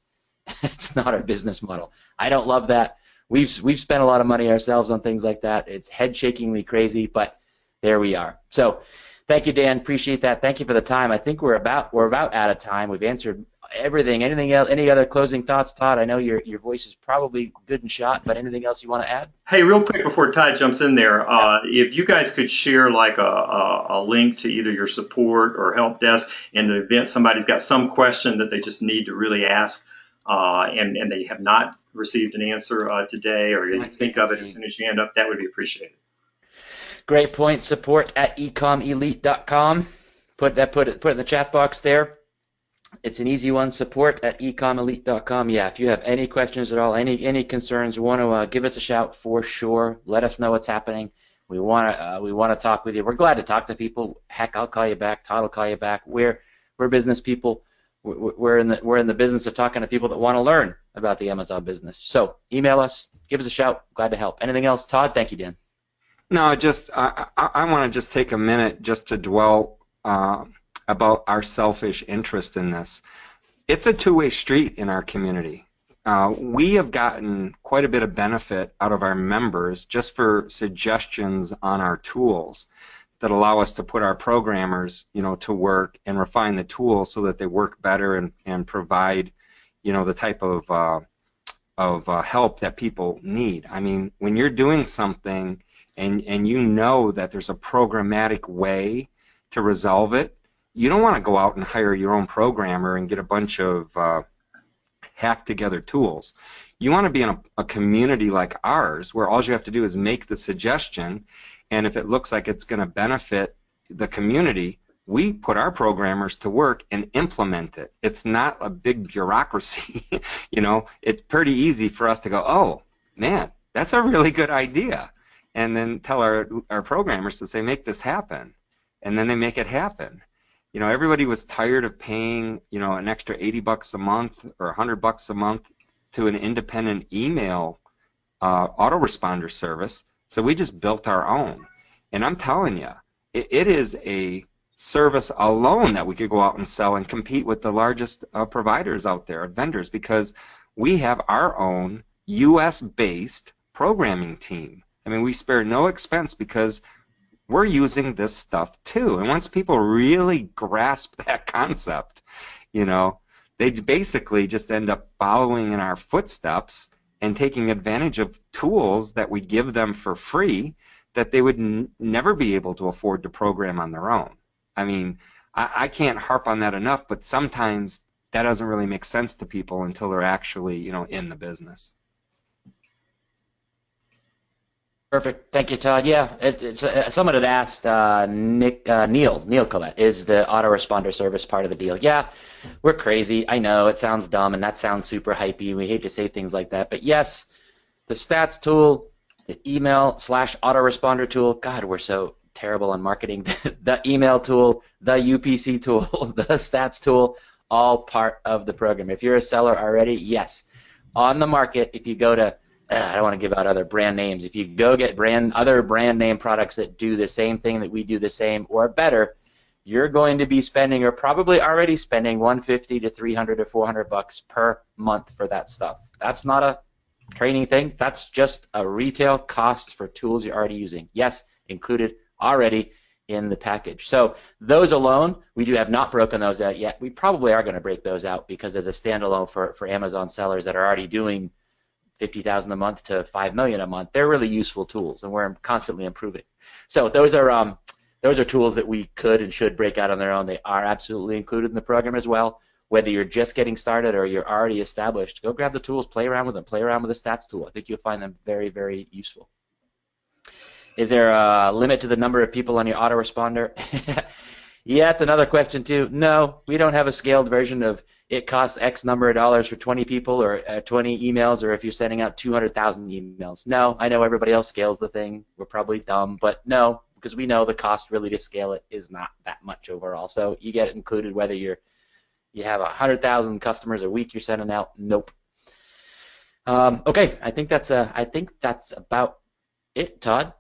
not our business model. I don't love that. We've spent a lot of money ourselves on things like that. It's head-shakingly crazy, but there we are. So thank you, Dan. Appreciate that. Thank you for the time. I think we're about out of time. We've answered everything. Anything else? Any other closing thoughts, Todd? I know your voice is probably good and shot, but anything else you want to add? Hey, real quick before Todd jumps in there, if you guys could share like a link to either your support or help desk in the event somebody's got some question that they just need to really ask, and they have not received an answer today, or you think of it as soon as you end up, that would be appreciated. Great point. Support at ecommelite.com. Put it in the chat box there. It's an easy one. Support at ecommelite.com. Yeah, if you have any questions at all, any concerns, want to give us a shout for sure. Let us know what's happening. We want to talk with you. We're glad to talk to people. Heck, I'll call you back. Todd will call you back. We're business people. We're in the business of talking to people that want to learn about the Amazon business. So email us. Give us a shout. Glad to help. Anything else, Todd? Thank you, Dan. No, just I want to just take a minute just to dwell about our selfish interest in this. It's a two-way street in our community. We have gotten quite a bit of benefit out of our members just for suggestions on our tools that allow us to put our programmers, to work and refine the tools so that they work better and provide, the type of help that people need. I mean, when you're doing something and you know that there's a programmatic way to resolve it, you don't want to go out and hire your own programmer and get a bunch of hacked together tools. You want to be in a community like ours where all you have to do is make the suggestion, and if it looks like it's going to benefit the community, we put our programmers to work and implement it. It's not a big bureaucracy. It's pretty easy for us to go, oh man, that's a really good idea, and then tell our programmers to say, make this happen, and then they make it happen. Everybody was tired of paying, an extra $80 a month or $100 a month to an independent email autoresponder service, so we just built our own. And I'm telling you, it is a service alone that we could go out and sell and compete with the largest providers out there, vendors, because we have our own US-based programming team. I mean, we spare no expense because we're using this stuff too. And once people really grasp that concept, they basically just end up following in our footsteps and taking advantage of tools that we give them for free that they would never be able to afford to program on their own. I mean, I can't harp on that enough, but sometimes that doesn't really make sense to people until they're actually, in the business. Perfect. Thank you, Todd. Yeah, it's someone had asked Neil Collette, is the autoresponder service part of the deal? Yeah, we're crazy. I know it sounds dumb, and that sounds super hypey. We hate to say things like that, but yes, the stats tool, the email/autoresponder tool. God, we're so terrible on marketing. The email tool, the UPC tool, the stats tool, all part of the program. If you're a seller already, yes, on the market. If you go to I don't want to give out other brand names. If you go get other brand name products that do the same thing that we do the same or better, you're going to be spending, or probably already spending, $150 to $300 to $400 per month for that stuff. That's not a training thing. That's just a retail cost for tools you're already using. Yes, included already in the package. So those alone, we have not broken those out yet. We probably are going to break those out because as a standalone for Amazon sellers that are already doing $50,000 a month to $5 million a month, they're really useful tools, and we're constantly improving. So those are tools that we could and should break out on their own. They are absolutely included in the program as well. Whether you're just getting started or you're already established, go grab the tools, play around with them, play around with the stats tool. I think you'll find them very, very useful. Is there a limit to the number of people on your autoresponder? Yeah, it's another question too. No, we don't have a scaled version of it costs X number of dollars for 20 people or 20 emails, or if you're sending out 200,000 emails. No, I know everybody else scales the thing. We're probably dumb, but no, because we know the cost really to scale it is not that much overall. So you get it included whether you have 100,000 customers a week you're sending out. Nope. Okay, I think that's about it, Todd.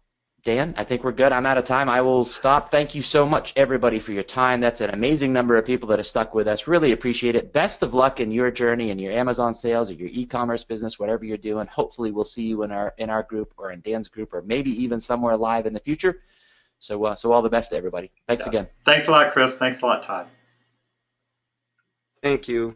Dan, I think we're good. I'm out of time. I will stop. Thank you so much, everybody, for your time. That's an amazing number of people that have stuck with us. Really appreciate it. Best of luck in your journey, in your Amazon sales or your e-commerce business, whatever you're doing. Hopefully, we'll see you in our group or in Dan's group or maybe even somewhere live in the future. So all the best to everybody. Thanks again. Thanks a lot, Chris. Thanks a lot, Todd. Thank you.